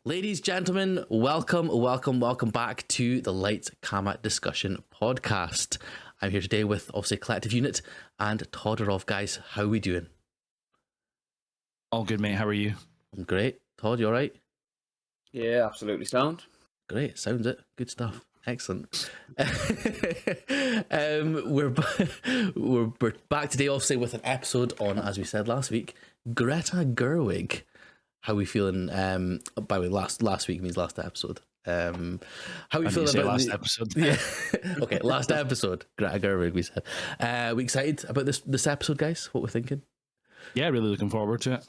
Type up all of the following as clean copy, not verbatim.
Ladies, gentlemen, welcome back to the Lights Camera Discussion podcast. I'm here today with obviously Collective Unit and Todd. Guys, how are we doing? All good, mate. How are you? I'm great. Todd, you all right? Yeah, absolutely sound. Great, sounds it. Good stuff. Excellent. We're back today, obviously, with an episode on, as we said last week, Greta Gerwig. How are we feeling? By the way, last week means last episode. How are we feeling about last episode? Yeah. Okay, last episode. Greta Gerwig, we said. We excited about this episode, guys? What we're thinking? Yeah, really looking forward to it.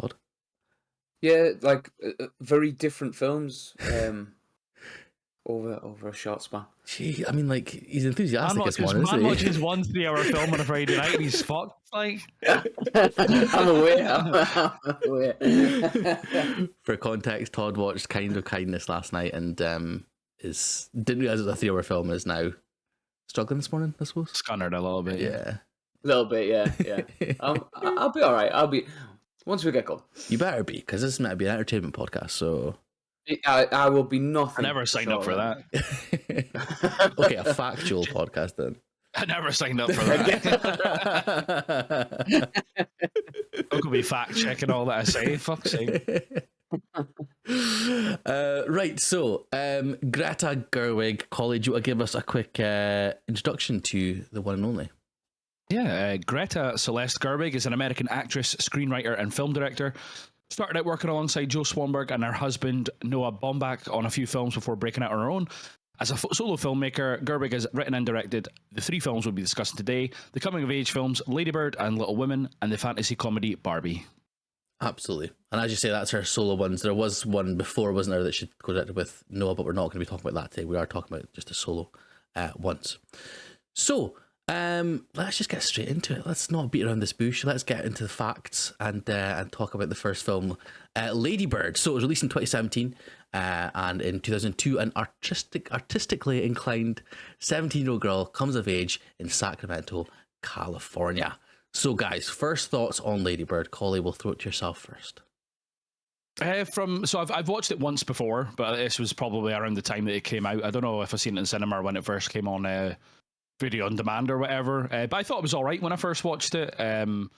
Todd? Yeah, like very different films over a short span. Gee, I mean, like, he's enthusiastic I'm as one, isn't I'm he? watching his 1 3 hour film on a Friday night and he's fucked. Like, I'm aware. For context, Todd watched Kind of Kindness last night and didn't realise it was a 3 hour film, is now struggling this morning, I suppose. scunnered a little bit. Yeah. A little bit, yeah. I'll be all right. Once we get going. You better be, because this is meant to be an entertainment podcast, so... I will be nothing. I never signed up for that. Okay, a factual podcast then. I never signed up for that. I'm gonna be fact checking all that I say. Fuck's sake. Right, so Greta Gerwig, College, you want to give us a quick introduction to the one and only? Yeah, Greta Celeste Gerwig is an American actress, screenwriter, and film director. Started out working alongside Joe Swanberg and her husband Noah Baumbach on a few films before breaking out on her own. As a solo filmmaker, Gerwig has written and directed the 3 films we'll be discussing today: the coming-of-age films Lady Bird and Little Women, and the fantasy comedy Barbie. Absolutely. And as you say, that's her solo ones. There was one before, wasn't there, that she co-directed with Noah, but we're not going to be talking about that today. We are talking about just the solo ones. So, let's just get straight into it. Let's not beat around this bush. Let's get into the facts and talk about the first film, Lady Bird. So it was released in 2017, and in 2002, an artistically inclined 17-year-old girl comes of age in Sacramento, California. So, guys, first thoughts on Lady Bird. Collie, we'll throw it to yourself first. I've watched it once before, but this was probably around the time that it came out. I don't know if I've seen it in cinema or when it first came on video on demand or whatever, but I thought it was all right when I first watched it, and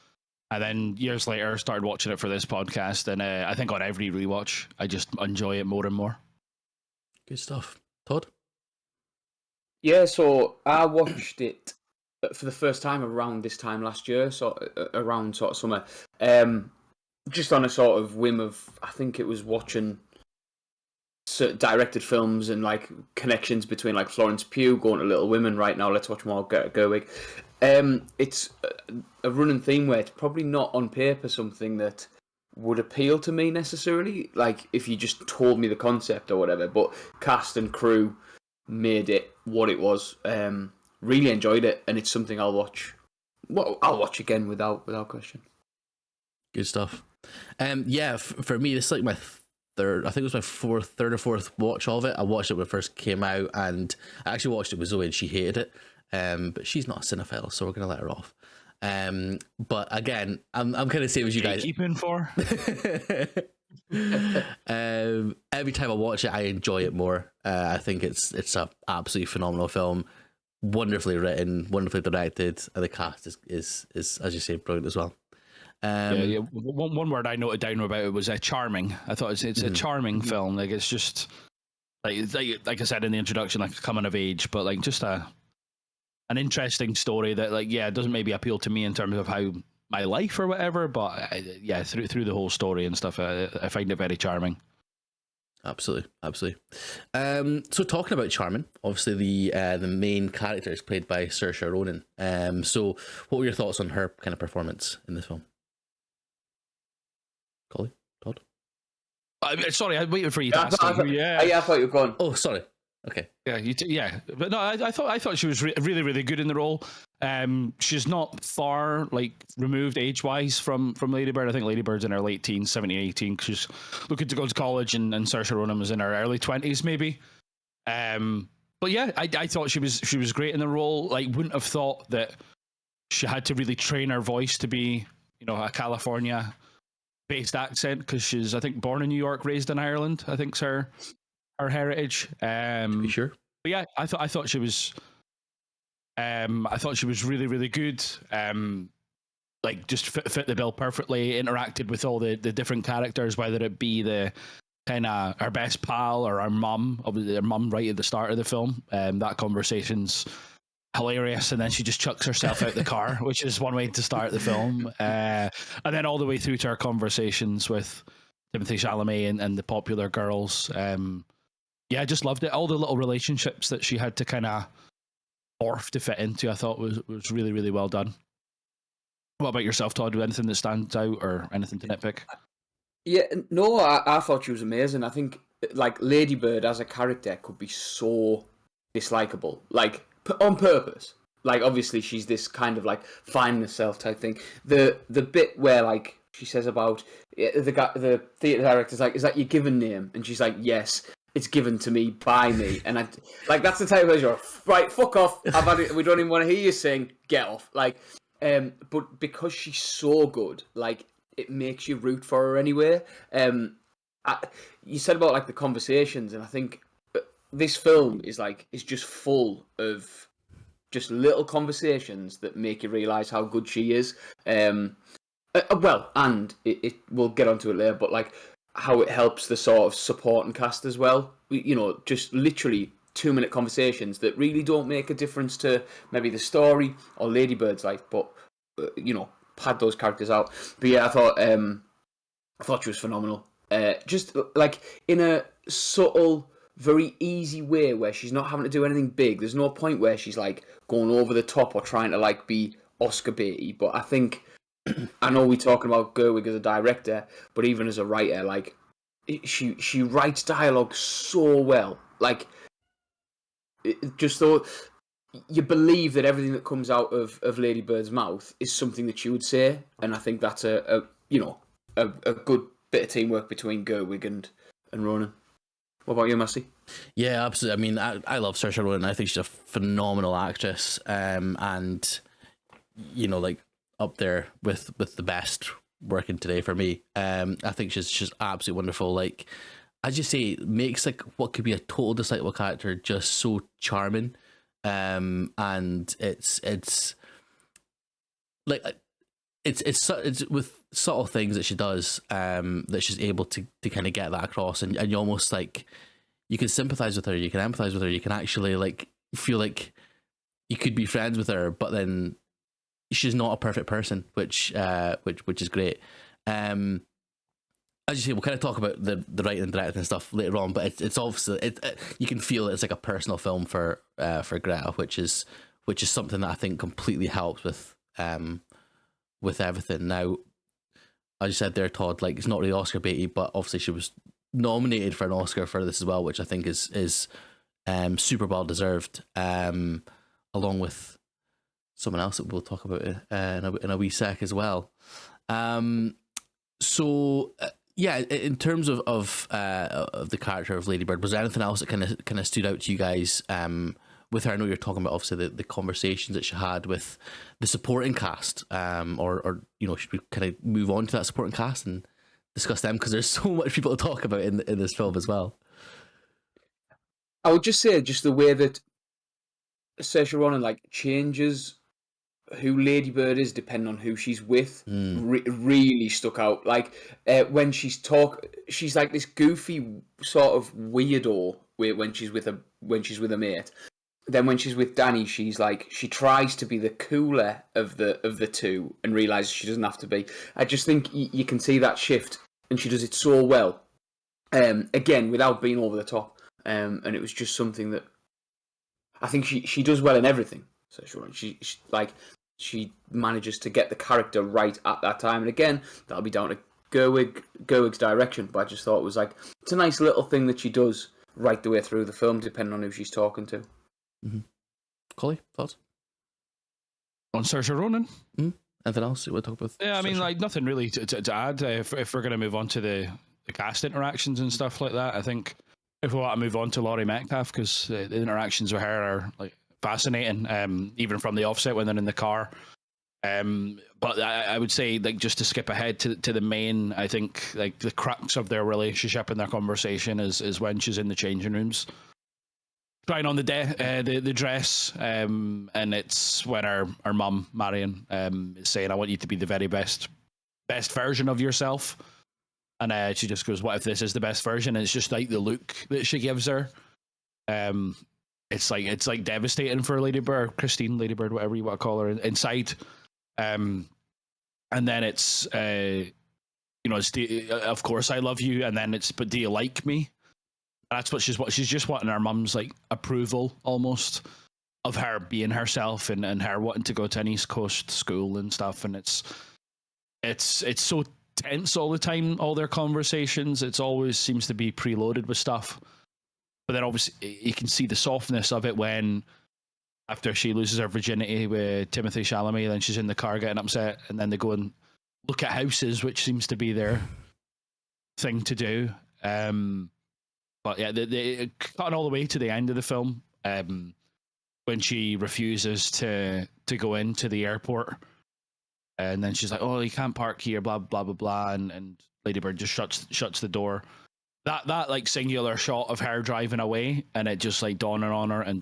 then years later started watching it for this podcast, and I think on every rewatch I just enjoy it more and more. Good stuff. Todd? Yeah, so I watched it for the first time around this time last year, so around sort of summer, just on a sort of whim of, I think it was watching directed films and like connections between like Florence Pugh going to Little Women right now. Let's watch more Gerwig. It's a running theme where it's probably not on paper something that would appeal to me necessarily, like if you just told me the concept or whatever, but cast and crew made it what it was. Really enjoyed it, and it's something I'll watch. Well, I'll watch again without question. Good stuff. Yeah, for me, this is like my third, I think it was my third or fourth watch of it. I watched it when it first came out, and I actually watched it with Zoe and she hated it. But she's not a cinephile, so we're going to let her off. But again, I'm kind of same as you guys. Keeping for? Every time I watch it, I enjoy it more. I think it's a absolutely phenomenal film. Wonderfully written, wonderfully directed, and the cast is as you say, brilliant as well. Yeah. One word I noted down about it was charming. I thought it's a charming film. Like, it's just like I said in the introduction, like coming of age, but like just an interesting story that, like, yeah, it doesn't maybe appeal to me in terms of how my life or whatever, but through the whole story and stuff, I find it very charming. Absolutely. So talking about charming, obviously the main character is played by Saoirse Ronan. So what were your thoughts on her kind of performance in this film? Collie? Todd? Sorry, I waited for you to ask. I thought you were going. Oh, sorry. Okay. Yeah, but no, I thought she was really, really good in the role. She's not far like removed age wise from Lady Bird. I think Lady Bird's in her late teens, 17, 18. She's looking to go to college, and Saoirse Ronan was in her early 20s, maybe. But yeah, I thought she was great in the role. Like, wouldn't have thought that she had to really train her voice to be, a California based accent because she's, I think, born in New York, raised in Ireland. I think's her heritage. You sure? But yeah, I thought she was. I thought she was really, really good. Like just fit the bill perfectly. Interacted with all the different characters, whether it be the kind of our best pal or our mum, obviously her mum right at the start of the film. That conversation's hilarious, and then she just chucks herself out the car, which is one way to start the film. And then all the way through to our conversations with Timothée Chalamet and the popular girls. Yeah, I just loved it. All the little relationships that she had to kind of morph to fit into, I thought was really, really well done. What about yourself, Todd? Anything that stands out or anything to nitpick? Yeah, no, I thought she was amazing. I think like Lady Bird as a character could be so dislikable, like on purpose. Like obviously she's this kind of like finding herself type thing. The bit where like she says about the theatre director's like, "Is that your given name?" And she's like, "Yes, it's given to me by me." And I like that's the type of pleasure. Right, fuck off. I've had it. We don't even want to hear you sing. Get off. Like, but because she's so good, like. It makes you root for her anyway. You said about like the conversations, and I think this film is just full of just little conversations that make you realise how good she is. Well, and it we'll get onto it later, but like how it helps the sort of supporting cast as well. Just literally 2-minute conversations that really don't make a difference to maybe the story or Lady Bird's life, but pad those characters out. But yeah, I thought she was phenomenal. Just like in a subtle, very easy way where she's not having to do anything big. There's no point where she's like going over the top or trying to like be Oscar baity. But I think I know we're talking about Gerwig as a director, but even as a writer, like she writes dialogue so well. Like just though. You believe that everything that comes out of Lady Bird's mouth is something that she would say, and I think that's a good bit of teamwork between Gerwig and Ronan. What about you, Massey? Yeah, absolutely. I mean, I love Saoirse Ronan. I think she's a phenomenal actress, and like up there with the best working today for me. I think she's absolutely wonderful. Like, as you say, makes like what could be a total dislikable character just so charming. And it's like it's with subtle things that she does that she's able to kind of get that across, and you almost like you can sympathize with her, you can empathize with her, you can actually like feel like you could be friends with her, but then she's not a perfect person, which is great. As you say, we'll kind of talk about the writing and directing and stuff later on, but it's obviously you can feel it's like a personal film for Greta, which is something that I think completely helps with everything. Now, as you said there, Todd, like it's not really Oscar baity, but obviously she was nominated for an Oscar for this as well, which I think is super well deserved, along with someone else that we'll talk about in a wee sec as well. Yeah, in terms of the character of Lady Bird, was there anything else that kind of stood out to you guys with her? I know you're talking about obviously the conversations that she had with the supporting cast, or should we kind of move on to that supporting cast and discuss them, because there's so much people to talk about in this film as well. I would just say just the way that Saoirse Ronan like changes who Lady Bird is depending on who she's with really stuck out. Like when she's like this goofy sort of weirdo when she's with a mate. Then when she's with Danny, she's like she tries to be the cooler of the two and realizes she doesn't have to be. I just think you can see that shift, and she does it so well. Again, without being over the top, and it was just something that I think she does well in everything. So she manages to get the character right at that time, and again, that'll be down to Gerwig's direction. But I just thought it was like it's a nice little thing that she does right the way through the film, depending on who she's talking to. Mm-hmm. Collie, thoughts on Saoirse Ronan? Mm-hmm. Anything else we'll talk about? Yeah, I mean, like nothing really to add. If we're going to move on to the cast interactions and stuff like that, I think if we want to move on to Laurie Metcalf, because the interactions with her are like fascinating, even from the offset when they're in the car. But I would say, like, just to skip ahead to the main, I think, like, the crux of their relationship and their conversation is when she's in the changing rooms trying on the dress, and it's when our mum Marion is saying, "I want you to be the very best version of yourself," and she just goes, "What if this is the best version?" And it's just like the look that she gives her. It's like devastating for Ladybird, Christine Ladybird, whatever you want to call her, inside. And then it's it's of course I love you, and then it's, but do you like me? That's what she's just wanting her mum's like approval almost of her being herself, and her wanting to go to an East Coast school and stuff. And it's so tense all the time, all their conversations. It's always seems to be preloaded with stuff. But then obviously you can see the softness of it when, after she loses her virginity with Timothée Chalamet, then she's in the car getting upset, and then they go and look at houses, which seems to be their thing to do. But yeah, they cutting all the way to the end of the film, when she refuses to go into the airport, and then she's like, "Oh, you can't park here," blah blah blah blah, and Ladybird just shuts the door. That like singular shot of her driving away, and it just like dawning on her, and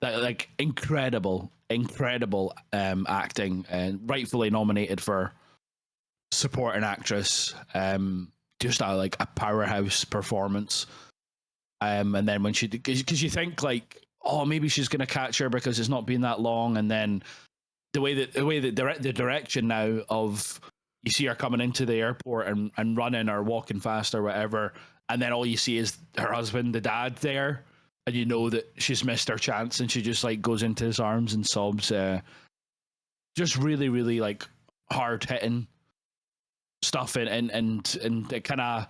that like incredible acting, and rightfully nominated for supporting actress. Just a powerhouse performance. And then when she, because you think like, oh, maybe she's gonna catch her because it's not been that long, and then the way that the direction now of, you see her coming into the airport and running or walking fast or whatever, and then all you see is her husband, the dad, there, and you know that she's missed her chance, and she just like goes into his arms and sobs. Just really, really like hard hitting stuff, and it kind of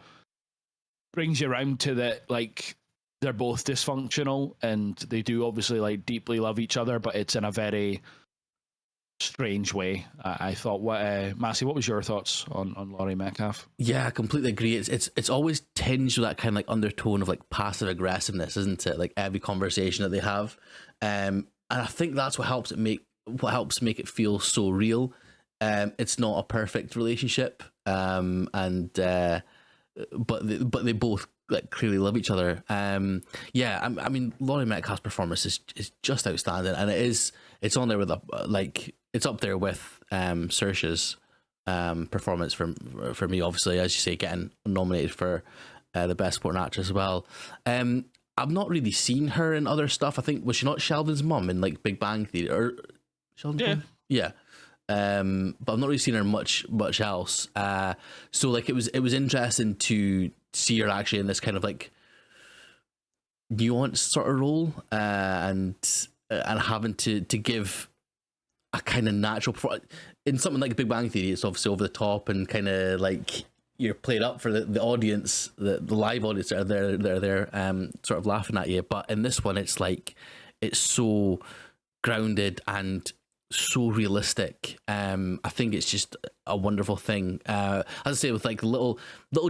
brings you around to that, like, they're both dysfunctional, and they do obviously like deeply love each other, but it's in a very strange way. I thought. Massey, what was your thoughts on Laurie Metcalf? Yeah, I completely agree. It's always tinged with that kind of like undertone of like passive aggressiveness, isn't it? Like every conversation that they have, and I think that's what helps make it feel so real. It's not a perfect relationship, but they both like clearly love each other. Yeah, I mean, Laurie Metcalf's performance is just outstanding, and it's on there with it's up there with Saoirse's performance for me. Obviously, as you say, getting nominated for the best supporting actress as well. I've not really seen her in other stuff. I think, was she not Sheldon's mum in like Big Bang Theory, or Sheldon's mum? Yeah. But I've not really seen her much else. So like it was interesting to see her actually in this kind of like nuanced sort of role, and having to give a kind of natural in something like Big Bang Theory. It's obviously over the top and kind of like you're played up for the audience, the live audience that are there, sort of laughing at you. But in this one, it's like it's so grounded and so realistic. I think it's just a wonderful thing. As I say, with like little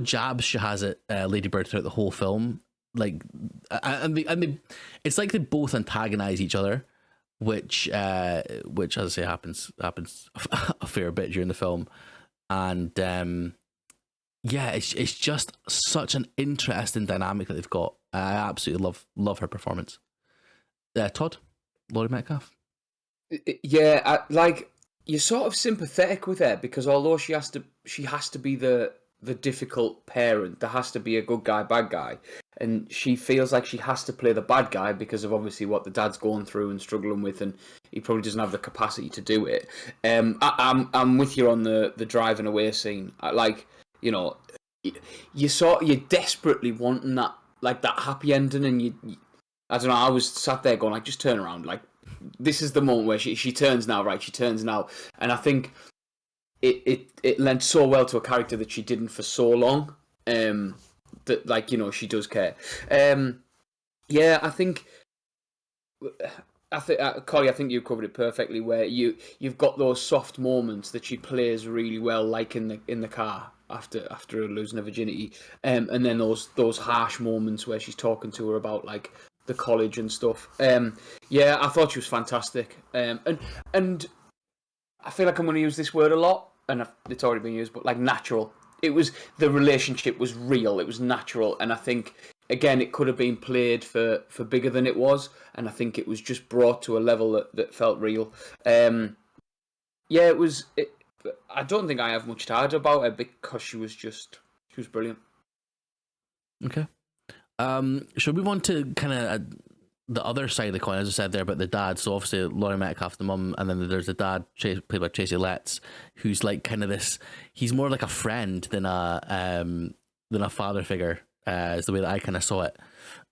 jabs she has at Lady Bird throughout the whole film, like, and they, it's like they both antagonize each other, which as I say happens a fair bit during the film, and yeah, it's just such an interesting dynamic that they've got. I absolutely love her performance. Todd, Laurie Metcalf. Yeah, like, you're sort of sympathetic with her because although she has to be the difficult parent, there has to be a good guy, bad guy, and she feels like she has to play the bad guy because of obviously what the dad's going through and struggling with, and he probably doesn't have the capacity to do it. I'm with you on the driving away scene. Like, you know, you're desperately wanting that, like, that happy ending, and you I don't know. I was sat there going, like, just turn around, like. This is the moment where she turns now, right? She turns now, and I think it lent so well to a character that she didn't for so long. That, like, you know, she does care. Yeah, I think Corey, I think you covered it perfectly. Where you've got those soft moments that she plays really well, like in the car after losing her virginity, and then those harsh moments where she's talking to her about like the college and stuff. Yeah, I thought she was fantastic. And I feel like I'm going to use this word a lot, and it's already been used, but like natural. The relationship was real. It was natural, and I think again it could have been played for bigger than it was, and I think it was just brought to a level that felt real. Yeah, it was. I don't think I have much to add about her because she was brilliant. Okay. Should we move on to kind of the other side of the coin, as I said there about the dad? So obviously Laurie Metcalf, the mum, and then there's the dad played by Tracy Letts, who's like kind of this. He's more like a friend than a father figure. Is the way that I kind of saw it.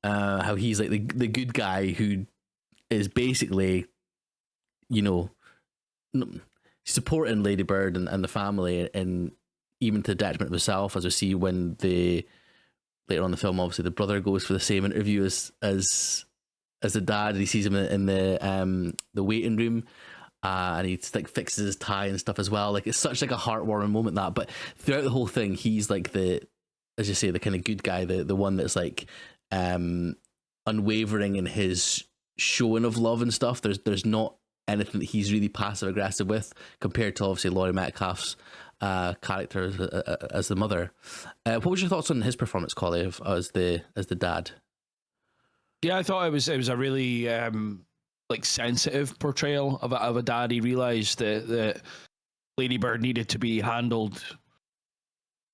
How he's like the good guy who is basically, you know, supporting Lady Bird and the family, and even to the detriment of himself, as we see when later on in the film, obviously the brother goes for the same interview as the dad, and he sees him in the waiting room, and he like fixes his tie and stuff as well. Like it's such like a heartwarming moment that. But throughout the whole thing, he's like as you say, the kind of good guy, the one that's like unwavering in his showing of love and stuff. There's not anything that he's really passive aggressive with, compared to obviously Laurie Metcalf's character as the mother. What was your thoughts on his performance, Collie, as the dad? Yeah, I thought it was a really like sensitive portrayal of a dad. He realized that Lady Bird needed to be handled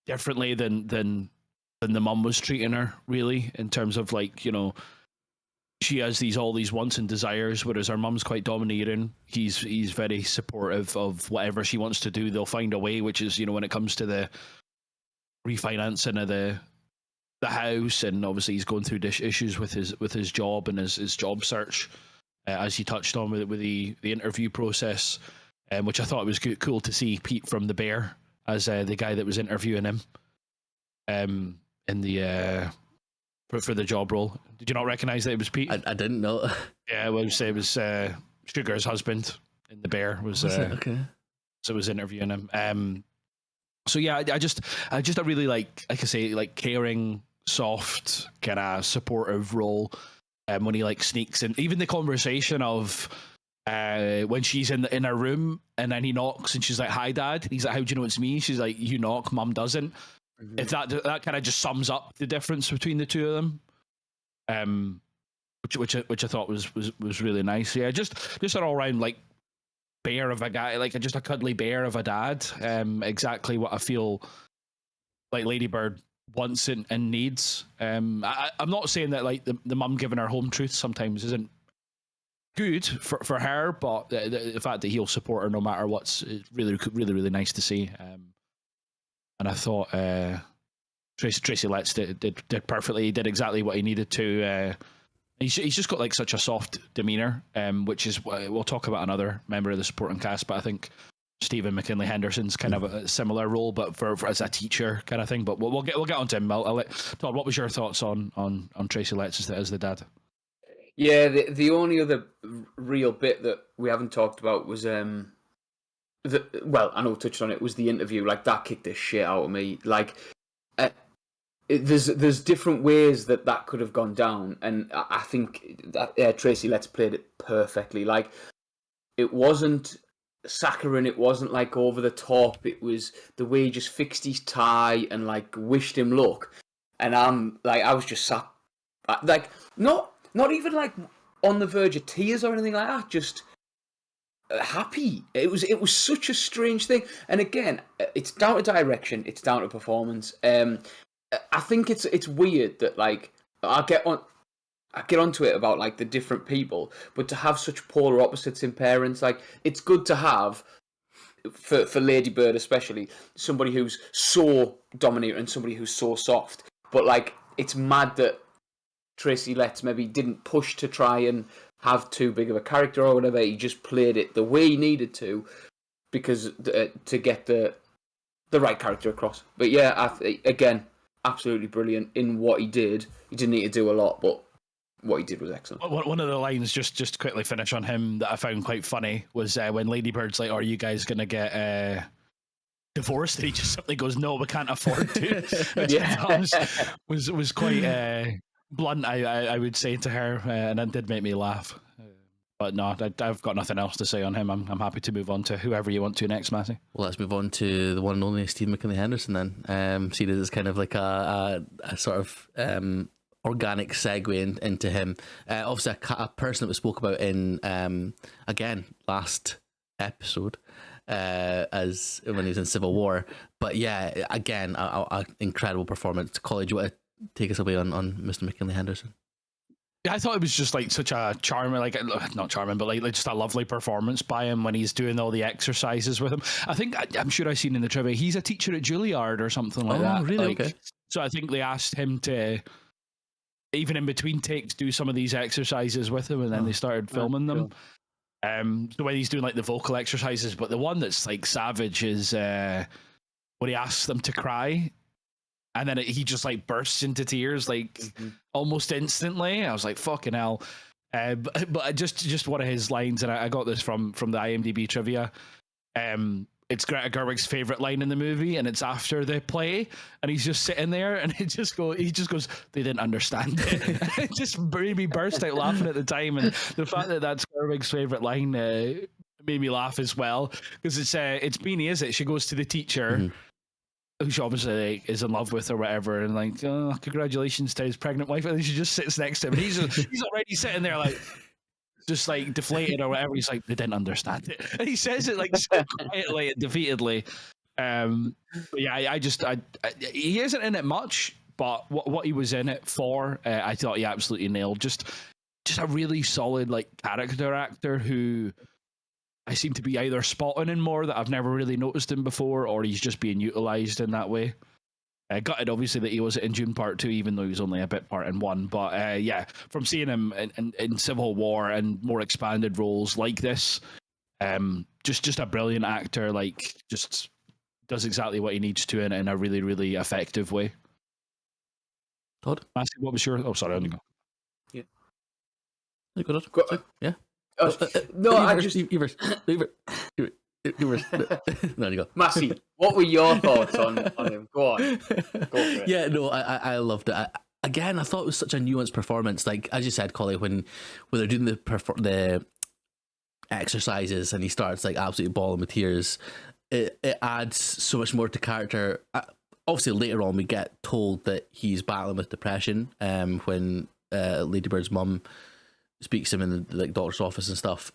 differently than the mum was treating her, really, in terms of like, you know, she has all these wants and desires, whereas her mum's quite domineering. He's very supportive of whatever she wants to do. They'll find a way, which is, you know, when it comes to the refinancing of the house, and obviously he's going through issues with his job and his job search, as he touched on with the interview process, which I thought was cool to see Pete from The Bear as the guy that was interviewing him in the for the job role. Did you not recognise that it was Pete? I didn't know. Yeah, it was Sugar's husband in The Bear was okay. So it was interviewing him. So yeah, I just really like I say, like caring, soft, kind of supportive role. When he like sneaks in, even the conversation of when she's in her room and then he knocks and she's like, "Hi, Dad." He's like, "How do you know it's me?" She's like, "You knock, Mum doesn't." Mm-hmm. If that kind of just sums up the difference between the two of them, which I thought was really nice. Yeah, just an all round like bear of a guy, like just a cuddly bear of a dad. Exactly what I feel like Lady Bird wants and needs. I'm not saying that like the mum giving her home truth sometimes isn't good for her, but the fact that he'll support her no matter what's really nice to see. And I thought Tracy Letts did perfectly. He did exactly what he needed to. He's just got like such a soft demeanor, which is we'll talk about another member of the supporting cast, but I think Stephen McKinley Henderson's kind of a similar role, but for as a teacher kind of thing. But we'll get onto him. I'll let Todd. What was your thoughts on Tracy Letts as the dad? Yeah, the only other real bit that we haven't talked about was well, I know we touched on it, was the interview. Like that kicked the shit out of me. Like there's different ways that could have gone down, and I think that Tracy Letts played it perfectly. Like it wasn't saccharine, it wasn't like over the top. It was the way he just fixed his tie and like wished him luck. And I was just sat like not even like on the verge of tears or anything like that. Just happy. It was such a strange thing. And again, it's down to direction. It's down to performance. I think it's weird that like I get onto it about like the different people, but to have such polar opposites in parents, like it's good to have for Lady Bird especially somebody who's so dominating and somebody who's so soft. But like it's mad that Tracy Letts maybe didn't push to try and have too big of a character or whatever. He just played it the way he needed to, because to get the right character across. But yeah, again, absolutely brilliant in what he did. He didn't need to do a lot, but what he did was excellent. One of the lines, just to quickly finish on him, that I found quite funny was when Lady Bird's like, "Are you guys gonna get divorced?" And he just simply goes, "No, we can't afford to." Which was quite blunt, I would say to her, and it did make me laugh. But no, I've got nothing else to say on him. I'm happy to move on to whoever you want to next, Matthew. Well, let's move on to the one and only Steve McKinley Henderson then. See, this is kind of like a sort of organic segue into him. Obviously, a person that we spoke about in, again, last episode, as when he was in Civil War. But yeah, again, a incredible performance. Colin, do you want to take us away on Mr. McKinley Henderson? Yeah, I thought it was just like such a charming, like not charming, but like just a lovely performance by him when he's doing all the exercises with him. I think I'm sure I've seen in the trivia he's a teacher at Juilliard or something like that. Oh, really? Like, okay. So I think they asked him to, even in between takes, do some of these exercises with him, and then they started filming them. The way he's doing like the vocal exercises, but the one that's like savage is when he asks them to cry. And then he just like bursts into tears like almost instantly. I was like, fucking hell. But just one of his lines, and I got this from the IMDb trivia. It's Greta Gerwig's favorite line in the movie, and it's after the play, and he's just sitting there, and he just goes, they didn't understand it. It just made me burst out laughing at the time, and the fact that that's Gerwig's favorite line made me laugh as well, because it's Beanie, is it? She goes to the teacher. Who she obviously like, is in love with or whatever, and like, oh, congratulations to his pregnant wife, and then she just sits next to him, and he's already sitting there like, just like deflated or whatever. He's like, they didn't understand it, and he says it like so quietly and defeatedly. But yeah, I he isn't in it much, but what he was in it for, I thought he absolutely nailed. Just a really solid like character actor who I seem to be either spotting in more that I've never really noticed him before, or he's just being utilised in that way. Gutted, obviously, that he was in Dune Part 2, even though he was only a bit part in 1. But yeah, from seeing him in Civil War and more expanded roles like this, just a brilliant actor, like, just does exactly what he needs to in a really, really effective way. Todd? Matthew, what was your... Oh, sorry, I'm going to go. Yeah. You got it? Yeah. No, I just... You were... No, you go. Massey, what were your thoughts on him? Go on. Go for it. Yeah, no, I loved it. Again, I thought it was such a nuanced performance. Like, as you said, Collie, when they're doing the exercises and he starts like absolutely bawling with tears, it adds so much more to character. Obviously, later on, we get told that he's battling with depression when Lady Bird's mum speaks to him in the doctor's office and stuff.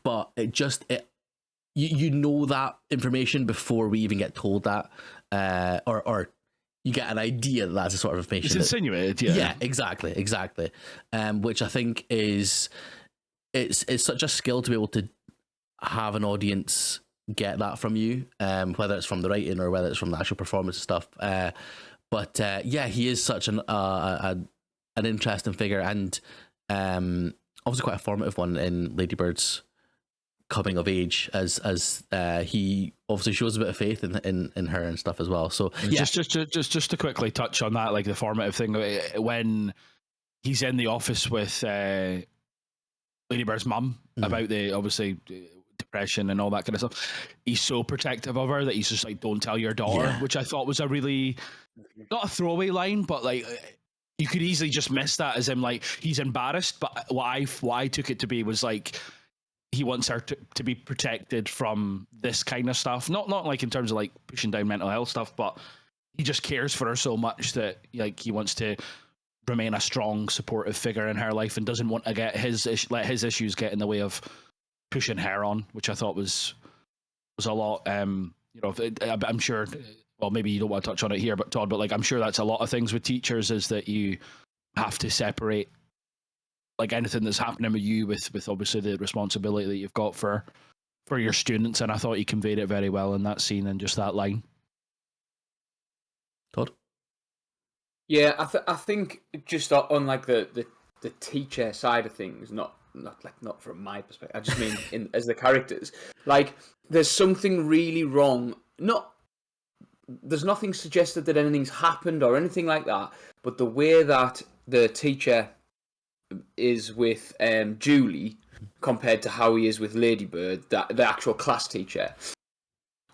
But you know that information before we even get told that, or you get an idea that that's the sort of information. It's insinuated, yeah. Yeah, exactly. Which I think is it's such a skill to be able to have an audience get that from you, whether it's from the writing or whether it's from the actual performance and stuff. But yeah, he is such an interesting figure, and obviously quite a formative one in Lady Bird's coming of age, as he obviously shows a bit of faith in her and stuff as well. So yeah. just to quickly touch on that, like the formative thing, when he's in the office with Lady Bird's mum about the obviously depression and all that kind of stuff, he's so protective of her that he's just like, don't tell your daughter, which I thought was a really, not a throwaway line, but like you could easily just miss that as him like he's embarrassed, but what I took it to be was like he wants her to be protected from this kind of stuff, not like in terms of like pushing down mental health stuff, but he just cares for her so much that like he wants to remain a strong supportive figure in her life and doesn't want to let his issues get in the way of pushing her on, which I thought was a lot. I'm sure, well, maybe you don't want to touch on it here, but Todd, but like I'm sure that's a lot of things with teachers, is that you have to separate like anything that's happening with you with obviously the responsibility that you've got for your students, and I thought he conveyed it very well in that scene and just that line. Todd? Yeah, I think just on like the teacher side of things, not from my perspective. I just mean as the characters, like there's something really wrong. There's nothing suggested that anything's happened or anything like that, but the way that the teacher is with Julie compared to how he is with Lady Bird, the actual class teacher,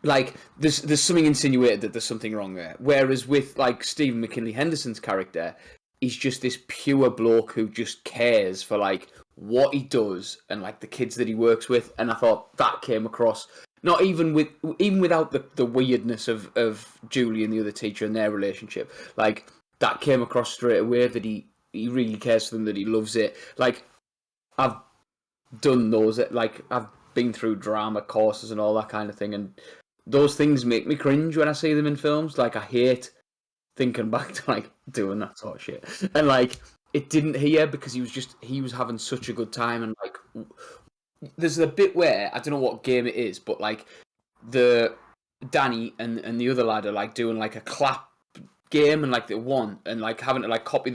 like there's something insinuated that there's something wrong there. Whereas with like Stephen McKinley Henderson's character, he's just this pure bloke who just cares for like what he does and like the kids that he works with. And I thought that came across, not even without the weirdness of Julie and the other teacher and their relationship. Like that came across straight away that he really cares for them, that he loves it. Like I've done those, like I've been through drama courses and all that kind of thing, and those things make me cringe when I see them in films. Like I hate thinking back to like doing that sort of shit, and like it didn't here because he was having such a good time. And like there's a bit where I don't know what game it is, but like the Danny and the other lad are like doing like a clap game, and like they won, and like having to like copy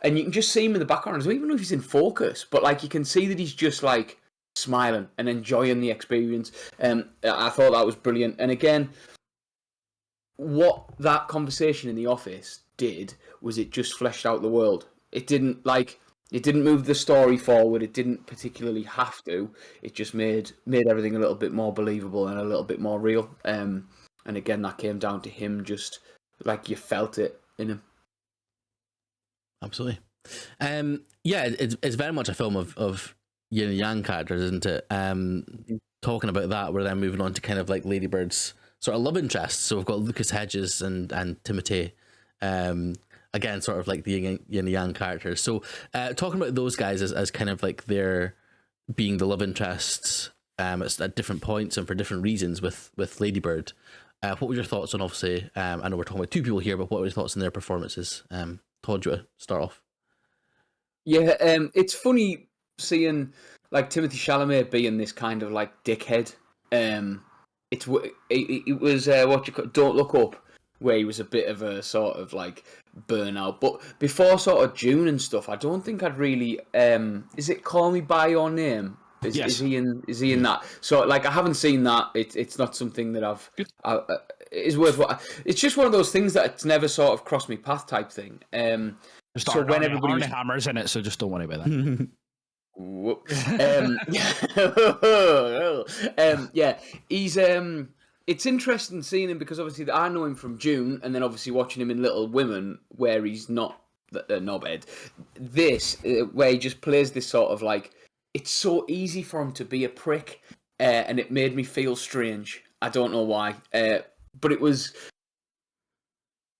and you can just see him in the background. I don't even know if he's in focus, but like you can see that he's just like smiling and enjoying the experience. I thought that was brilliant. And again, what that conversation in the office did was it just fleshed out the world. It didn't move the story forward. It didn't particularly have to. It just made everything a little bit more believable and a little bit more real. And again, that came down to him just like you felt it in him. Absolutely. Yeah, it's very much a film of yin and yang characters, isn't it? Talking about that, we're then moving on to kind of like Lady Bird's sort of love interests. So we've got Lucas Hedges and Timothée. Again, sort of like the yin and yang characters. So talking about those guys as kind of like their being the love interests at different points and for different reasons with Lady Bird. What were your thoughts on, obviously, I know we're talking about two people here, but what were your thoughts on their performances? Todd, do you want to start off? Yeah, it's funny seeing like Timothée Chalamet being this kind of like dickhead. It was what you call Don't Look Up, where he was a bit of a sort of like burnout. But before sort of June and stuff, I don't think I'd really. Is it Call Me by Your Name? Yes. Is he in that? So like I haven't seen that. It's not something that it's worth what. It's just one of those things that it's never sort of crossed me path type thing. So when everybody Hammer's in it, so just don't worry about that. Yeah, he's it's interesting seeing him because obviously I know him from June, and then obviously watching him in Little Women where he's not a knobhead. This where he just plays this sort of like, it's so easy for him to be a prick, and it made me feel strange. I don't know why, but it was.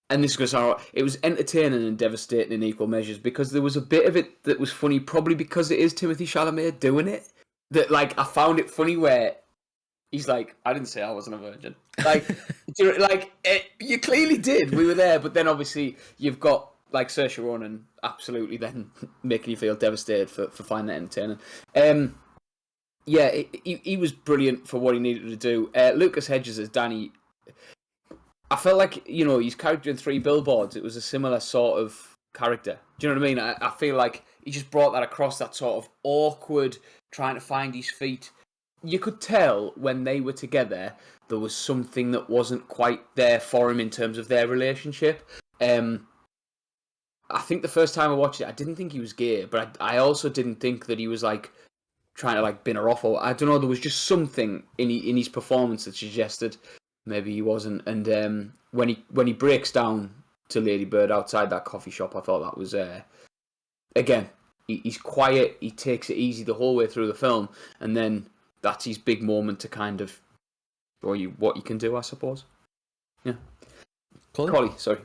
And this goes on. It was entertaining and devastating in equal measures because there was a bit of it that was funny, probably because it is Timothée Chalamet doing it. That like I found it funny where he's like, "I didn't say I wasn't a virgin." Like, you clearly did. We were there, but then obviously you've got like Saoirse Ronan absolutely then making you feel devastated for finding that entertaining. Yeah, he was brilliant for what he needed to do. Lucas Hedges as Danny. I felt like, his character in Three Billboards, it was a similar sort of character. Do you know what I mean? I feel like he just brought that across, that sort of awkward, trying to find his feet. You could tell when they were together, there was something that wasn't quite there for him in terms of their relationship. I think the first time I watched it, I didn't think he was gay, but I also didn't think that he was like trying to like bin her off, or I don't know, there was just something in his performance that suggested maybe he wasn't. And when he breaks down to Lady Bird outside that coffee shop, I thought that was again, he's quiet, he takes it easy the whole way through the film, and then that's his big moment to kind of show you what you can do, I suppose. Yeah. Collie, sorry.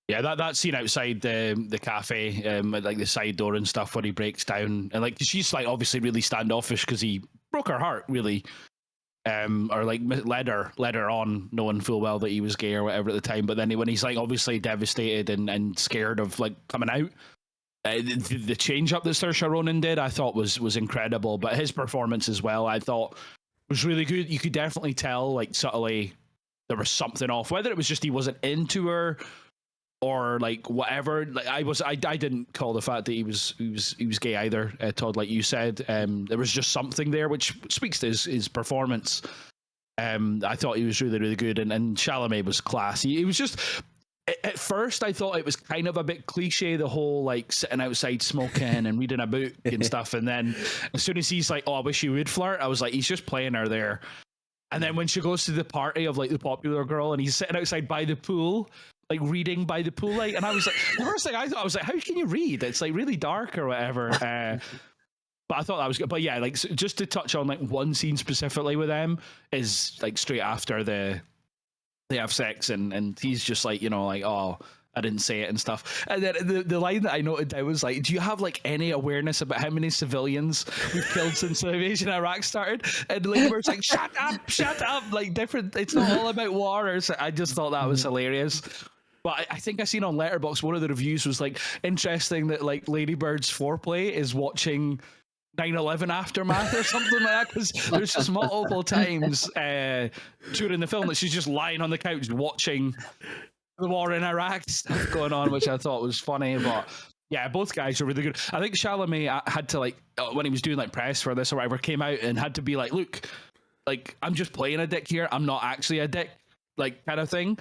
Yeah, that scene outside the cafe, like the side door and stuff, where he breaks down, and like she's like obviously really standoffish because he broke her heart, really. Or like led her on, knowing full well that he was gay or whatever at the time. But then when he's like obviously devastated and scared of like coming out, the change up that Saoirse Ronan did, I thought was incredible. But his performance as well, I thought was really good. You could definitely tell like subtly there was something off, whether it was just he wasn't into her or like whatever. Like I didn't call the fact that he was gay either, Todd, like you said. There was just something there which speaks to his performance. I thought he was really, really good, and Chalamet was class. He was just, at first I thought it was kind of a bit cliche, the whole like sitting outside smoking and reading a book and stuff, and then as soon as he's like, "Oh, I wish you would flirt," I was like, he's just playing her there. And then when she goes to the party of like the popular girl and he's sitting outside by the pool, like reading by the pool light, and I was like, the first thing I thought, I was like, how can you read? It's like really dark or whatever. But I thought that was good. But yeah, like just to touch on like one scene specifically with them is like straight after they have sex, and he's just like, you know, like, oh, I didn't say it and stuff. And then the line that I noted down was like, do you have like any awareness about how many civilians we've killed since the invasion of Iraq started? And Lady Bird's like, shut up, like different. It's not all about war. I just thought that was hilarious. But I think I seen on Letterboxd one of the reviews was like, interesting that like Lady Bird's foreplay is watching 9/11 Aftermath or something like that, because there's just multiple times during the film that she's just lying on the couch watching the war in Iraq stuff going on, which I thought was funny. But yeah, both guys are really good. I think Chalamet had to, like, when he was doing like press for this or whatever, came out and had to be like, look, like, I'm just playing a dick here, I'm not actually a dick, like, kind of thing.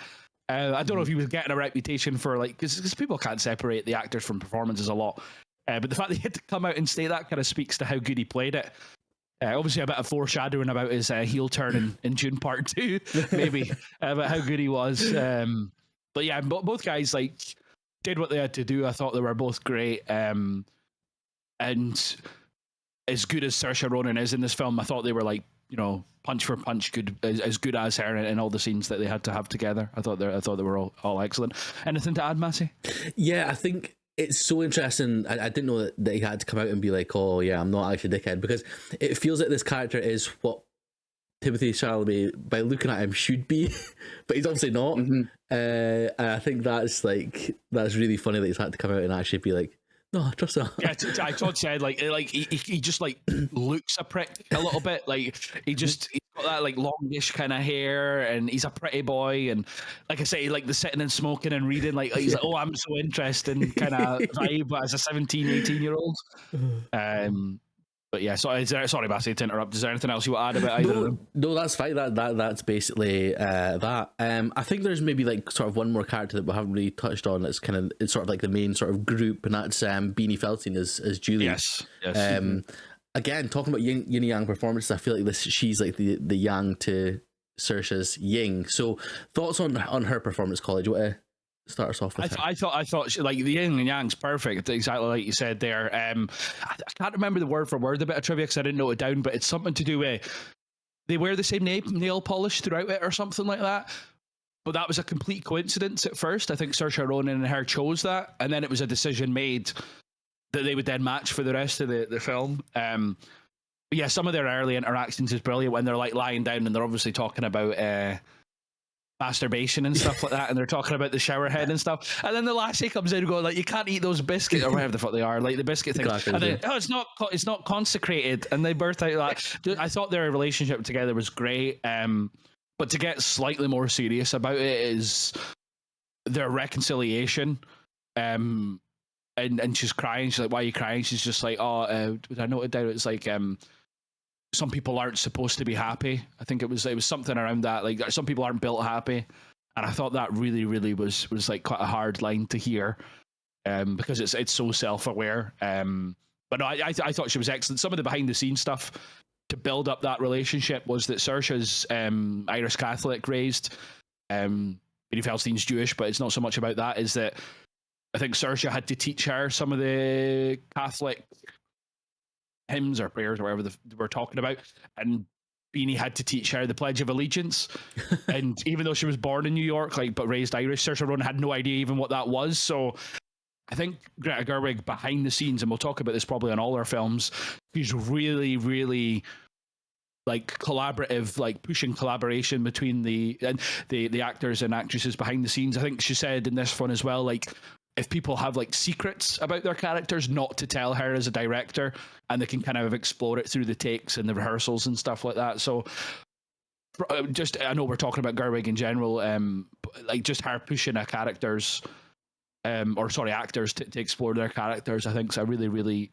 I don't know if he was getting a reputation for, like, because people can't separate the actors from performances a lot. But the fact that he had to come out and say that kind of speaks to how good he played it. Obviously, a bit of foreshadowing about his heel turn in June Part 2, maybe, about how good he was. But yeah, both guys like did what they had to do. I thought they were both great. And as good as Saoirse Ronan is in this film, I thought they were, like, you know, punch for punch good, as good as her in all the scenes that they had to have together. I thought they were all excellent. Anything to add, Massey? Yeah, I think it's so interesting. I didn't know that he had to come out and be like, oh yeah, I'm not actually a dickhead, because it feels like this character is what Timothée Chalamet, by looking at him, should be, but he's obviously not. And I think that's really funny that he's had to come out and actually be like, no, I trust her. Yeah, Todd said like he just like looks a prick a little bit. Like he's got that like longish kind of hair, and he's a pretty boy, and like I say, like the sitting and smoking and reading, like he's like, oh, I'm so interested kind of vibe as a 17, 18-year-old. But yeah, sorry, Massey, to interrupt. Is there anything else you want to add about either of them? No, that's fine. That's basically that. I think there's maybe like sort of one more character that we haven't really touched on. It's sort of like the main sort of group, and that's Beanie Feldstein as Julie. Yes. Again, talking about yin and yang performances, I feel like she's like the yang to Saoirse's yin. So thoughts on her performance, College? What start us off with her? I thought she, like, the yin and yang's perfect, exactly like you said there. I can't remember the word for word, a bit of trivia, because I didn't note it down, but it's something to do with they wear the same nail polish throughout it or something like that. But that was a complete coincidence at first. I think Saoirse Ronan and her chose that, and then it was a decision made that they would then match for the rest of the film. But yeah, some of their early interactions is brilliant when they're like lying down and they're obviously talking about masturbation and stuff like that, and they're talking about the shower head and stuff, and then the lassie comes in and goes like, you can't eat those biscuits or whatever the fuck they are, like the biscuit thing, and then, oh, it's not consecrated, and they birth out that. I thought their relationship together was great, but to get slightly more serious about it is their reconciliation. And she's crying, she's like, why are you crying? She's just like, oh, I noted down, it's like some people aren't supposed to be happy. I think it was something around that, like some people aren't built happy, and I thought that really was like quite a hard line to hear, because it's so self-aware. But no, I thought she was excellent. Some of the behind the scenes stuff to build up that relationship was that Saoirse's Irish Catholic raised, Beanie Feldstein's Jewish, but it's not so much about that. Is that I think Saoirse had to teach her some of the Catholic hymns or prayers or whatever they were talking about, and Beanie had to teach her the Pledge of Allegiance. And even though she was born in New York, but raised Irish, Saoirse Ronan had no idea even what that was. So I think Greta Gerwig behind the scenes, and we'll talk about this probably on all our films, she's really like collaborative, like pushing collaboration between the actors and actresses behind the scenes. I think she said in this one as well, like, if people have like secrets about their characters, not to tell her as a director, and they can kind of explore it through the takes and the rehearsals and stuff like that. So just, I know we're talking about Gerwig in general, like just her pushing her characters, actors to explore their characters, I think is a really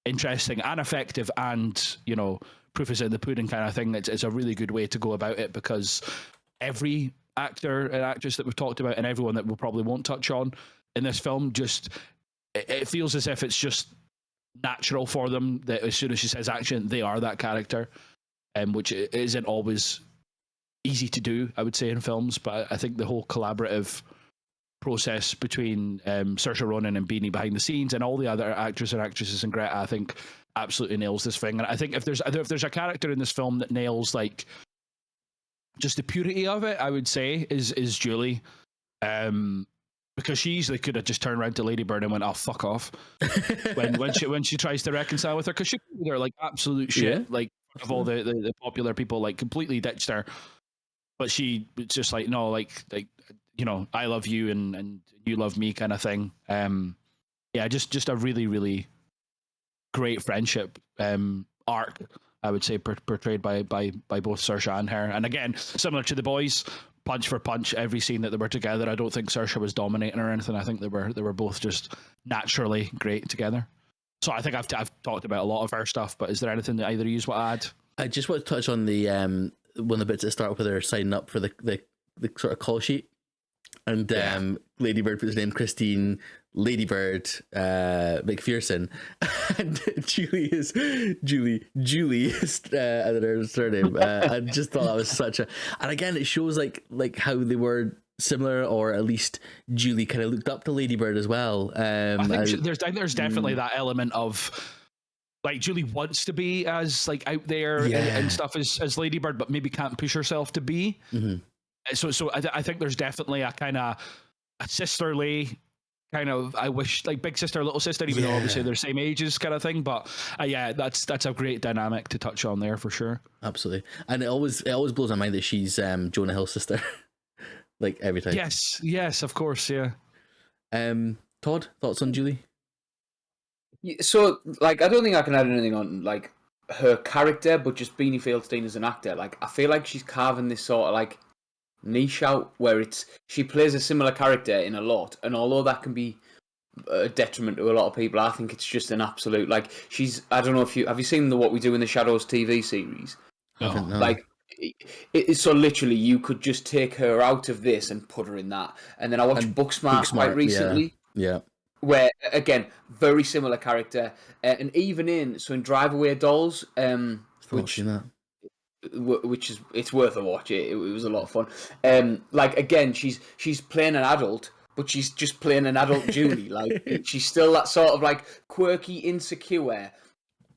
interesting and effective, and, you know, proof is in the pudding kind of thing. It's a really good way to go about it, because every actor and actress that we've talked about, and everyone that we probably won't touch on in this film, just it feels as if it's just natural for them that as soon as she says action, they are that character, which isn't always easy to do, I would say, in films. But I think the whole collaborative process between Saoirse Ronan and Beanie behind the scenes, and all the other actors and actresses, and Greta, I think, absolutely nails this thing. And I think if there's a character in this film that nails like just the purity of it, I would say is Julie, because she easily could have just turned around to Lady Bird and went, "Oh, fuck off," when she tries to reconcile with her, because she called her like absolute shit, like of all the popular people, like completely ditched her. But she was just like, no, like you know, I love you and you love me, kind of thing. Yeah, just a really, really great friendship arc, I would say, portrayed by both Saoirse and her. And again, similar to the boys, punch for punch, every scene that they were together, I don't think Saoirse was dominating or anything. I think they were both just naturally great together. So I think I've talked about a lot of her stuff, but is there anything that either of you want to add? I just want to touch on the one of the bits that start with her signing up for the sort of call sheet, and Lady Bird puts her name Christine, Lady Bird McPherson, and Julie is and her surname. I just thought that was such a, and again it shows like how they were similar, or at least Julie kind of looked up to Lady Bird as well. I think there's definitely that element of, like, Julie wants to be as like out there and stuff as Lady Bird, but maybe can't push herself to be. So I think there's definitely a kind of a sisterly kind of, I wish, like big sister, little sister, even though obviously they're same ages kind of thing. But yeah, that's a great dynamic to touch on there for sure. Absolutely, and it always blows my mind that she's Jonah Hill's sister, like every time. Yes, of course, yeah. Todd, thoughts on Julie? So, like, I don't think I can add anything on, like, her character, but just Beanie Feldstein as an actor. Like, I feel like she's carving this sort of, like, niche out where she plays a similar character in a lot, and although that can be a detriment to a lot of people, I think it's just an absolute, like, I don't know if have you seen the What We Do in the Shadows TV series? No. Like, it's so literally you could just take her out of this and put her in that. And then I watched Booksmart quite recently. Yeah. Where, again, very similar character, and even in Drive Away Dolls, which is, it's worth a watch. It was a lot of fun. Like, again, she's playing an adult, but she's just playing an adult Julie. Like, she's still that sort of like quirky, insecure,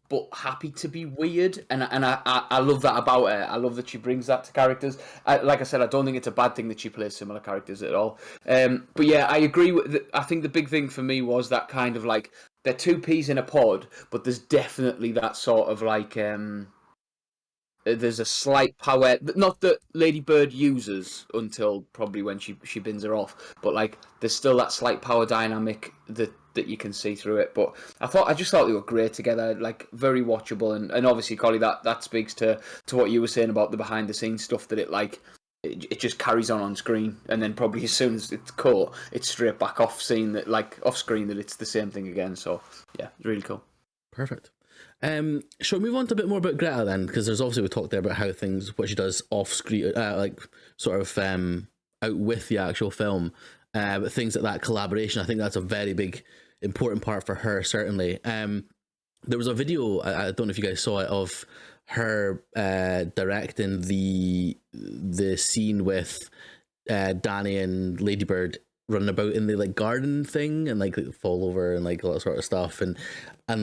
but happy to be weird, and I love that about her. I love that she brings that to characters. Like I said, I don't think it's a bad thing that she plays similar characters at all. But yeah, I agree with. I think the big thing for me was that kind of like they're two peas in a pod, but there's definitely that sort of like there's a slight power, not that Lady Bird uses until probably when she bins her off, but like there's still that slight power dynamic that you can see through it. But I just thought they were great together, like very watchable, and obviously, Collie, that speaks to what you were saying about the behind the scenes stuff, that it just carries on screen, and then probably as soon as it's caught, it's straight back off screen, that it's the same thing again. So yeah, it's really cool. Perfect. Shall we move on to a bit more about Greta then? Because there's obviously, we talked there about what she does off screen, like sort of out with the actual film, but things like that collaboration. I think that's a very big, important part for her, certainly. There was a video, I don't know if you guys saw it, of her directing the scene with Danny and Lady Bird running about in the like garden thing, and like fall over and like all that sort of stuff, and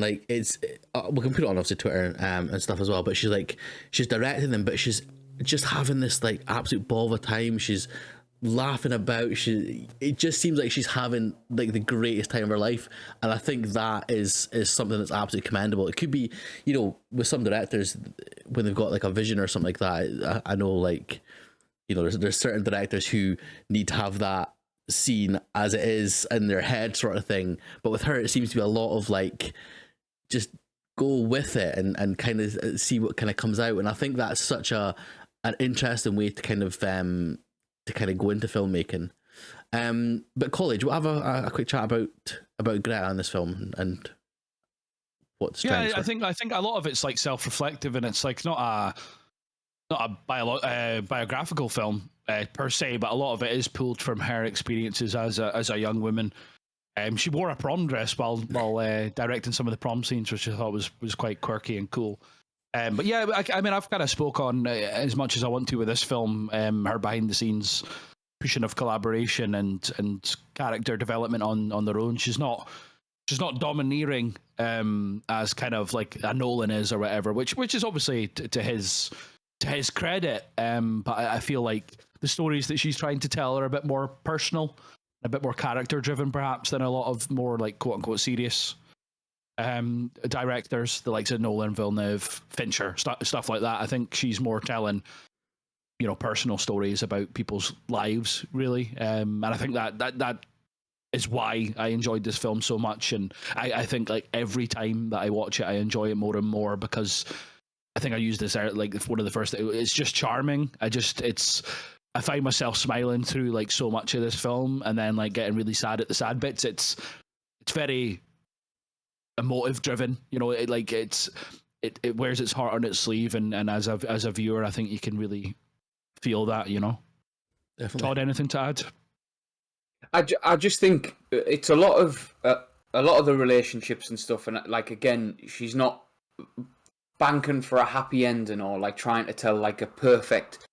like it's we can put it on obviously Twitter and stuff as well, but she's directing them, but she's just having this like absolute ball of a time. She's laughing about, it just seems like she's having like the greatest time of her life, and I think that is something that's absolutely commendable. It could be, you know, with some directors when they've got like a vision or something like that, I know, like, you know, there's certain directors who need to have that scene as it is in their head sort of thing, but with her it seems to be a lot of like just go with it and kind of see what kind of comes out, and I think that's such an interesting way to kind of go into filmmaking. But College, we'll have a quick chat about Greta in this film and what's I think a lot of it's like self-reflective, and it's like not a biographical film per se, but a lot of it is pulled from her experiences as a young woman. She wore a prom dress while directing some of the prom scenes, which I thought was quite quirky and cool. But yeah, I mean, I've kind of spoke on as much as I want to with this film, her behind the scenes pushing of collaboration and character development on their own. She's not domineering as kind of like a Nolan is or whatever, which is obviously to his credit. But I feel like the stories that she's trying to tell are a bit more personal, a bit more character driven, perhaps, than a lot of more like quote unquote serious directors, the likes of Nolan, Villeneuve, Fincher, stuff like that. I think she's more telling, personal stories about people's lives, really. And I think that is why I enjoyed this film so much. And I think like every time that I watch it, I enjoy it more and more, because I think I used this like one of the first. It's just charming. I find myself smiling through like so much of this film, and then like getting really sad at the sad bits. It's very emotive driven. It wears its heart on its sleeve, and as a viewer, I think you can really feel that. Definitely. Todd, anything to add? I just think it's a lot of the relationships and stuff, and like again, she's not banking for a happy ending or like trying to tell like a perfect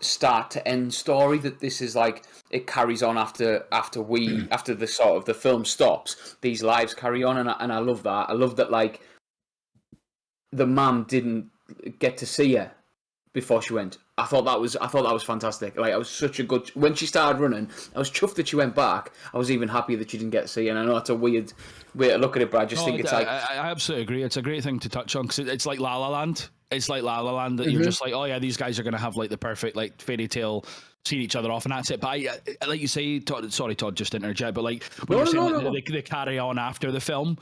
start to end story. That this is like it carries on after the sort of the film stops. These lives carry on, and I love that. I love that like the mum didn't get to see her before she went. I thought that was fantastic. Like, I was such a good. When she started running, I was chuffed that she went back. I was even happy that she didn't get to see. And I know that's a weird way to look at it, but I just think it's like I absolutely agree. It's a great thing to touch on, because it's like La La Land. It's like La La Land that you're just like, oh yeah, these guys are going to have like the perfect like fairy tale, seeing each other off, and that's it. But like you say, Todd, sorry, Todd, just to interject, but like when you're saying they carry on after the film,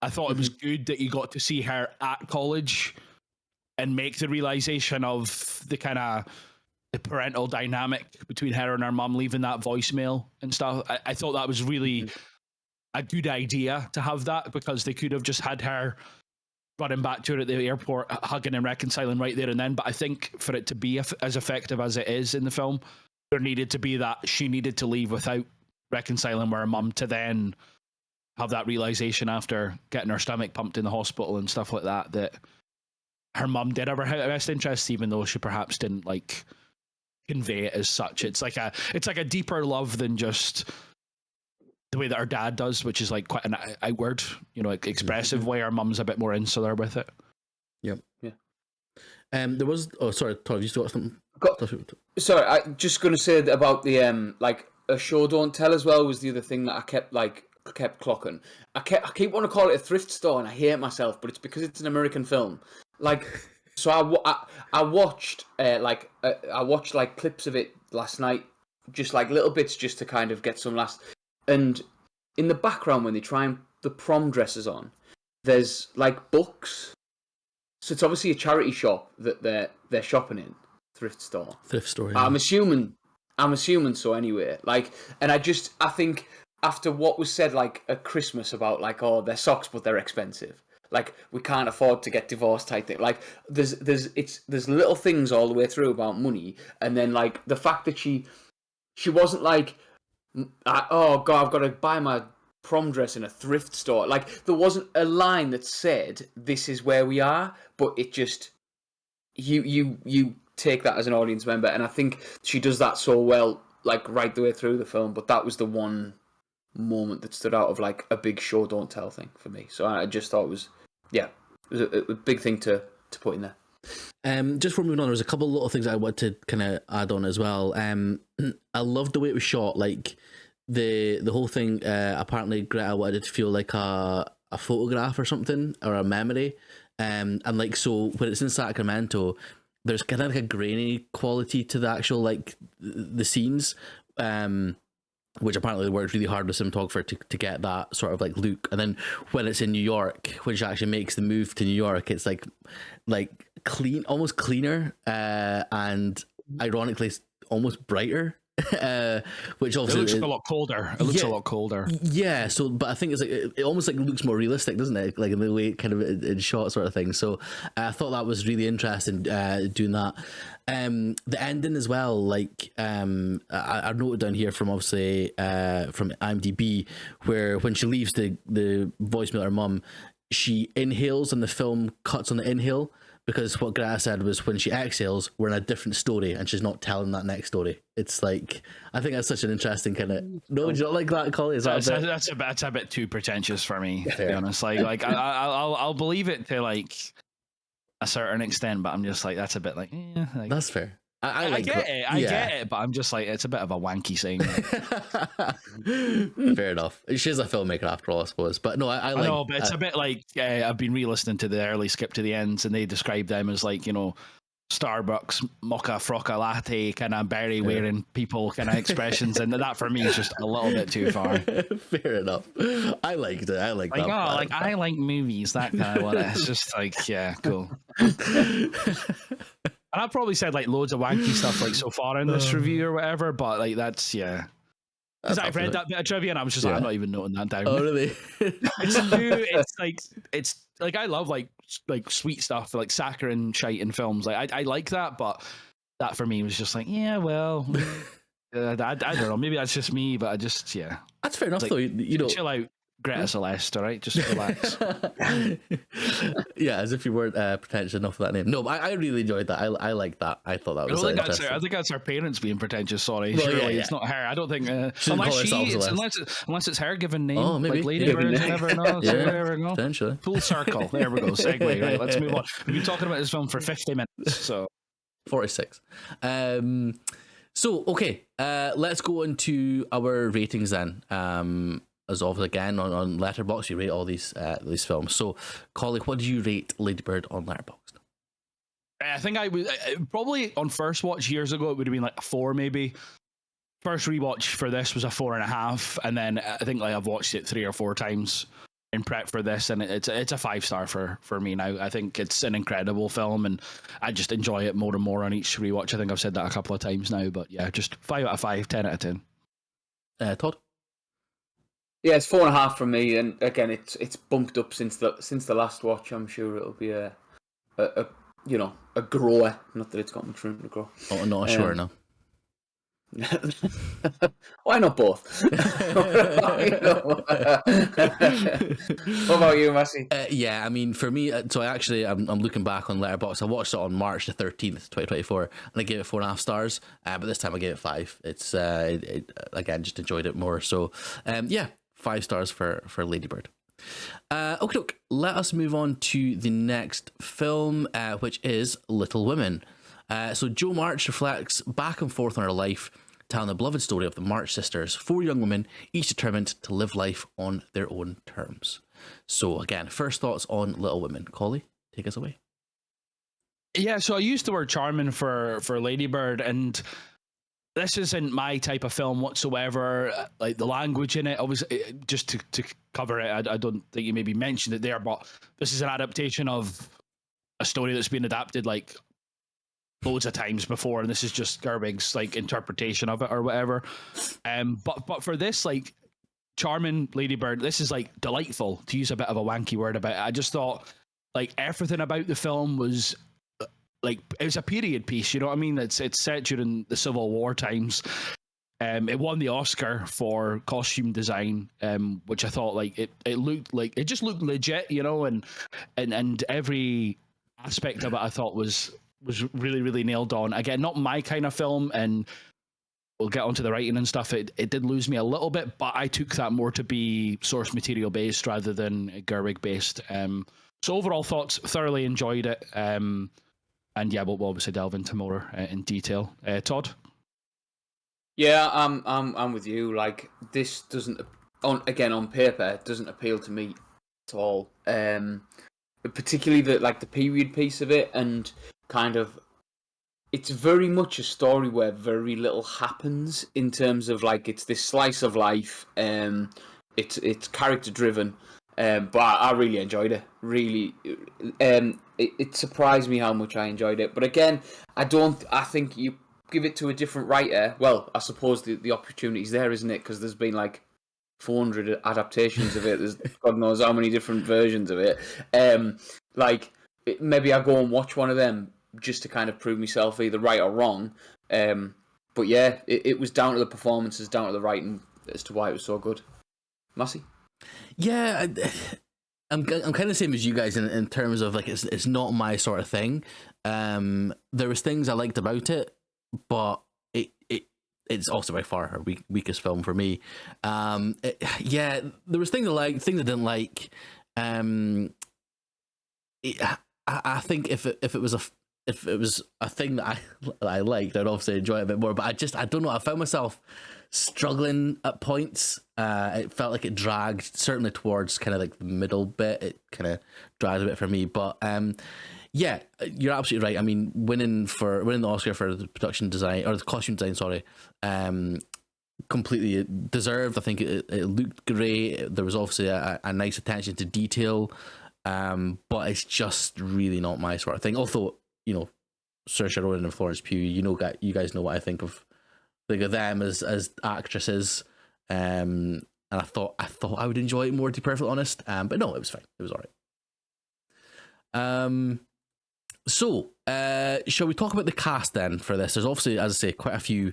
I thought it was good that you got to see her at college and make the realization of the kind of the parental dynamic between her and her mum, leaving that voicemail and stuff. I thought that was really a good idea to have that, because they could have just had her running back to her at the airport, hugging and reconciling right there and then. But I think for it to be as effective as it is in the film, there needed to be that she needed to leave without reconciling with her mum, to then have that realization after getting her stomach pumped in the hospital and stuff like that, that her mum did have her best interests, even though she perhaps didn't like convey it as such. It's like a deeper love than just the way that her dad does, which is like quite an outward, like expressive way. Our mum's a bit more insular with it. Yep. Yeah. There was. Oh, sorry, Todd. You still got something? Sorry, I just going to say about the like a show don't tell as well was the other thing that I kept clocking. I keep wanting to call it a thrift store, and I hate myself, but it's because it's an American film. Like, so I watched like clips of it last night, just like little bits, just to kind of get some last. And in the background, when they try and the prom dresses on, there's like books. So it's obviously a charity shop that they're shopping in, thrift store. Yeah. I'm assuming so anyway. Like, and I think after what was said like at Christmas about like, oh, they're socks but they're expensive. Like, we can't afford to get divorced type thing. Like, there's little things all the way through about money, and then like the fact that she wasn't like, oh god, I've got to buy my prom dress in a thrift store. Like, there wasn't a line that said this is where we are, but it just you take that as an audience member, and I think she does that so well, like right the way through the film. But that was the one moment that stood out of like a big show don't tell thing for me. So I just thought it was a big thing to put in there. Just before moving on, there was a couple of little things I wanted to kind of add on as well. I loved the way it was shot. Like the whole thing. Apparently, Greta wanted it to feel like a photograph or something, or a memory. And like, so when it's in Sacramento, there's kind of like a grainy quality to the actual like the scenes. Which apparently they worked really hard with cinematographer to get that sort of like look. And then when it's in New York, when she actually makes the move to New York, it's like clean, almost cleaner, and ironically almost brighter. Which obviously it looks a lot colder. It looks a lot colder. Yeah. So, but I think it's like it almost like looks more realistic, doesn't it? Like in the way it kind of in shot sort of thing. So I thought that was really interesting doing that. The ending as well. Like I noted down here from obviously from IMDb, where when she leaves the voicemail her mum, she inhales and the film cuts on the inhale. because what Greta said was when she exhales, we're in a different story, and she's not telling that next story. It's like, I think that's such an interesting kind of. No, do you not like that, Collie? Is that that's a bit too pretentious for me, to be honest. Like I'll believe it to like a certain extent, but I'm just like, that's a bit like, like that's fair. I get it. I get it, but I'm just like, it's a bit of a wanky saying. Fair enough. She's a filmmaker after all, I suppose. But no, I like. know, but it's a bit like I've been re-listening to the early Skip to the Ends, and they describe them as like, Starbucks mocha frocca latte kind of berry wearing people kind of expressions, and that for me is just a little bit too far. Fair enough. I liked it. I like that. I like movies, that kind of one. It's just like, yeah, cool. And I've probably said like loads of wanky stuff like so far in this review or whatever, but like that's because I've read that bit of trivia and I was just like, I'm not even noting that down. Oh really? It's like I love like sweet stuff like saccharine shite in films. Like I like that, but that for me was just like, well, I don't know. Maybe that's just me, but I just That's fair enough like, though. You know, chill out. Greta Celeste, all right? Just relax. Yeah, as if you weren't pretentious enough for that name. No, but I really enjoyed that. I like that. I thought that was interesting. I think that's our parents being pretentious. Sorry, well, surely it's not her. I don't think unless it's her given name. Oh, maybe. Like Lady Bird, you never know. So there we go. Potentially. Full circle. There we go. Segue. Right, let's move on. We've been talking about this film for 50 minutes. So 46. So okay, let's go into our ratings then. As always, again on Letterboxd, you rate all these films. So, Collie, what do you rate Lady Bird on Letterboxd? I think I would probably on first watch years ago it would have been like a 4 maybe. First rewatch for this was a 4.5, and then I think like I've watched it 3 or 4 times in prep for this, and it's a 5-star for me now. I think it's an incredible film, and I just enjoy it more and more on each rewatch. I think I've said that a couple of times now, but yeah, just 5 out of 5, 10 out of 10. Todd? Yeah, it's 4.5 from me, and again, it's bumped up since the last watch. I'm sure it'll be a grower. Not that it's got much room to grow. Oh, not sure now. Why not both? What about you, Massey? Yeah, I mean, for me, so I'm looking back on Letterboxd. I watched it on March the 13th, 2024, and I gave it 4.5 stars. But this time I gave it 5. It's again, just enjoyed it more. So, 5 stars for Lady Bird. Okay, let us move on to the next film, which is Little Women. So Jo March reflects back and forth on her life, telling the beloved story of the March sisters, 4 young women, each determined to live life on their own terms. So again, first thoughts on Little Women. Collie, take us away. Yeah, so I used the word charming for Lady Bird, and this isn't my type of film whatsoever. Like the language in it, obviously, just to cover it, I don't think you maybe mentioned it there, but this is an adaptation of a story that's been adapted like loads of times before, and this is just Gerwig's like interpretation of it or whatever. But for this, like charming Lady Bird, this is like delightful, to use a bit of a wanky word about it. I just thought like everything about the film was like, it was a period piece, you know what I mean? It's set during the Civil War times. It won the Oscar for costume design, which I thought like it looked like it just looked legit, you know, and every aspect of it I thought was really, really nailed on. Again, not my kind of film, and we'll get onto the writing and stuff. It did lose me a little bit, but I took that more to be source material based rather than Gerwig based. So overall thoughts, thoroughly enjoyed it. And yeah, we'll obviously delve into more in detail. Todd? Yeah, I'm with you. Like, this doesn't, on paper, it doesn't appeal to me at all. Particularly the period piece of it, and kind of, it's very much a story where very little happens in terms of like it's this slice of life. It's character driven. But I really enjoyed it. Really, it surprised me how much I enjoyed it. But again, I think you give it to a different writer. Well, I suppose the opportunity's there, isn't it? Because there's been like 400 adaptations of it. There's God knows how many different versions of it. Maybe I go and watch one of them just to kind of prove myself either right or wrong. But yeah, it was down to the performances, down to the writing as to why it was so good. Massey? Yeah, I'm kind of the same as you guys in terms of like it's not my sort of thing. There was things I liked about it, but it's also by far her weakest film for me. Yeah, there was things I liked, things I didn't like. I think if it was a thing that I liked, I'd obviously enjoy it a bit more. But I don't know. I found myself struggling at points. It felt like it dragged, certainly towards kind of like the middle bit. It kind of dragged a bit for me. But yeah, you're absolutely right. I mean, winning the Oscar for the production design or the costume design, sorry, completely deserved. I think it looked great. There was obviously a nice attention to detail. But it's just really not my sort of thing. Although, you know, Saoirse Ronan and Florence Pugh, you guys know what I think of them as actresses. And I thought I would enjoy it more, to be perfectly honest. But no, it was fine. It was all right. So shall we talk about the cast then for this? There's obviously, as I say, quite a few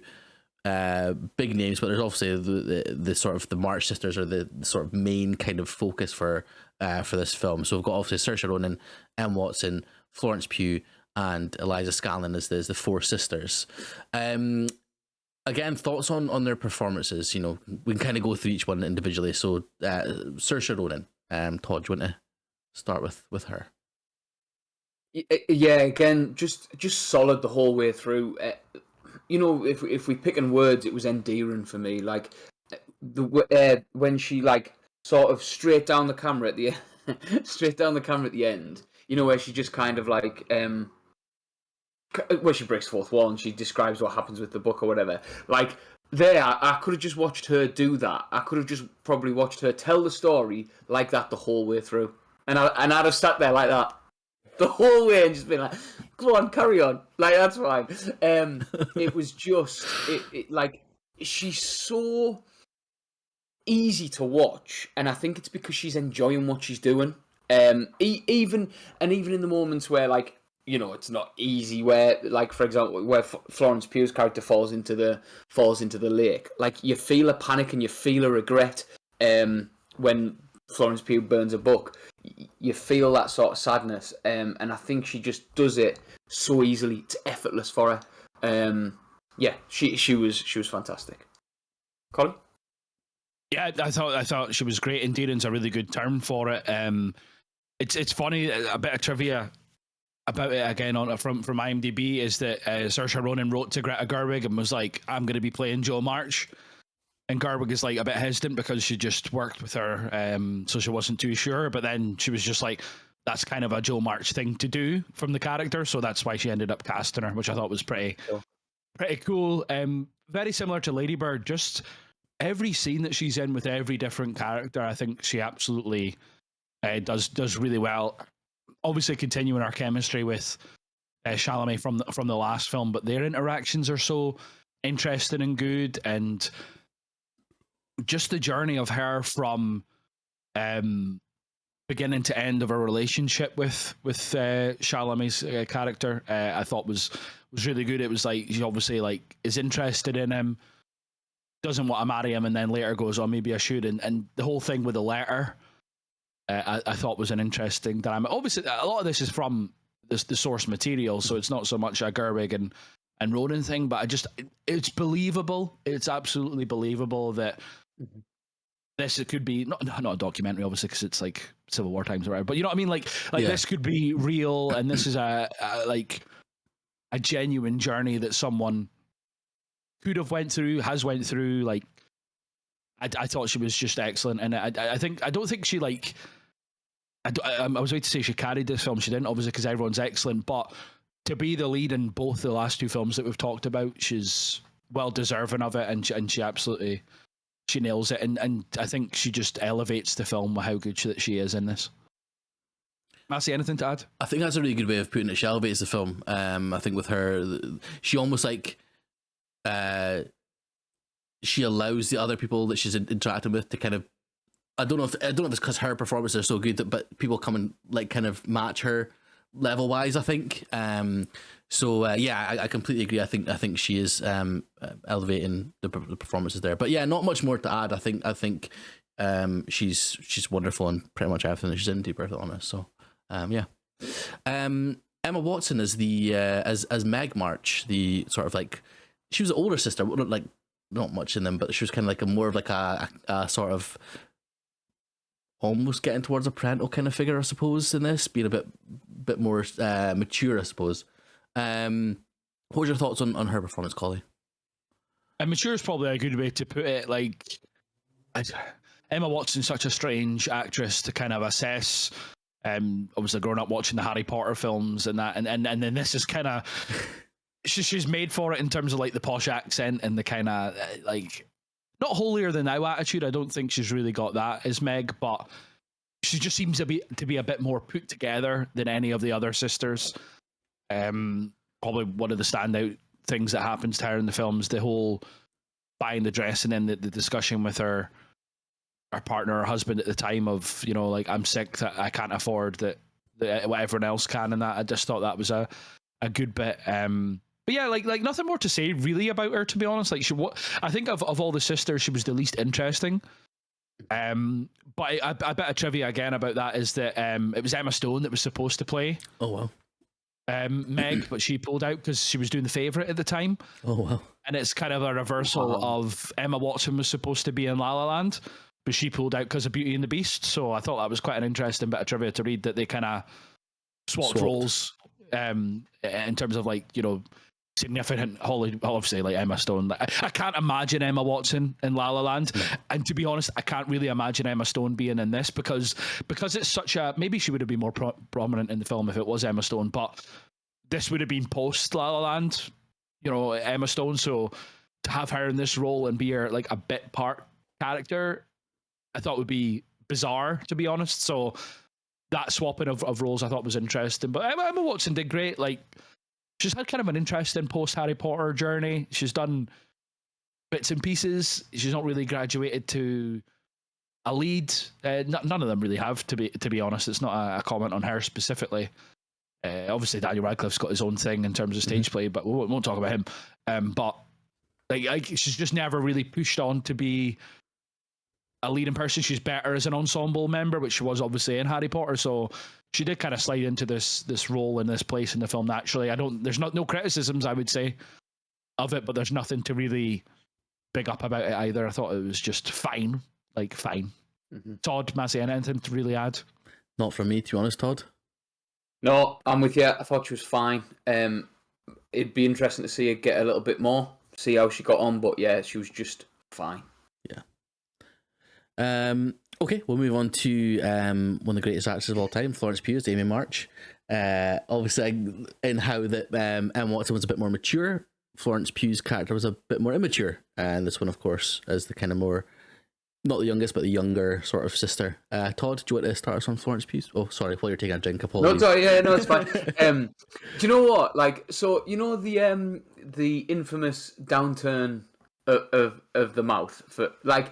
big names, but there's obviously the sort of the March sisters are the sort of main kind of focus for this film. So we've got obviously Saoirse Ronan, Emma Watson, Florence Pugh, and Eliza Scanlen as the four sisters. Again, thoughts on their performances. You know, we can kind of go through each one individually. So Saoirse Ronan, Todd, do you want to start with her? Yeah, again, just solid the whole way through. You know, if we pick in words, it was endearing for me. Like when she like sort of straight down the camera at the end. You know, where she just kind of like where she breaks fourth wall and she describes what happens with the book or whatever. Like there, I could have just watched her do that. I could have just probably watched her tell the story like that the whole way through, and I'd have sat there like that the whole way and just been like, "Come on, carry on." Like that's fine. It was just it like she's so easy to watch, and I think it's because she's enjoying what she's doing. Even in the moments where, like, you know, it's not easy, where, like, for example, where Florence Pugh's character falls into the lake, like you feel a panic and you feel a regret. When Florence Pugh burns a book, you feel that sort of sadness, and I think she just does it so easily. It's effortless for her. Yeah, she was fantastic. Colin? Yeah, I thought she was great. Endearing's a really good term for it. It's funny, a bit of trivia about it again from IMDb is that Saoirse Ronan wrote to Greta Gerwig and was like, "I'm going to be playing Jo March," and Gerwig is like a bit hesitant because she just worked with her, so she wasn't too sure. But then she was just like, "That's kind of a Jo March thing to do from the character," so that's why she ended up casting her, which I thought was pretty cool. Very similar to Lady Bird, just every scene that she's in with every different character, I think she absolutely does really well. Obviously, continuing our chemistry with Chalamet from the last film, but their interactions are so interesting and good, and just the journey of her from beginning to end of a relationship with Chalamet's character, I thought was really good. It was like she obviously like is interested in him, doesn't want to marry him, and then later goes, "Oh, maybe I should." And the whole thing with the letter, I thought was an interesting dynamic. Obviously, a lot of this is from the source material, so it's not so much a Gerwig and Ronan thing, but it's believable. It's absolutely believable that this could be not a documentary, obviously, because it's like Civil War times or whatever. But you know what I mean? Like this could be real, and this is a genuine journey that someone could have went through, has went through. Like I thought she was just excellent, and I don't think she like. I was going to say she carried this film. She didn't, obviously, because everyone's excellent. But to be the lead in both the last two films that we've talked about, she's well deserving of it, and she absolutely nails it. And I think she just elevates the film with how good she is in this. Massey, anything to add? I think that's a really good way of putting it. She elevates the film. I think with her, she almost like she allows the other people that she's interacting with to kind of. I don't know if it's because her performances are so good but people come and like kind of match her level wise. I think. Yeah, I completely agree. I think she is elevating the performances there. But yeah, not much more to add. I think she's wonderful in pretty much everything that she's in, to be perfectly honest. So yeah. Emma Watson as the as Meg March, the sort of like, she was the older sister, like not much in them, but she was kind of like a more of like a sort of almost getting towards a parental kind of figure, I suppose, in this, being a bit more mature, I suppose. What was your thoughts on her performance, Collie? Mature is probably a good way to put it. Like, Emma Watson's such a strange actress to kind of assess. Obviously, growing up watching the Harry Potter films and that, and then this is kind of she's made for it in terms of like the posh accent and the kind of like not holier than thou attitude. I don't think she's really got that as Meg, but she just seems to be a bit more put together than any of the other sisters. Probably one of the standout things that happens to her in the film is the whole buying the dress and then the discussion with her partner or husband at the time of, you know, like, I'm sick that I can't afford that what everyone else can, and that I just thought that was a good bit. But yeah, like nothing more to say really about her, to be honest. Like, I think of all the sisters, she was the least interesting. But a bit of trivia again about that is that it was Emma Stone that was supposed to play. Oh wow. Meg, but she pulled out because she was doing The Favourite at the time. Oh wow. And it's kind of a reversal of Emma Watson was supposed to be in La La Land, but she pulled out because of Beauty and the Beast. So I thought that was quite an interesting bit of trivia to read, that they kind of swapped roles in terms of, like, you know, significant Hollywood, obviously, like Emma Stone. I can't imagine Emma Watson in La La Land, and to be honest, I can't really imagine Emma Stone being in this because it's such a, maybe she would have been more prominent in the film if it was Emma Stone, but this would have been post La La Land, you know, Emma Stone. So to have her in this role and be her like a bit part character, I thought would be bizarre, to be honest. So that swapping of roles I thought was interesting. But Emma Watson did great. Like, she's had kind of an interesting post Harry Potter journey. She's done bits and pieces. She's not really graduated to a lead. None of them really have, to be honest. It's not a comment on her specifically. Obviously, Daniel Radcliffe's got his own thing in terms of stage play, but we won't talk about him. But like, she's just never really pushed on to be a leading person. She's better as an ensemble member, which she was obviously in Harry Potter. So she did kind of slide into this role in this place in the film naturally. There's no criticisms, I would say, of it, but there's nothing to really big up about it either. I thought it was just fine, like fine. Mm-hmm. Todd, Massey, anything to really add? Not from me, to be honest, Todd. No, I'm with you. I thought she was fine. It'd be interesting to see her get a little bit more, see how she got on, but yeah, she was just fine. Yeah. Okay, we'll move on to one of the greatest actors of all time, Florence Pugh as Amy March. Obviously, in how that Emma Watson was a bit more mature, Florence Pugh's character was a bit more immature, and this one, of course, is the kind of more, not the youngest, but the younger sort of sister. Todd, do you want to start us on Florence Pugh? Oh, sorry, while you're taking a drink, apologies. No, sorry, yeah, no, it's fine. Do you know what? Like, so you know the infamous downturn of the mouth for like.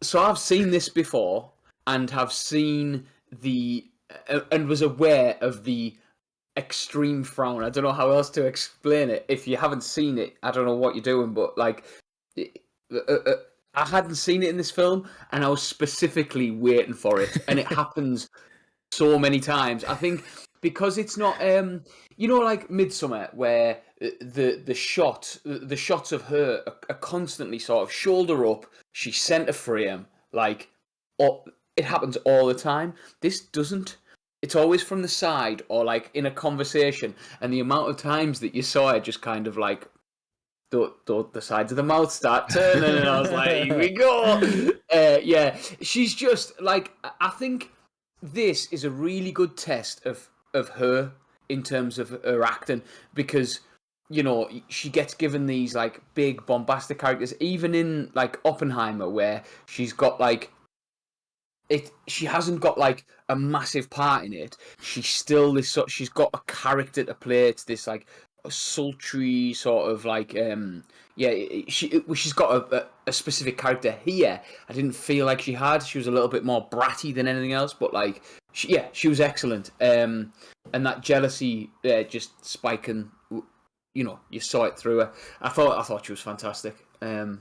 So I've seen this before, and have seen and was aware of the extreme frown. I don't know how else to explain it. If you haven't seen it, I don't know what you're doing, but like. I hadn't seen it in this film, and I was specifically waiting for it, and it happens so many times. I think because it's not, you know, like Midsommar, where the shots of her are constantly sort of shoulder up, she's centre frame, like, it happens all the time. This doesn't. It's always from the side or like in a conversation, and the amount of times that you saw it just kind of like. The sides of the mouth start turning, and I was like, here we go. Yeah, she's just like, I think this is a really good test of her in terms of her acting, because, you know, she gets given these like big bombastic characters, even in like Oppenheimer, where she's got like she hasn't got like a massive part in it. She's still this sort. She's got a character to play. It's this like a sultry sort of like she's got a specific character here. I didn't feel like she had. She was a little bit more bratty than anything else, but like she was excellent. And that jealousy just spiking, you know, you saw it through her. I thought she was fantastic. And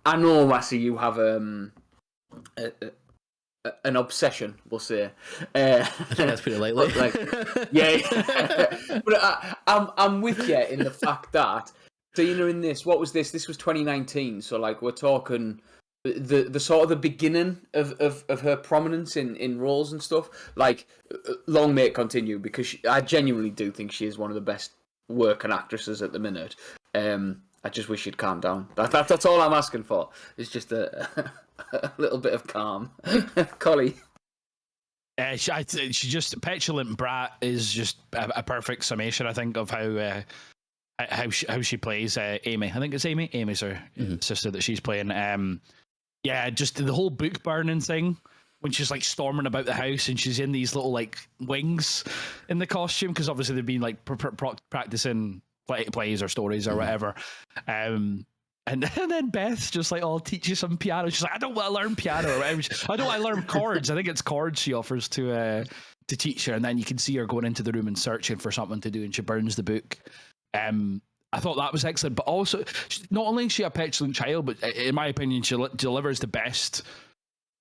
I know, Massey, you have an obsession, we'll say. I think that's pretty lightly. But I'm with you in the fact that Dina in this. What was this? This was 2019. So like we're talking the sort of the beginning of her prominence in roles and stuff. Like long may it continue, because I genuinely do think she is one of the best working actresses at the minute. I just wish she'd calm down. That's all I'm asking for. It's just a little bit of calm. Collie. She just petulant brat is just a perfect summation, I think, of how she plays Amy. I think it's Amy. Amy's her sister that she's playing. Just the whole book burning thing, when she's like storming about the house and she's in these little like wings in the costume, because obviously they've been like practicing plays or stories or whatever. And then Beth's just like, I'll teach you some piano. She's like, I don't want to learn piano. Or whatever. I don't want to learn chords. I think it's chords she offers to teach her. And then you can see her going into the room and searching for something to do, and she burns the book. I thought that was excellent. But also, not only is she a petulant child, but in my opinion, she delivers the best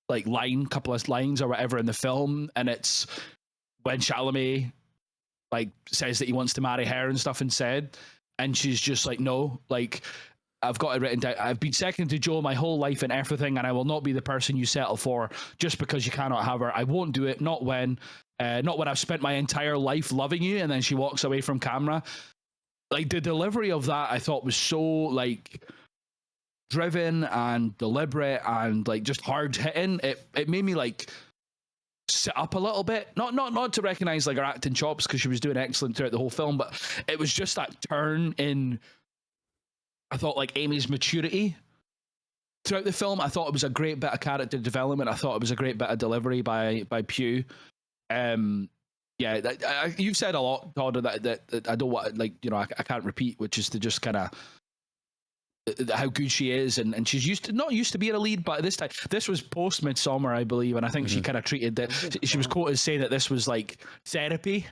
like couple of lines or whatever in the film. And it's when Chalamet like says that he wants to marry her and stuff instead, and she's just like, no, like, I've got it written down. I've been second to Joe my whole life and everything, and I will not be the person you settle for just because you cannot have her. I won't do it. Not when I've spent my entire life loving you. And then she walks away from camera. Like, the delivery of that, I thought was so like driven and deliberate and like just hard hitting. It made me like sit up a little bit. Not to recognize like her acting chops, because she was doing excellent throughout the whole film, but it was just that turn in, I thought, like Amy's maturity throughout the film. I thought it was a great bit of character development. I thought it was a great bit of delivery by Pugh. You've said a lot, Todd, that I don't want, like, you know, I can't repeat, which is to just kind of how good she is, and she's not used to being a lead, but this was post Midsommar, I believe, and I think she kind of treated that. She was quoted as saying that this was like therapy,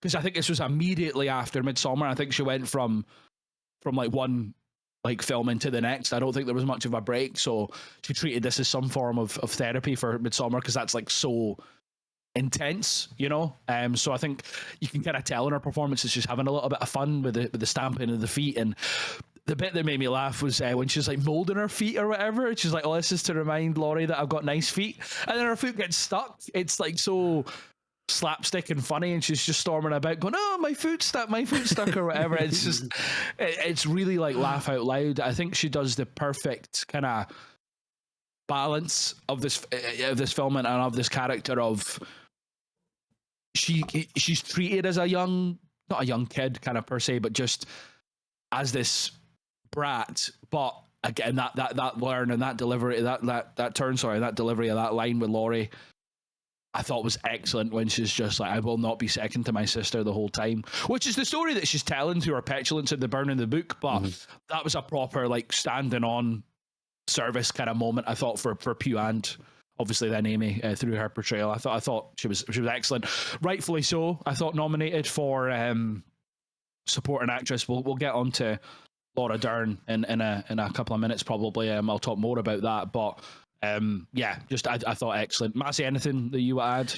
because I think this was immediately after Midsommar. I think she went from like one like film into the next. I don't think there was much of a break, so she treated this as some form of therapy for Midsommar, because that's like so intense, you know. So I think you can kind of tell in her performance is she's having a little bit of fun with the stamping of the feet. And the bit that made me laugh was when she's like molding her feet or whatever. She's like, "Oh, this is to remind Laurie that I've got nice feet," and then her foot gets stuck. It's like so slapstick and funny, and she's just storming about going, "Oh, my foot's stuck or whatever." It's just it's really like laugh out loud. I think she does the perfect kind of balance of this film and of this character. Of she's treated as not a young kid kind of per se, but just as this brat. But again, that learn and that delivery, that turn, sorry, that delivery of that line with Laurie, I thought was excellent, when she's just like, "I will not be second to my sister" the whole time, which is the story that she's telling through her petulance in the burning the book. But that was a proper like standing on service kind of moment, I thought, for Pugh and obviously then Amy through her portrayal. I thought she was excellent, rightfully so. I thought nominated for supporting actress. We'll get on to Laura Dern in a couple of minutes probably. I'll talk more about that, but I thought excellent. Massey, anything that you would add?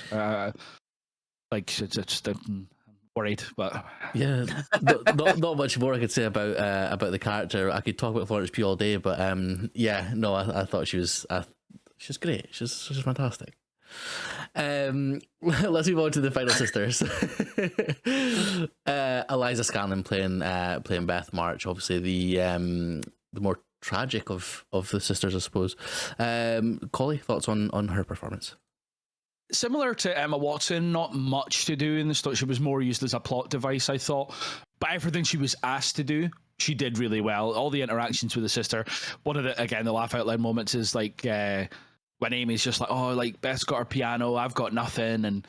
I'm worried, but yeah, not much more I could say about the character. I could talk about Florence Pugh all day, but I thought she was great. She's fantastic. Let's move on to the final sisters. Eliza Scanlon playing Beth March, obviously the more tragic of the sisters, I suppose. Collie, thoughts on her performance? Similar to Emma Watson, not much to do in the story. She was more used as a plot device, I thought. But everything she was asked to do, she did really well. All the interactions with the sister. One of the laugh out loud moments is like when Amy's just like, "Oh, like Beth's got her piano, I've got nothing," and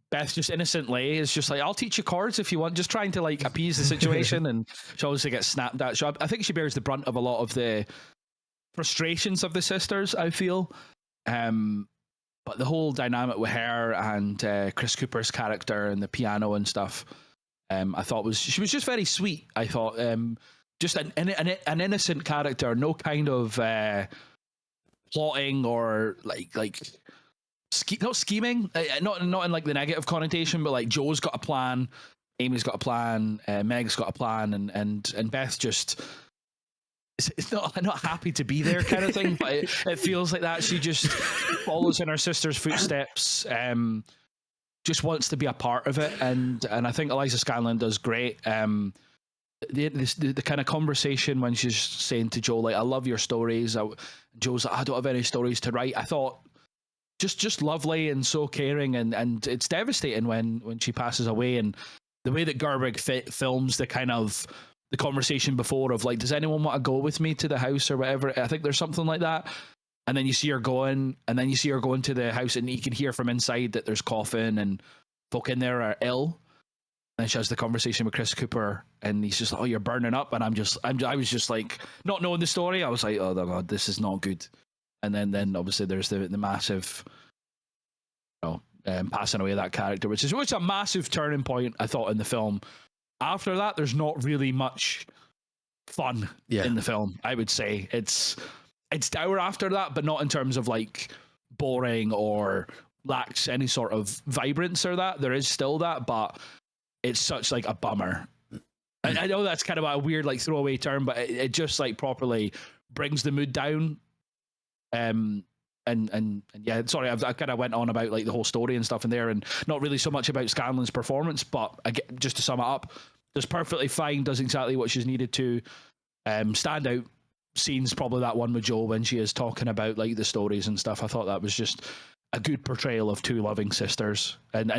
Beth just innocently is just like, "I'll teach you chords if you want," just trying to like appease the situation. And she obviously gets snapped at. So I think she bears the brunt of a lot of the frustrations of the sisters, I feel. But the whole dynamic with her and Chris Cooper's character and the piano and stuff, I thought she was just very sweet. I thought just an innocent character, no kind of plotting or not scheming, not in like the negative connotation, but like Joe's got a plan, Amy's got a plan, Meg's got a plan, and Beth just it's not happy to be there kind of thing, but it feels like that. She just follows in her sister's footsteps, just wants to be a part of it, and I think Eliza Scanlen does great. The kind of conversation when she's saying to Joe, like, I love your stories. Joe's like, I don't have any stories to write. I thought just lovely and so caring, and it's devastating when she passes away, and the way that Gerwig films the kind of the conversation before of like, does anyone want to go with me to the house or whatever? I think there's something like that. And then you see her going, and then you see her going to the house, and you can hear from inside that there's coughing and folk in there are ill. And she has the conversation with Chris Cooper, and he's just like, "Oh, you're burning up," and I was just like, not knowing the story, I was like, "Oh God, this is not good." And then obviously there's the massive, passing away of that character, which is a massive turning point, I thought, in the film. After that, there's not really much fun in the film. I would say it's dour after that, but not in terms of like boring or lacks any sort of vibrance or that. There is still that, but it's such like a bummer. I know that's kind of a weird like throwaway term, but it just like properly brings the mood down. And yeah, sorry, I kind of went on about like the whole story and stuff in there, and not really so much about Scanlen's performance, but just to sum it up, does perfectly fine, does exactly what she's needed to. Standout scenes, probably that one with Joe when she is talking about like the stories and stuff. I thought that was just a good portrayal of two loving sisters, and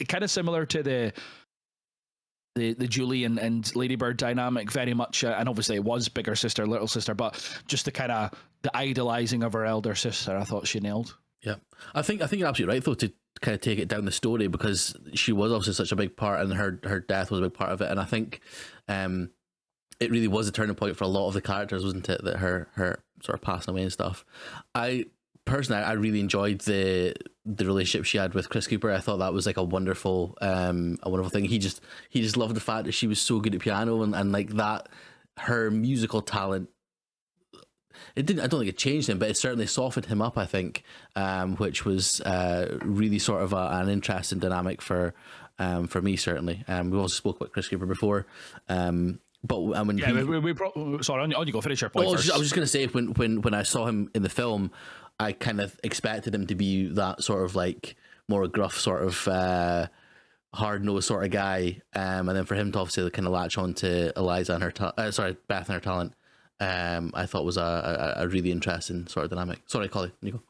kind of similar to the Julie and Lady Bird dynamic, very much, and obviously it was bigger sister, little sister, but just the idolizing of her elder sister, I thought she nailed. Yeah, I think you're absolutely right though to kind of take it down the story, because she was obviously such a big part, and her death was a big part of it, and I think it really was a turning point for a lot of the characters, wasn't it? That her sort of passing away and stuff. Personally, I really enjoyed the relationship she had with Chris Cooper. I thought that was like a wonderful thing. He just loved the fact that she was so good at piano, and like that, her musical talent. I don't think it changed him, but it certainly softened him up, I think, which was really sort of an interesting dynamic for me, certainly. We also spoke about Chris Cooper before. But when sorry, on you go, finish your point first. I was just going to say, when I saw him in the film, I kind of expected him to be that sort of like more gruff sort of hard-nosed sort of guy, and then for him to obviously kind of latch on to Eliza and Beth and her talent, I thought was a really interesting sort of dynamic. Sorry, Collie, Nico.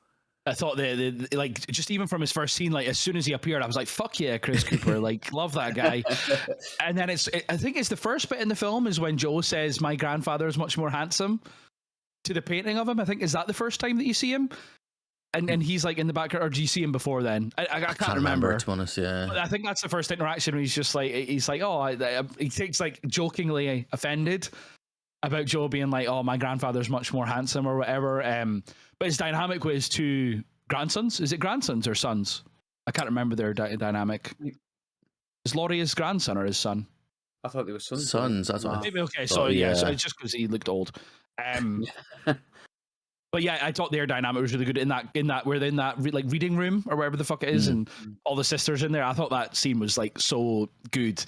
I thought the like, just even from his first scene, like as soon as he appeared, I was like, "Fuck yeah, Chris Cooper!" Like, love that guy. And then I think it's the first bit in the film is when Joe says, "My grandfather is much more handsome," to the painting of him. I think, is that the first time that you see him? And he's like in the background, or do you see him before then? I can't remember, to be honest. Yeah, but I think that's the first interaction where he's like, "Oh," he takes like jokingly offended about Joe being like, "Oh, my grandfather's much more handsome," or whatever. But his dynamic with his two grandsons. Is it grandsons or sons? I can't remember their dynamic. Is Laurie his grandson or his son? I thought they were sons. Sons, that's what. Maybe, okay, so yeah, so it's just because he looked old. But yeah, I thought their dynamic was really good in that we're in that like reading room or wherever the fuck it is, and all the sisters in there. I thought that scene was like so good.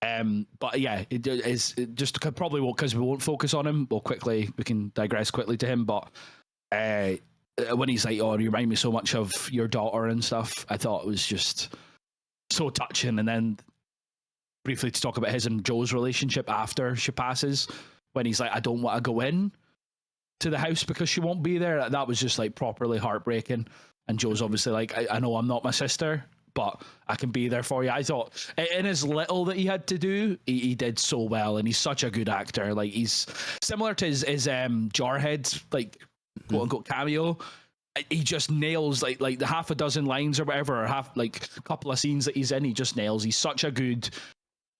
But yeah, it is just probably because we won't focus on him. We can digress quickly to him. But when he's like, "Oh, you remind me so much of your daughter" and stuff, I thought it was just so touching. And then briefly to talk about his and Joe's relationship after she passes, when he's like, "I don't want to go in to the house because she won't be there." That was just like properly heartbreaking. And Joe's obviously like, I know I'm not my sister, but I can be there for you. I thought in as little that he had to do, he did so well, and he's such a good actor. Like, he's similar to his Jarhead, like quote unquote cameo. He just nails like the half a dozen lines or whatever, or half like a couple of scenes that he's in. He just nails. He's such a good,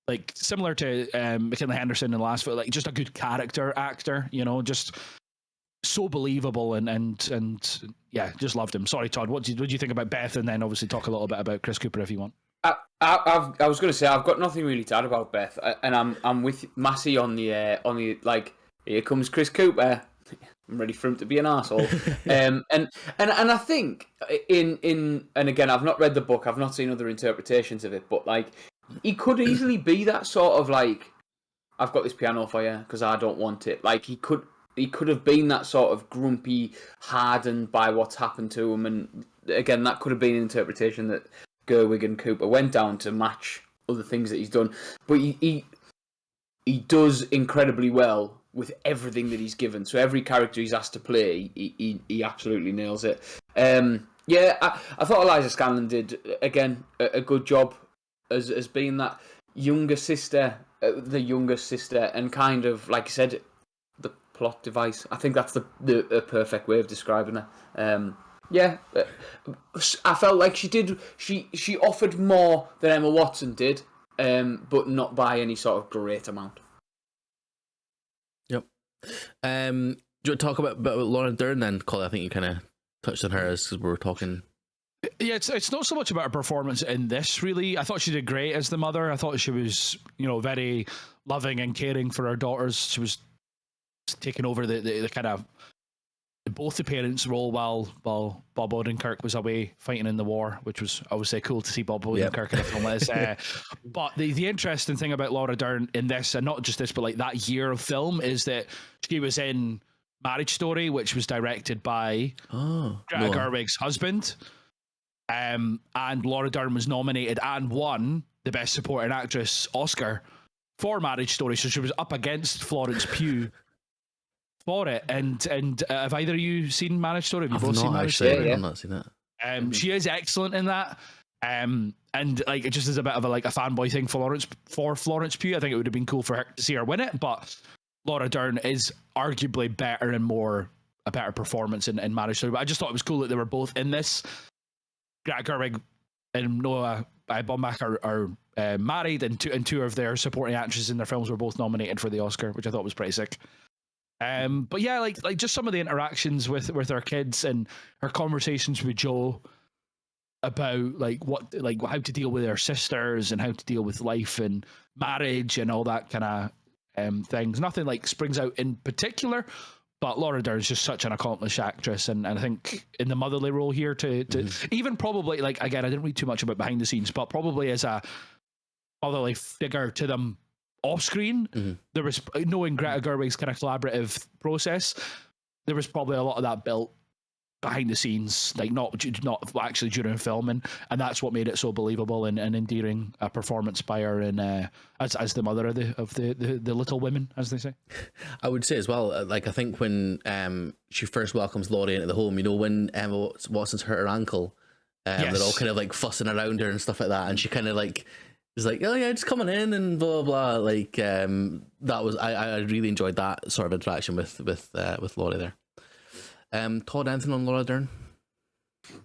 like similar to McKinley Henderson in the last film, like just a good character actor. You know, just so believable, and yeah, just loved him. Sorry, Todd, what do you think about Beth? And then obviously talk a little bit about Chris Cooper if you want. I was going to say I've got nothing really to add about Beth, and I'm with Massey on the like, here comes Chris Cooper. I'm ready for him to be an arsehole. And I think in and again, I've not read the book, I've not seen other interpretations of it, but like he could easily be that sort of like, I've got this piano for you because I don't want it. Like he could have been that sort of grumpy, hardened by what's happened to him, and again, that could have been an interpretation that Gerwig and Cooper went down to match other things that he's done. But he does incredibly well with everything that he's given. So every character he's asked to play, he absolutely nails it. Yeah, I thought Eliza Scanlen did again a good job as being that younger sister, the youngest sister, and kind of like I said, the plot device. I think that's the perfect way of describing her. Yeah, I felt like she offered more than Emma Watson did, but not by any sort of great amount. Yep. Do you want to talk about Laura Dern then, Colin? I think you kind of touched on her as we were talking. Yeah, it's not so much about her performance in this, really. I thought she did great as the mother. I thought she was, very loving and caring for her daughters. She was taking over the kind of both the parents' role while Bob Odenkirk was away fighting in the war, which was obviously cool to see Bob Odenkirk in a film like this. But the interesting thing about Laura Dern in this, and not just this, but like that year of film, is that she was in Marriage Story, which was directed by Greta Gerwig's husband. And Laura Dern was nominated and won the Best Supporting Actress Oscar for Marriage Story. So she was up against Florence Pugh for it. And have either of you seen Marriage Story? Have you both seen Marriage Story? I've not seen that. She is excellent in that. And like it just is a bit of a fanboy thing for Florence Pugh. I think it would have been cool for her to see her win it, but Laura Dern is arguably better and a better performance in Marriage Story. But I just thought it was cool that they were both in this. Greta Gerwig and Noah Baumbach are married, and two of their supporting actresses in their films were both nominated for the Oscar, which I thought was pretty sick. But yeah, like just some of the interactions with her kids and her conversations with Joe about how to deal with her sisters and how to deal with life and marriage and all that kind of things. Nothing springs out in particular. But Laura Dern is just such an accomplished actress, and I think in the motherly role here to even probably again, I didn't read too much about behind the scenes, but probably as a motherly figure to them off screen, there was, knowing Greta Gerwig's kind of collaborative process, there was probably a lot of that built behind the scenes, not actually during filming, and that's what made it so believable and endearing a performance by her and as the mother of the little women, as they say. I would say as well, I think when she first welcomes Laurie into the home, when Emma Watson's hurt her ankle, they're all kind of fussing around her and stuff like that, and she kind of is like, oh yeah, just coming in and blah blah blah. That was I really enjoyed that sort of interaction with Laurie there. Todd, anything on Laura Dern?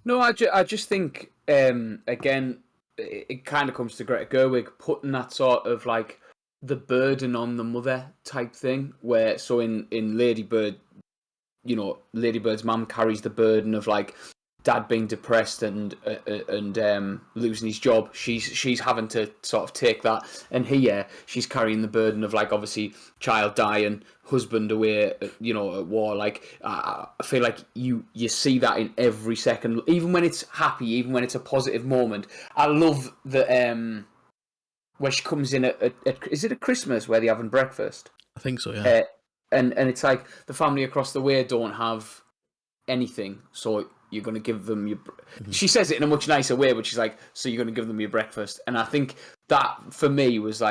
No, I just think again, it kind of comes to Greta Gerwig putting that sort of the burden on the mother type thing, where so in Lady Bird, Lady Bird's mum carries the burden of dad being depressed and losing his job. She's having to sort of take that, and here she's carrying the burden of obviously child dying, husband away, at war. I feel like you see that in every second, even when it's happy, even when it's a positive moment. I love the where she comes in at is it at Christmas where they're having breakfast? I think so, yeah. And it's the family across the way don't have anything, so you're going to give them your... She says it in a much nicer way, but she's so you're going to give them your breakfast. And I think that, for me, was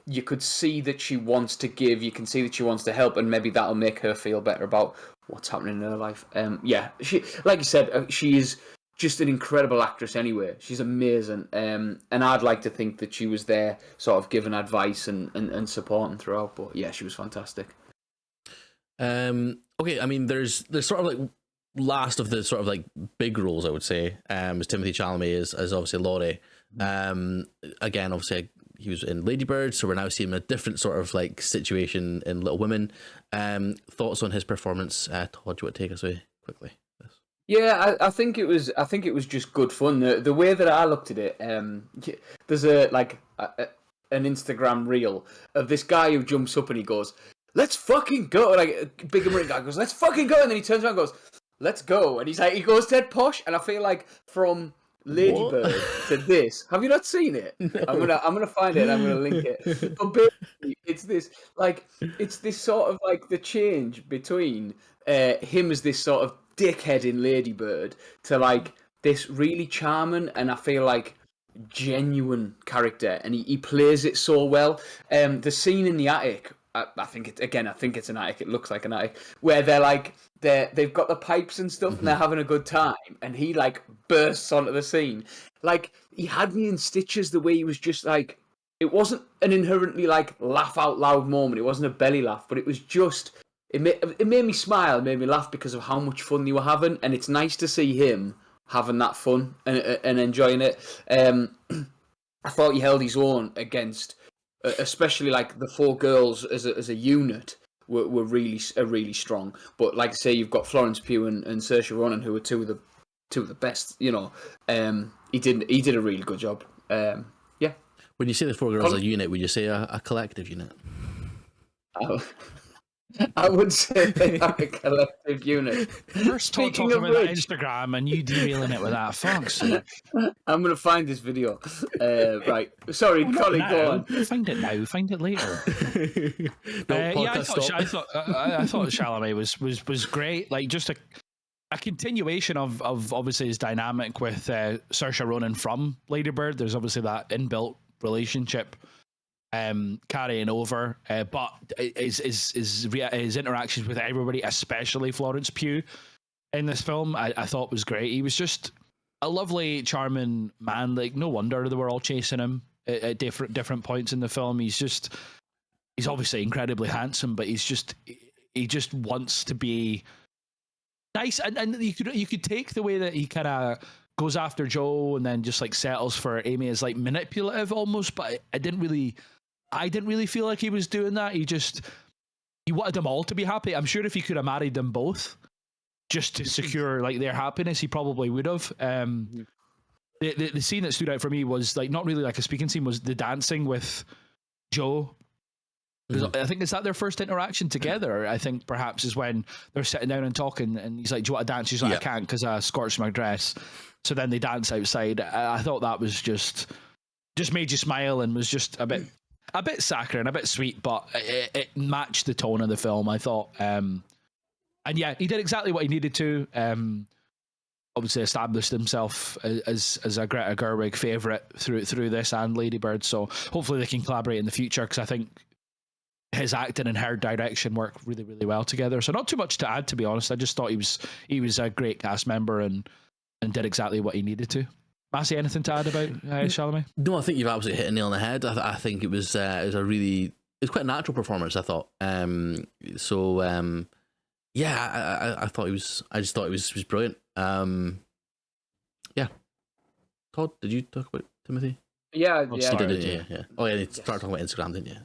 you could see that she wants to give, you can see that she wants to help, and maybe that'll make her feel better about what's happening in her life. Yeah, she, like you said, she is just an incredible actress anyway. She's amazing. And I'd like to think that she was there sort of giving advice and supporting throughout. But yeah, she was fantastic. Okay, I mean, there's sort of last of the sort of big roles, I would say, is Timothy Chalamet as obviously Laurie. Again, obviously he was in Lady Bird, so we're now seeing a different sort of situation in Little Women. Thoughts on his performance? Todd, do you want to take us away quickly? Yeah, I think it was just good fun. The way that I looked at it, there's an Instagram reel of this guy who jumps up and he goes, let's fucking go. Like a big American guy goes, let's fucking go. And then he turns around and goes, let's go. And he's like, he goes dead posh. And I feel like from Lady Bird to this, have you not seen it? No. I'm gonna find it and I'm gonna link it. But basically, it's this sort of like the change between him as this sort of dickhead in Lady Bird to like this really charming and I feel like genuine character, and he plays it so well. The scene in the attic, I think it's an attic. It looks like an attic where they've got the pipes and stuff, and they're having a good time, and he like bursts onto the scene. Like he had me in stitches the way he was just like. It wasn't an inherently like laugh out loud moment. It wasn't a belly laugh, but it was just. It made me smile, it made me laugh because of how much fun they were having, and it's nice to see him having that fun and enjoying it. I thought he held his own against, especially like the four girls as a unit were really strong. But like I say, you've got Florence Pugh and Saoirse Ronan, who are two of the best. You know, he did a really good job. Yeah. When you say the four girls a unit, would you say a collective unit? I would say they are a collective unit. First talking about that Instagram and you derailing it with that. Fuck's I'm going to find this video. Right. Sorry, Colin, go on. Find it now. Find it later. I thought Chalamet was great. Like just a continuation of obviously his dynamic with Saoirse Ronan from Lady Bird. There's obviously that inbuilt relationship carrying over, but his interactions with everybody, especially Florence Pugh, in this film, I thought was great. He was just a lovely, charming man. Like no wonder they were all chasing him at different points in the film. He's obviously incredibly handsome, but he just wants to be nice, and you could take the way that he kind of goes after Joe and then just like settles for Amy as like manipulative almost, but I didn't really feel like he was doing that. He wanted them all to be happy. I'm sure if he could have married them both just to secure like their happiness, he probably would have. The scene that stood out for me was like not really like a speaking scene, was the dancing with Joe. I think is that their first interaction together. I think perhaps is when they're sitting down and talking, and he's like, "Do you want to dance?" She's like, "I can't because I scorched my dress." So then they dance outside. I thought that was just made you smile and was just a bit saccharine, a bit sweet, but it matched the tone of the film, I thought. And yeah, he did exactly what he needed to. Obviously established himself as a Greta Gerwig favourite through this and Lady Bird. So hopefully they can collaborate in the future, because I think his acting and her direction work really, really well together. So not too much to add, to be honest. I just thought he was a great cast member and did exactly what he needed to. Massey, anything to add about Chalamet? No, I think you've absolutely hit a nail on the head. I think it was quite a natural performance, I thought. I thought I just thought he was brilliant. Yeah. Todd, did you talk about Timothy? Yeah. Oh, yeah, you started talking about Instagram, didn't you?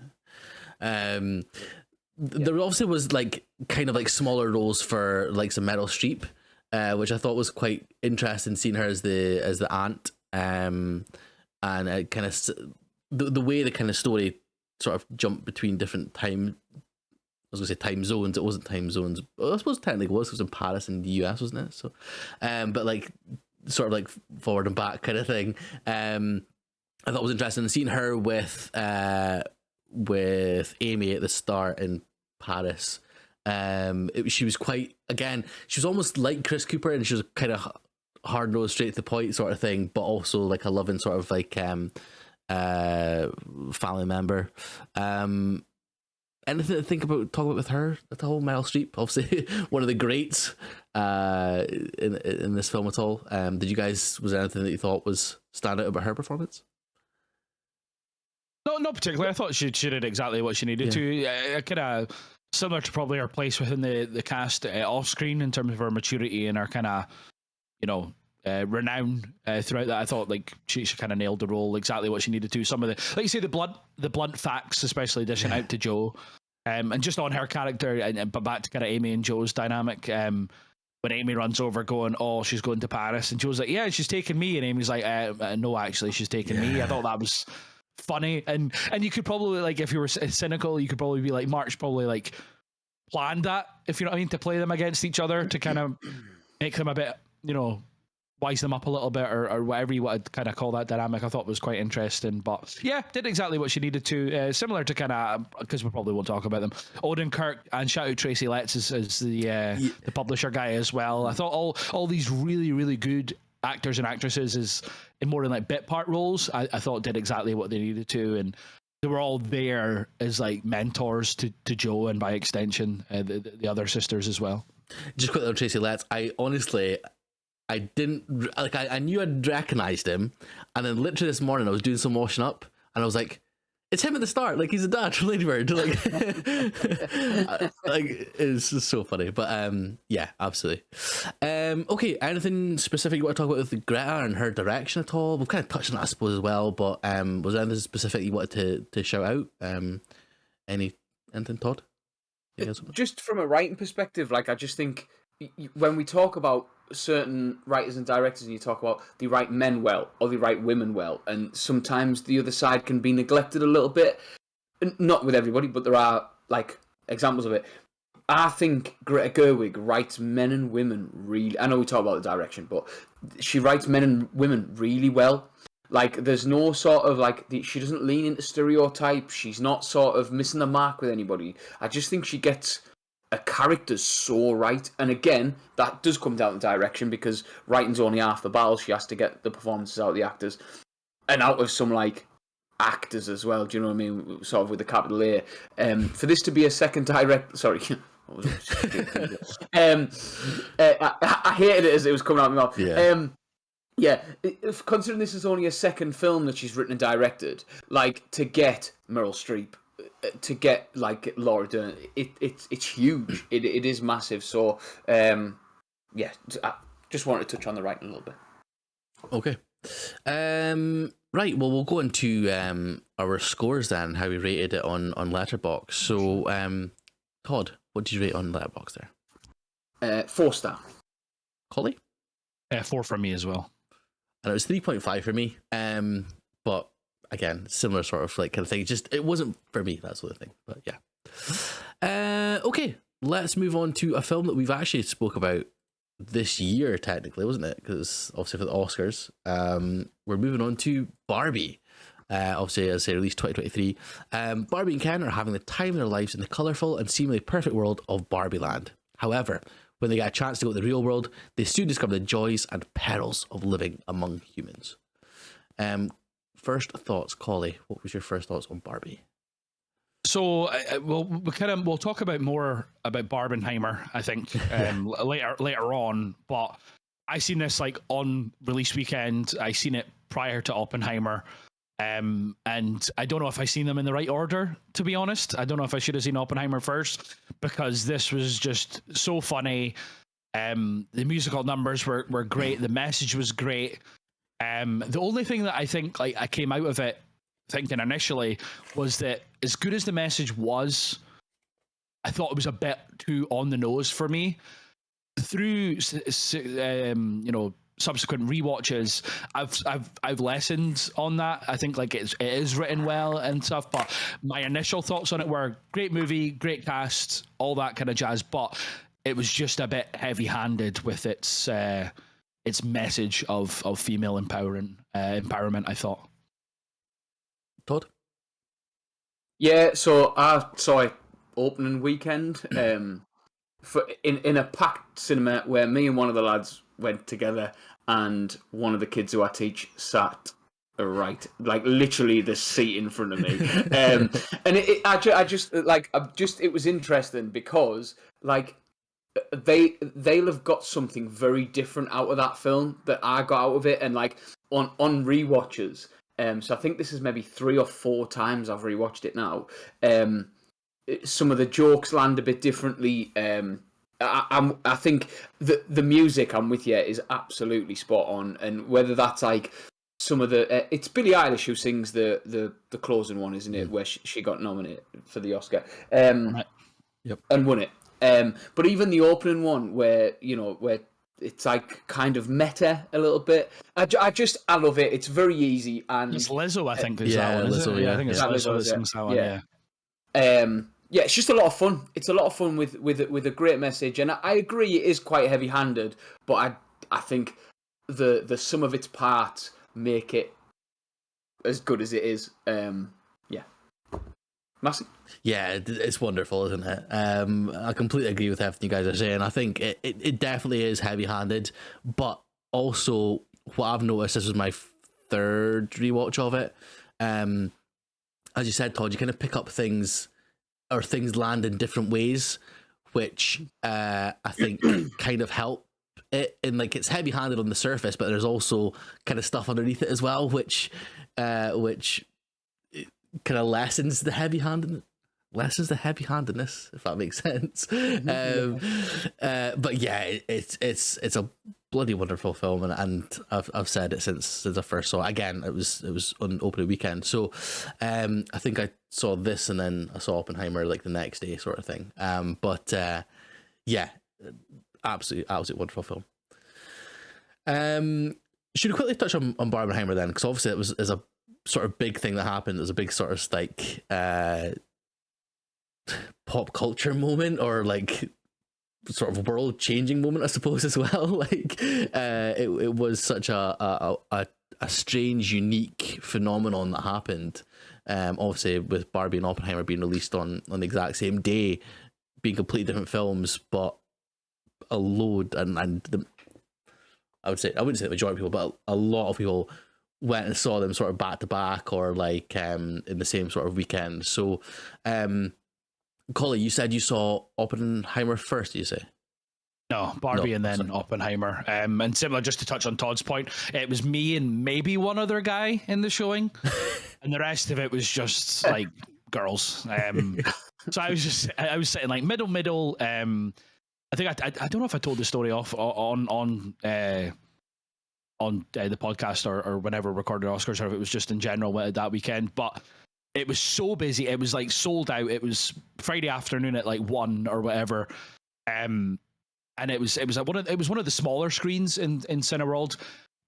There obviously was like kind of like smaller roles for like some Meryl Streep, which I thought was quite interesting, seeing her as the aunt, and kind of the way the kind of story sort of jumped between different time. I was going to say time zones. It wasn't time zones. Well, I suppose technically it was. It was in Paris in the US, wasn't it? So, but like sort of like forward and back kind of thing. I thought it was interesting seeing her with Amy at the start in Paris. She was she was almost like Chris Cooper, and she was kind of hard nosed, straight to the point sort of thing, but also like a loving sort of like family member. Anything to talk about with her? The whole Meryl Streep, obviously one of the greats in this film at all. Was there anything that you thought was stand out about her performance? No, not particularly. I thought she did exactly what she needed to. Kind of similar to probably her place within the cast off screen in terms of her maturity and her kind of, renown throughout that. I thought like she kind of nailed the role, exactly what she needed to. Some of like you say, the blunt facts, especially dishing out to Joe, and just on her character, but back to kind of Amy and Joe's dynamic. When Amy runs over going, "Oh, she's going to Paris," and Joe's like, "Yeah, she's taking me," and Amy's like, "No, actually, she's taking me." I thought that was funny, and you could probably, like, if you were cynical, you could probably be like, March probably like planned that, if you know what I mean, to play them against each other to kind of make them a bit, wise them up a little bit, or whatever you want to kind of call that dynamic. I thought was quite interesting, but yeah, did exactly what she needed to. Similar to kind of, because we probably won't talk about them, Odin Kirk, and shout out Tracy Letts as the publisher guy as well. I thought all these really, really good actors and actresses is in more in like bit part roles. I thought did exactly what they needed to, and they were all there as like mentors to Joe, and by extension the other sisters as well. Just quickly on Tracy Letts, I didn't like. I knew I'd recognized him, and then literally this morning I was doing some washing up, and I was like, "It's him at the start. Like he's a dad from Lady Bird." Like, it's just so funny. But yeah, absolutely. Okay, anything specific you want to talk about with Greta and her direction at all? We've kind of touched on that, I suppose, as well. But was there anything specific you wanted to shout out? Anything, Todd? Just from a writing perspective, like I just think when we talk about certain writers and directors, and you talk about they write men well or they write women well, and sometimes the other side can be neglected a little bit. Not with everybody, but there are like examples of it. I think Greta Gerwig writes men and women really. I know we talk about the direction, but she writes men and women really well. Like there's no sort of like she doesn't lean into stereotypes. She's not sort of missing the mark with anybody. I just think she gets a character's so right, and again that does come down to direction, because writing's only half the battle. She has to get the performances out of the actors and out of some like actors as well. Do you know what I mean? Sort of with the capital A. For this to be a second direct, sorry, I hated it as it was coming out of my mouth. Yeah. Considering this is only a second film that she's written and directed, like to get Meryl Streep, to get like Laura Dern, it's huge. It is massive. So yeah, I just wanted to touch on the writing a little bit. Okay. Right. Well, we'll go into our scores then. How we rated it on Letterboxd. So, Todd, what did you rate on Letterboxd there? 4-star. Collie? 4 from me as well. And it was 3.5 for me. But again, similar sort of like kind of thing. Just it wasn't for me. That's the thing. But yeah. Okay. Let's move on to a film that we've actually spoke about this year, technically, wasn't it? Because obviously for the Oscars, we're moving on to Barbie. Obviously, as I say, released 2023. Barbie and Ken are having the time of their lives in the colourful and seemingly perfect world of Barbie Land. However, when they get a chance to go to the real world, they soon discover the joys and perils of living among humans. First thoughts, Collie. What was your first thoughts on Barbie? So we'll talk about more about Barbenheimer, I think, later on. But I seen this like on release weekend. I seen it prior to Oppenheimer, and I don't know if I seen them in the right order. To be honest, I don't know if I should have seen Oppenheimer first, because this was just so funny. The musical numbers were great. The message was great. The only thing that I think like I came out of it thinking initially was that as good as the message was, I thought it was a bit too on the nose for me. Through subsequent rewatches, I've lessened on that. I think like it is written well and stuff, but my initial thoughts on it were great movie, great cast, all that kind of jazz, but it was just a bit heavy-handed with its message of female empowerment, I thought. Todd? Yeah, so I saw it opening weekend in a packed cinema where me and one of the lads went together, and one of the kids who I teach sat right, like literally the seat in front of me. And it was interesting because like they'll have got something very different out of that film that I got out of it, and like on rewatches. So I think this is maybe 3 or 4 times I've rewatched it now. Some of the jokes land a bit differently. I think the music, I'm with you, is absolutely spot on, and whether that's like some of the it's Billie Eilish who sings the closing one, isn't it? Where she got nominated for the Oscar, Yep. and won it. But even the opening one, where it's like kind of meta a little bit. I love it. It's very easy, and It's Lizzo, I think, is yeah, that one, is Lizzo, it? yeah, I think it's yeah. Lizzo that sings that one, yeah. Yeah, it's just a lot of fun. It's a lot of fun with a great message, and I agree it is quite heavy-handed, but I think the sum of its parts make it as good as it is. Yeah, massive. Yeah, it's wonderful, isn't it? I completely agree with everything you guys are saying. I think it definitely is heavy-handed, but also what I've noticed, this was my third rewatch of it. As you said, Todd, you kind of pick up things, or things land in different ways, which I think kind of help it. And like, it's heavy-handed on the surface, but there's also kind of stuff underneath it as well, which kind of lessens the heavy-handedness, if that makes sense. But yeah, it's a bloody wonderful film, and I've said it since I first saw it. Again, it was on opening weekend, so I think I saw this and then I saw Oppenheimer like the next day, sort of thing. But yeah, absolutely wonderful film. Should we quickly touch on Barbenheimer then, because obviously it was a sort of big thing that happened. It was a big sort of like pop culture moment, or like sort of world changing moment, I suppose, as well. Like it was such a strange, unique phenomenon that happened. Obviously with Barbie and Oppenheimer being released on the exact same day, being completely different films, but a load and I wouldn't say the majority of people, but a lot of people went and saw them sort of back to back, or like in the same sort of weekend. So Collie, you said you saw Oppenheimer first, did you say? No, Barbie and then Oppenheimer. And similar, just to touch on Todd's point, it was me and maybe one other guy in the showing, and the rest of it was just like girls. So I was sitting like middle. I think I don't know if I told the story off on the podcast or whenever we recorded Oscars, or if it was just in general that weekend, but it was so busy. It was like sold out. It was Friday afternoon at like 1 or whatever. And it was one of the smaller screens in Cineworld.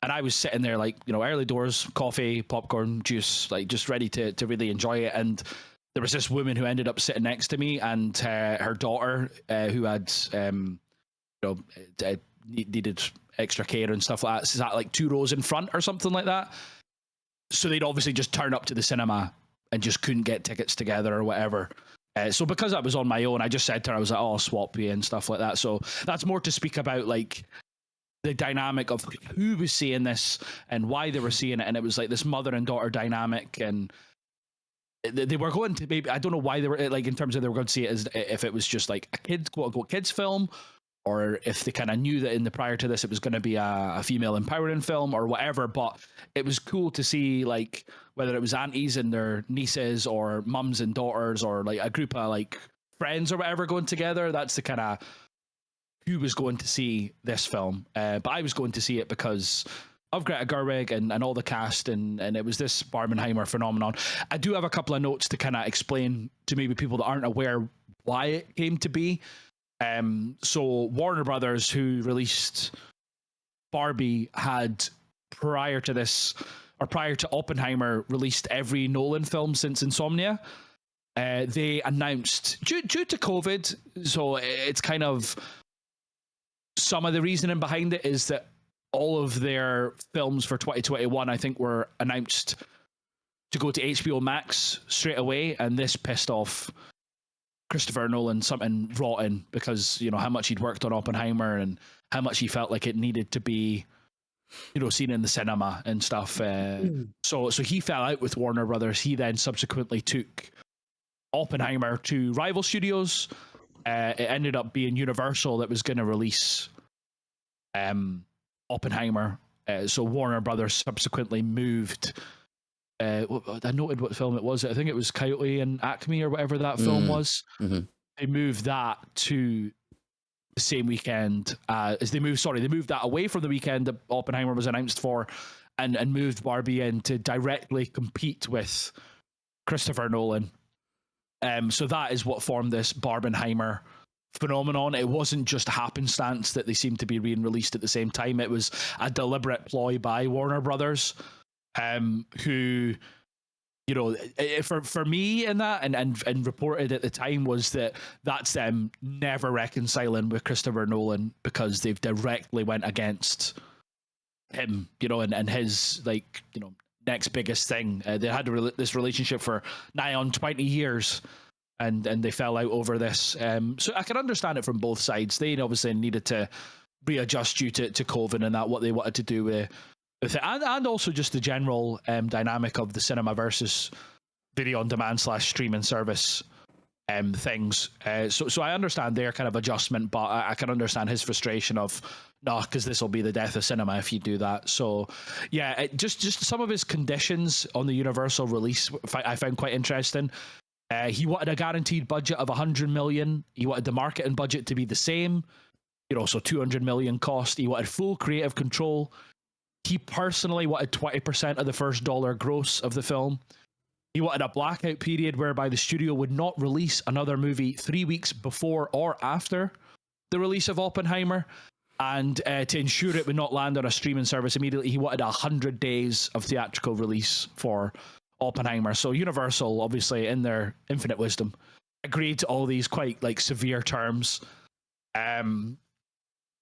And I was sitting there like, early doors, coffee, popcorn, juice, like just ready to really enjoy it. And there was this woman who ended up sitting next to me, and her daughter, who had needed extra care and stuff like that, sat like 2 rows in front or something like that. So they'd obviously just turn up to the cinema and just couldn't get tickets together or whatever. So because I was on my own, I just said to her, I was like, I'll swap you and stuff like that. So that's more to speak about like the dynamic of who was seeing this and why they were seeing it. And it was like this mother and daughter dynamic, and they were going to, maybe, I don't know why they were, like, in terms of they were going to see it as if it was just like a kid, quote unquote, kids film, or if they kind of knew that in the prior to this it was going to be a female empowering film or whatever. But it was cool to see, like, whether it was aunties and their nieces or mums and daughters, or like a group of like friends or whatever going together. That's the kind of who was going to see this film. But I was going to see it because of Greta Gerwig and all the cast, and it was this Barbenheimer phenomenon. I do have a couple of notes to kind of explain to maybe people that aren't aware why it came to be. So Warner Brothers, who released Barbie, had prior to this, or prior to Oppenheimer, released every Nolan film since Insomnia. They announced due to COVID, so it's kind of some of the reasoning behind it is that all of their films for 2021, I think, were announced to go to HBO Max straight away, and this pissed off Christopher Nolan something rotten, because how much he'd worked on Oppenheimer and how much he felt like it needed to be seen in the cinema and stuff. So he fell out with Warner Brothers. He then subsequently took Oppenheimer to rival studios. It ended up being Universal that was going to release Oppenheimer. So Warner Brothers subsequently moved. I noted what film it was. I think it was Coyote and Acme or whatever that film was. Mm-hmm. They moved that to the same weekend they moved that away from the weekend that Oppenheimer was announced for, and moved Barbie in to directly compete with Christopher Nolan. So that is what formed this Barbenheimer phenomenon. It wasn't just happenstance that they seemed to be being released at the same time. It was a deliberate ploy by Warner Brothers, who, you know, for me in that and reported at the time was that's them never reconciling with Christopher Nolan because they've directly went against him, you know, and his, like, you know, next biggest thing. They had this relationship for nigh on 20 years. And they fell out over this. So I can understand it from both sides. They obviously needed to readjust due to COVID and that, what they wanted to do with it. And also just the general dynamic of the cinema versus video on demand / streaming service things. So I understand their kind of adjustment, but I can understand his frustration of, no, because this will be the death of cinema if you do that. So yeah, just some of his conditions on the Universal release I found quite interesting. He wanted a guaranteed budget of 100 million. He wanted the marketing budget to be the same, you know, so 200 million cost. He wanted full creative control. He personally wanted 20% of the first dollar gross of the film. He wanted a blackout period whereby the studio would not release another movie 3 weeks before or after the release of Oppenheimer. And to ensure it would not land on a streaming service immediately, he wanted 100 days of theatrical release for Oppenheimer. So Universal, obviously, in their infinite wisdom, agreed to all these quite like severe terms.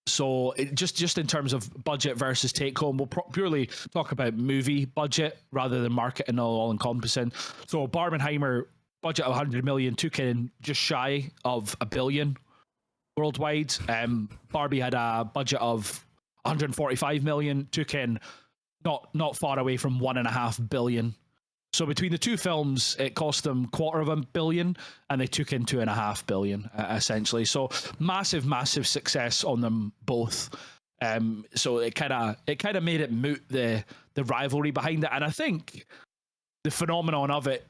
So just in terms of budget versus take home, we'll purely talk about movie budget rather than marketing all encompassing. So Barbenheimer budget of 100 million took in just shy of $1 billion worldwide. Barbie had a budget of 145 million, took in not far away from $1.5 billion. So between the two films, it cost them $250 million, and they took in $2.5 billion essentially. So massive success on them both. So it kind of made it moot the rivalry behind it, and I think the phenomenon of it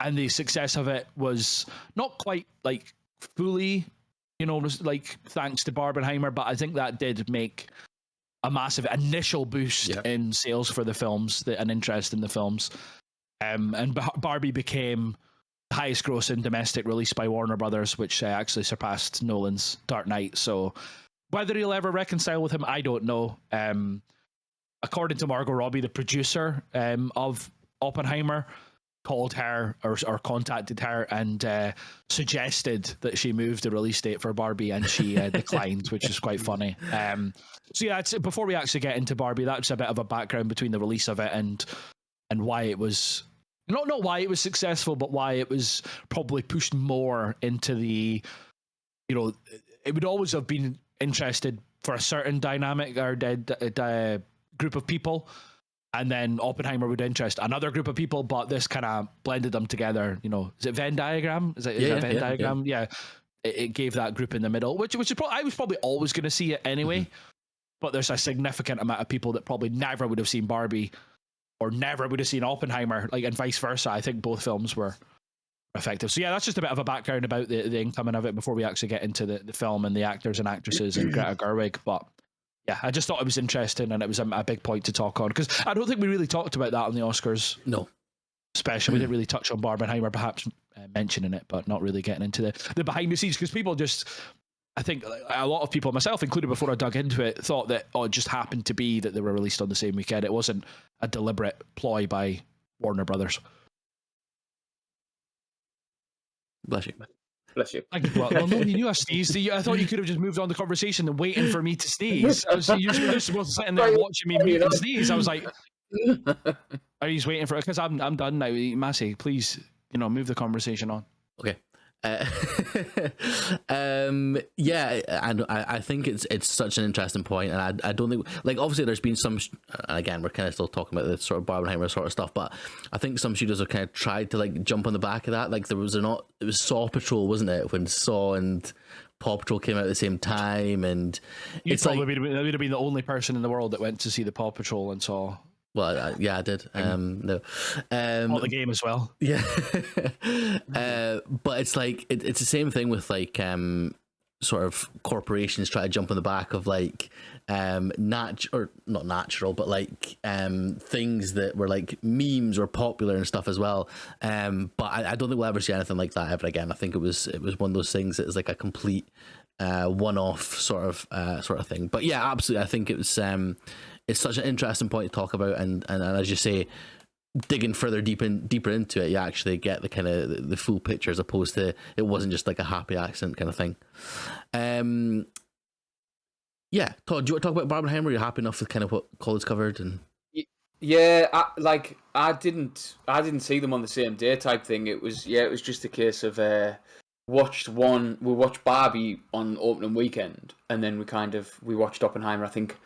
and the success of it was not quite like fully, you know, like thanks to Barbenheimer, but I think that did make a massive initial boost in sales for the films, and interest in the films. And Barbie became the highest grossing domestic release by Warner Brothers, which actually surpassed Nolan's Dark Knight. So whether he'll ever reconcile with him, I don't know. According to Margot Robbie, the producer of Oppenheimer, called her or contacted her and suggested that she move the release date for Barbie, and she declined, which is quite funny. So yeah, before we actually get into Barbie, that's a bit of a background between the release of it and why it was not why it was successful, but why it was probably pushed more into the, you know, it would always have been interested for a certain dynamic or group of people, and then Oppenheimer would interest another group of people, but this kind of blended them together. You know, is it Venn diagram? Is that Venn diagram? Yeah. It gave that group in the middle, which is I was probably always going to see it anyway, but there's a significant amount of people that probably never would have seen Barbie or never would have seen Oppenheimer, like, and vice versa. I think both films were effective. So yeah, that's just a bit of a background about the incoming of it before we actually get into the film and the actors and actresses and Greta Gerwig. But yeah, I just thought it was interesting, and it was a big point to talk on, because I don't think we really talked about that on the Oscars. No. Special. We didn't really touch on Barbenheimer, perhaps mentioning it, but not really getting into the behind the scenes, because people just, I think a lot of people, myself included, before I dug into it, thought that it just happened to be that they were released on the same weekend. It wasn't a deliberate ploy by Warner Brothers. Bless you. Bless you. Well, no, you knew I sneezed. I thought you could have just moved on the conversation than waiting for me to sneeze. You're supposed to sitting there watching me mute and sneeze. I was like, are you waiting for it? Because I'm done now. Massey, please, move the conversation on. Okay. Yeah, and I think it's such an interesting point, and I don't think, like, obviously there's been some, again, we're kind of still talking about the sort of Barbenheimer sort of stuff, but I think some studios have kind of tried to like jump on the back of that. Like it was Saw Patrol, wasn't it, when Saw and Paw Patrol came out at the same time, and it's probably would have been the only person in the world that went to see the Paw Patrol and saw. Well, yeah, I did. No, all the game as well. Yeah, but it's like it's the same thing with like sort of corporations try to jump on the back of like or not natural, but like things that were like memes or popular and stuff as well. But I don't think we'll ever see anything like that ever again. I think it was one of those things that is like a complete one-off sort of thing. But yeah, absolutely, I think it's such an interesting point to talk about, and as you say, digging deeper into it, you actually get the kind of the full picture, as opposed to it wasn't just like a happy accident kind of thing. Yeah, Todd, do you want to talk about Barbenheimer? Are you happy enough with kind of what Colin's covered? And yeah, I didn't see them on the same day type thing. It was just a case of we watched Barbie on opening weekend, and then we watched Oppenheimer. I think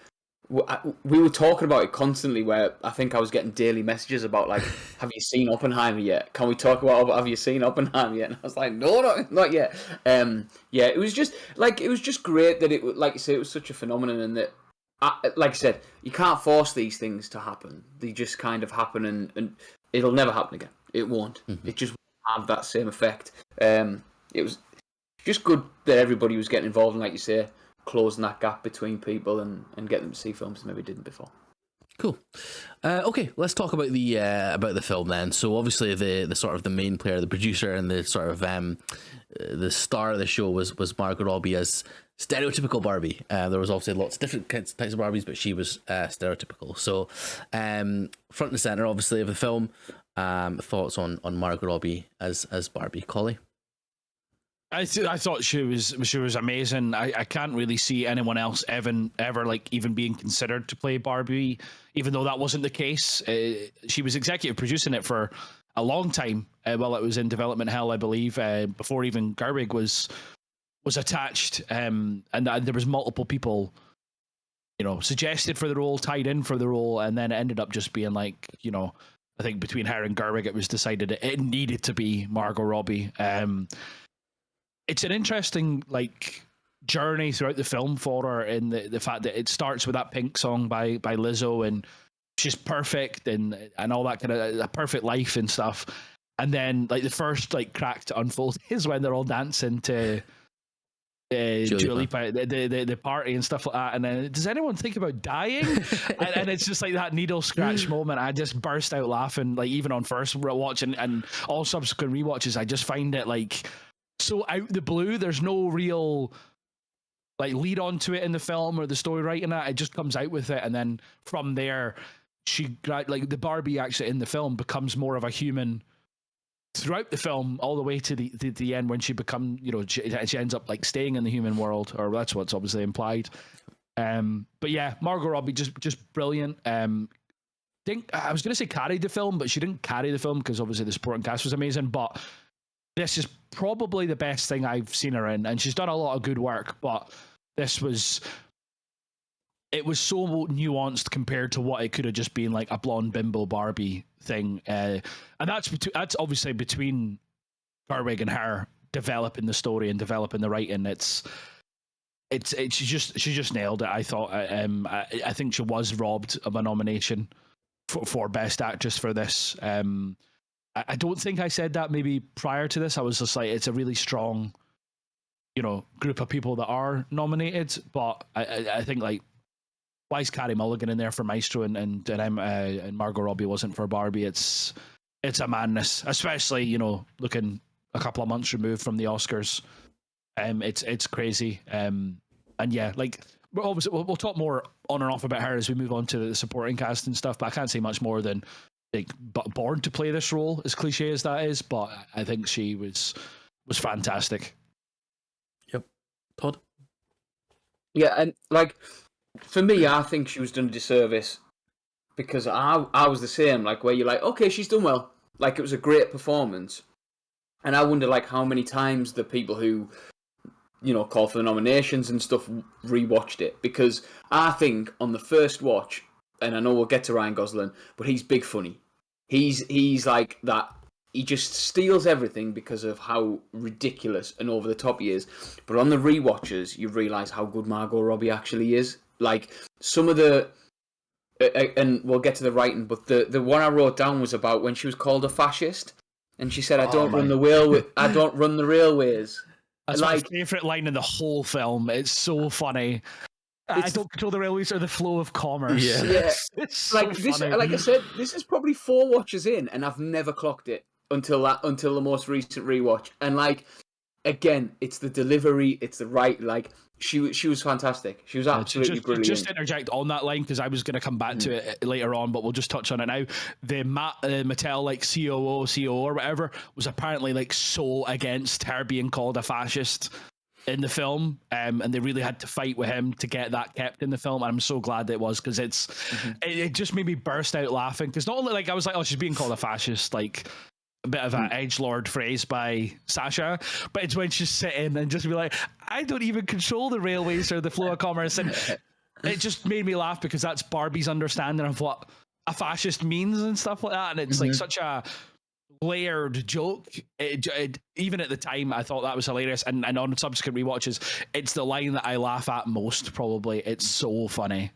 we were talking about it constantly, where I think I was getting daily messages about like, have you seen Oppenheimer yet? Can we talk about have you seen Oppenheimer yet? And I was like, no, not yet. Yeah, it was just great that it, like you say, it was such a phenomenon, and that, like I said, you can't force these things to happen. They just kind of happen, and it'll never happen again. It won't. Mm-hmm. It just won't have that same effect. It was just good that everybody was getting involved, and like you say, closing that gap between people and getting them to see films they maybe didn't before. Cool. Okay, let's talk about the film then. So obviously the sort of the main player, the producer, and the sort of the star of the show was Margot Robbie as stereotypical Barbie. There was obviously lots of different types of Barbies, but she was stereotypical. So front and center, obviously, of the film. Thoughts on Margot Robbie as Barbie, Collie? I thought she was amazing. I can't really see anyone else ever like even being considered to play Barbie, even though that wasn't the case. She was executive producing it for a long time while it was in development hell, I believe, before even Gerwig was attached. And there was multiple people, suggested for the role, tied in for the role, and then it ended up just being like, I think between her and Gerwig, it was decided it needed to be Margot Robbie. It's an interesting journey throughout the film for her, in the fact that it starts with that Pink song by Lizzo, and she's perfect and all that kind of a perfect life and stuff. And then the first crack to unfold is when they're all dancing to Dua Lipa, the party and stuff like that. And then, does anyone think about dying? and it's just like that needle scratch moment. I just burst out laughing, even on first watch and all subsequent rewatches. I just find it so out the blue. There's no real lead on to it in the film or the story writing that. It just comes out with it, and then from there, she the Barbie actually in the film becomes more of a human throughout the film, all the way to the end when she becomes, she ends up staying in the human world, or that's what's obviously implied. But yeah, Margot Robbie just brilliant. I was going to say carried the film, but she didn't carry the film because obviously the supporting cast was amazing. But this is probably the best thing I've seen her in, and she's done a lot of good work, but it was so nuanced compared to what it could have just been a blonde bimbo Barbie thing. And that's obviously between Gerwig and her developing the story and developing the writing. She just nailed it. I thought. I think she was robbed of a nomination for Best Actress for this. I don't think I said that maybe prior to this. I was just it's a really strong, group of people that are nominated. But I think why is Carey Mulligan in there for Maestro and Margot Robbie wasn't for Barbie? It's a madness, especially looking a couple of months removed from the Oscars. It's crazy. And yeah, we'll talk more on and off about her as we move on to the supporting cast and stuff. But I can't say much more than born to play this role, as cliche as that is. But I think she was fantastic. Yep. Todd? Yeah, and for me, I think she was done a disservice because I was the same, where you're okay, she's done well. It was a great performance. And I wonder how many times the people who, call for the nominations and stuff rewatched it, because I think on the first watch, and I know we'll get to Ryan Gosling, but he's big funny. He's like that. He just steals everything because of how ridiculous and over the top he is. But on the rewatches, you realise how good Margot Robbie actually is. Some of the, and we'll get to the writing, but the one I wrote down was about when she was called a fascist, and she said, "I don't run the railways." That's my favourite line in the whole film. It's so funny. I don't control the railways or the flow of commerce. Yeah. It's so like this. funny. Like I said, this is probably 4 watches in, and I've never clocked it until the most recent rewatch. And like, again, it's the delivery, it's the right. Like she was fantastic. She was absolutely brilliant. Just interject on that line because I was going to come back to it later on, but we'll just touch on it now. The Mattel like COO or whatever was apparently like so against her being called a fascist in the film, and they really had to fight with him to get that kept in the film. And I'm so glad it was, because it just made me burst out laughing, because not only like I was like, oh, she's being called a fascist, like a bit of an edgelord phrase by Sasha, but it's when she's sitting and just be like, I don't even control the railways or the flow of commerce, and it just made me laugh because that's Barbie's understanding of what a fascist means and stuff like that, and it's like such a layered joke. Even at the time, I thought that was hilarious, and on subsequent rewatches, it's the line that I laugh at most. Probably, it's so funny.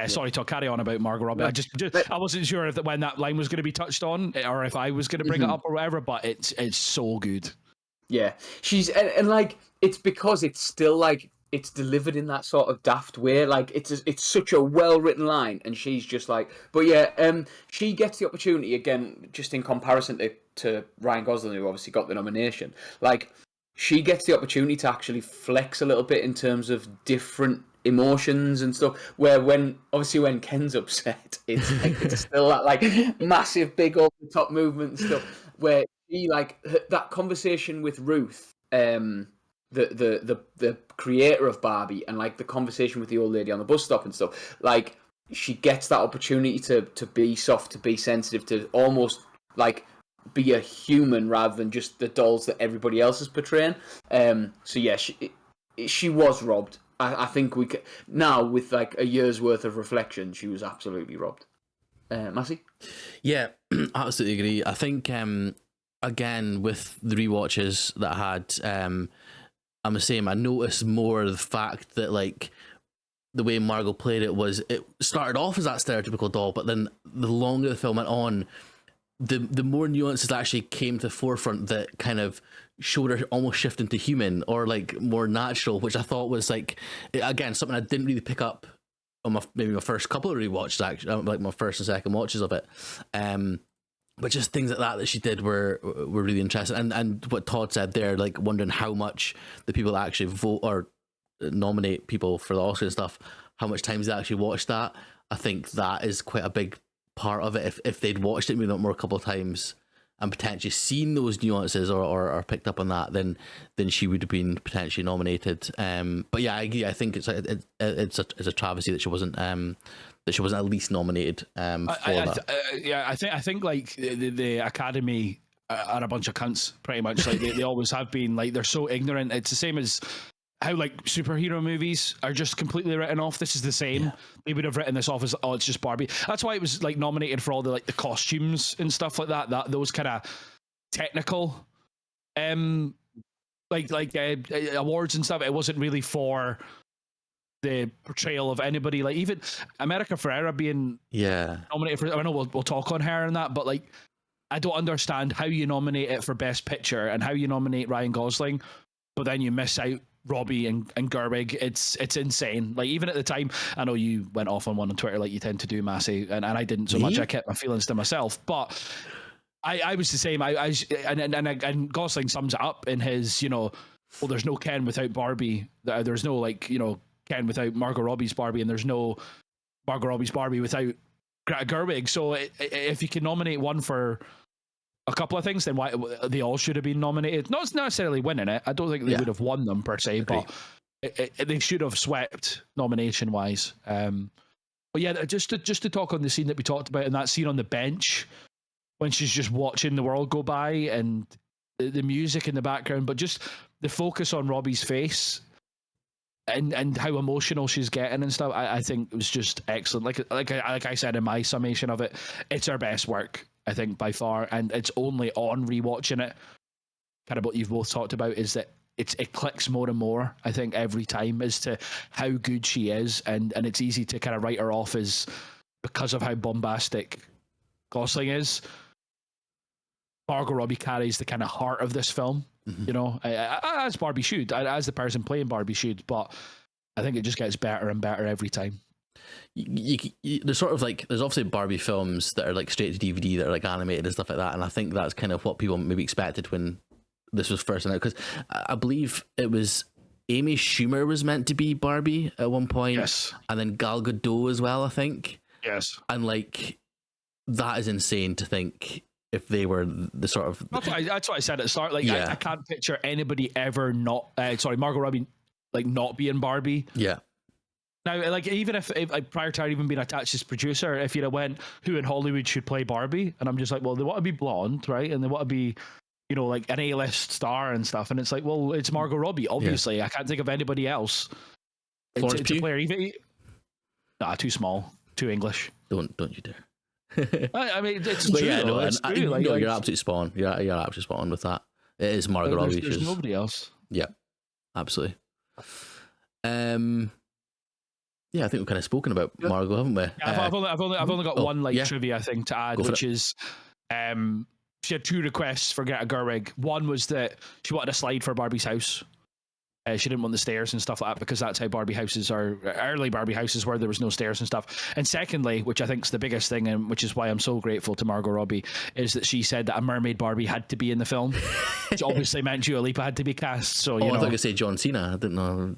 Sorry to carry on about Margot Robbie. I wasn't sure if when that line was going to be touched on, or if I was going to bring it up or whatever. But it's so good. Yeah, she's and like it's because it's still like it's delivered in that sort of daft way. Like it's such a well written line, and she's just like, but yeah, she gets the opportunity again, just in comparison to Ryan Gosling, who obviously got the nomination. Like she gets the opportunity to actually flex a little bit in terms of different emotions and stuff, where when Ken's upset, it's still that like massive big over the top movement and stuff, where he like that conversation with Ruth, the creator of Barbie, and like the conversation with the old lady on the bus stop and stuff, like she gets that opportunity to be soft, to be sensitive, to almost like be a human rather than just the dolls that everybody else is portraying. So yeah, she was robbed. I think we could now, with like a year's worth of reflection, she was absolutely robbed. Massey? Yeah, absolutely agree. I think again with the rewatches that I had, I'm the same. I noticed more the fact that like the way Margot played it started off as that stereotypical doll, but then the longer the film went on, the more nuances actually came to the forefront that kind of showed her almost shifting to human or like more natural, which I thought was like, again, something I didn't really pick up on maybe my first couple of rewatches, actually, like my first and second watches of it. But just things like that she did were really interesting. And what Todd said there, like wondering how much the people that actually vote or nominate people for the Oscar and stuff, how much times they actually watch that. I think that is quite a big part of it. If they'd watched it maybe not more a couple of times and potentially seen those nuances or picked up on that, then she would have been potentially nominated. But yeah, I agree. I think it's a travesty that she wasn't at least nominated for that. I think like the Academy are a bunch of cunts, pretty much. Like they always have been. Like they're so ignorant. It's the same as how like superhero movies are just completely written off. This is the same. Yeah. They would have written this off as, oh, it's just Barbie. That's why it was like nominated for all the like the costumes and stuff like that. Those kind of technical awards and stuff. It wasn't really for the portrayal of anybody. Like even America Ferrera being nominated for, I know we'll talk on her and that, but like I don't understand how you nominate it for Best Picture and how you nominate Ryan Gosling, but then you miss out Robbie and Gerwig. It's insane. Like even at the time, I know you went off on one on Twitter like you tend to do, Massey, and I didn't so much. I kept my feelings to myself, but I was the same. And Gosling sums it up in his, well, there's no Ken without Barbie. There's no Ken without Margot Robbie's Barbie, and there's no Margot Robbie's Barbie without Greta Gerwig. So if you can nominate one for a couple of things, then why they all should have been nominated. Not necessarily winning it. I don't think they would have won them per se, but they should have swept nomination wise. But yeah, just to talk on the scene that we talked about, and that scene on the bench when she's just watching the world go by and the music in the background, but just the focus on Robbie's face and how emotional she's getting and stuff. I think it was just excellent. Like I said in my summation of it, it's her best work, I think, by far, and it's only on rewatching it. Kind of what you've both talked about is that it clicks more and more, I think, every time as to how good she is, and it's easy to kind of write her off as because of how bombastic Gosling is. Margot Robbie carries the kind of heart of this film, as Barbie should, as the person playing Barbie should, but I think it just gets better and better every time. There's sort of like, there's obviously Barbie films that are like straight to DVD that are like animated and stuff like that, and I think that's kind of what people maybe expected when this was first announced, because I believe it was Amy Schumer was meant to be Barbie at one point, yes, and then Gal Gadot as well, I think. Yes, and like that is insane to think if they were the sort of. That's what I said at the start. Like, yeah. I can't picture anybody ever not. Margot Robbie, like, not being Barbie. Yeah. Now, like, even if like, prior to her even being attached as producer, if you'd have went, who in Hollywood should play Barbie? And I'm just like, well, they want to be blonde, right? And they want to be, you know, like an A-list star and stuff. And it's like, well, it's Margot Robbie, obviously. Yeah. I can't think of anybody else to play her. Even, too small, too English. Don't you dare. I mean, it's true. Yeah, no, it's true. Like, you're absolutely spot on. You're absolutely spot on with that. It is Margot Robbie. There's nobody else. Yeah, absolutely. Yeah, I think we've kind of spoken about Margot, haven't we? Yeah, I've only got one trivia thing to add, which is she had two requests for Greta Gerwig. One was that she wanted a slide for Barbie's house. She didn't want the stairs and stuff like that because that's how Barbie houses are, early Barbie houses where there was no stairs and stuff. And secondly, which I think is the biggest thing, and which is why I'm so grateful to Margot Robbie, is that she said that a mermaid Barbie had to be in the film, which obviously meant Dua Lipa had to be cast. So I thought you said John Cena. I didn't know.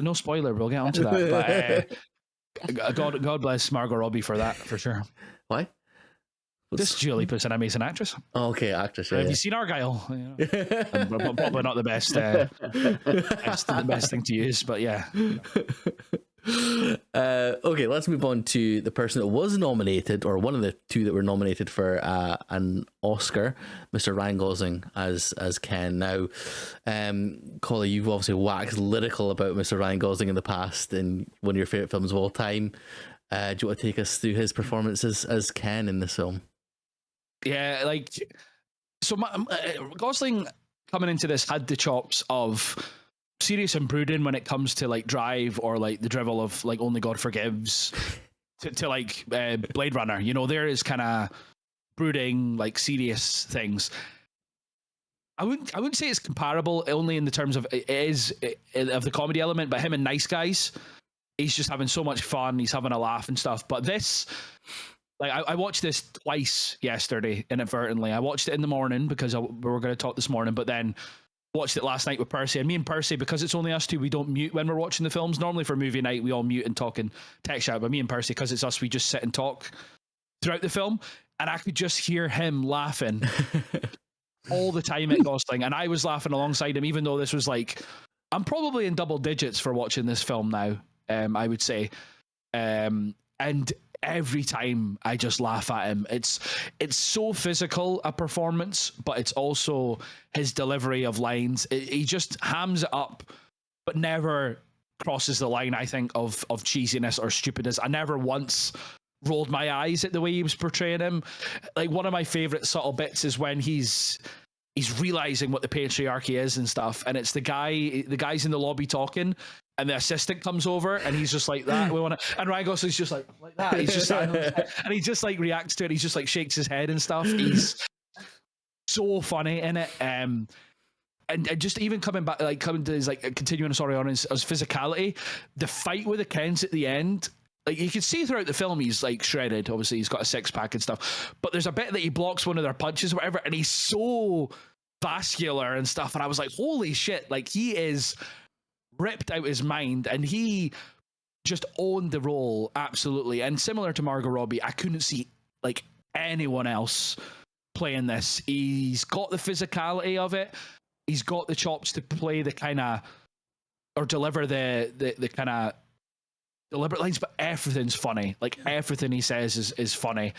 No spoiler, we'll get onto that. But God bless Margot Robbie for that, for sure. Why? This Dua Lipa's an amazing actress. Oh, okay, actress. Yeah, Have you seen Argyle? Probably not the best thing to use, but yeah. Okay, let's move on to the person that was nominated, or one of the two that were nominated for an Oscar, Mr. Ryan Gosling as Ken. Now, Collie, you've obviously waxed lyrical about Mr. Ryan Gosling in the past in one of your favourite films of all time. Do you want to take us through his performances as Ken in this film? Yeah, like, so Gosling coming into this had the chops of serious and brooding when it comes to like Drive or like the drivel of like Only God Forgives to like Blade Runner. You know, there is kind of brooding, like serious things. I wouldn't say it's comparable only in the terms of it is of the comedy element, but him and Nice Guys, he's just having so much fun. He's having a laugh and stuff. But this, like, I watched this twice yesterday inadvertently. I watched it in the morning because we were going to talk this morning, but then watched it last night with Percy. And me and Percy, because it's only us two, we don't mute when we're watching the films. Normally for movie night, we all mute and talk and text out. But me and Percy, because it's us, we just sit and talk throughout the film. And I could just hear him laughing all the time at Gosling. And I was laughing alongside him, even though this was like, I'm probably in double digits for watching this film now, I would say. And every time I just laugh at him. It's so physical a performance, but it's also his delivery of lines. He just hams it up, but never crosses the line, I think, of cheesiness or stupidness. I never once rolled my eyes at the way he was portraying him. Like, one of my favorite subtle bits is when he's realizing what the patriarchy is and stuff, and it's the guys in the lobby talking, and the assistant comes over and he's just like that. And Ryan Gosling's just like that. He's just and he just like reacts to it. He's just like shakes his head and stuff. He's so funny in it. And just even coming to his like continuing on his physicality, the fight with the Kens at the end. Like, you can see throughout the film, he's like shredded. Obviously, he's got a six pack and stuff. But there's a bit that he blocks one of their punches or whatever, and he's so vascular and stuff. And I was like, holy shit! Like, he is ripped out his mind, and he just owned the role absolutely. And similar to Margot Robbie, I couldn't see like anyone else playing this. He's got the physicality of it. He's got the chops to play the kind of, or deliver the kind of deliberate lines, but everything's funny. Like, everything he says is funny.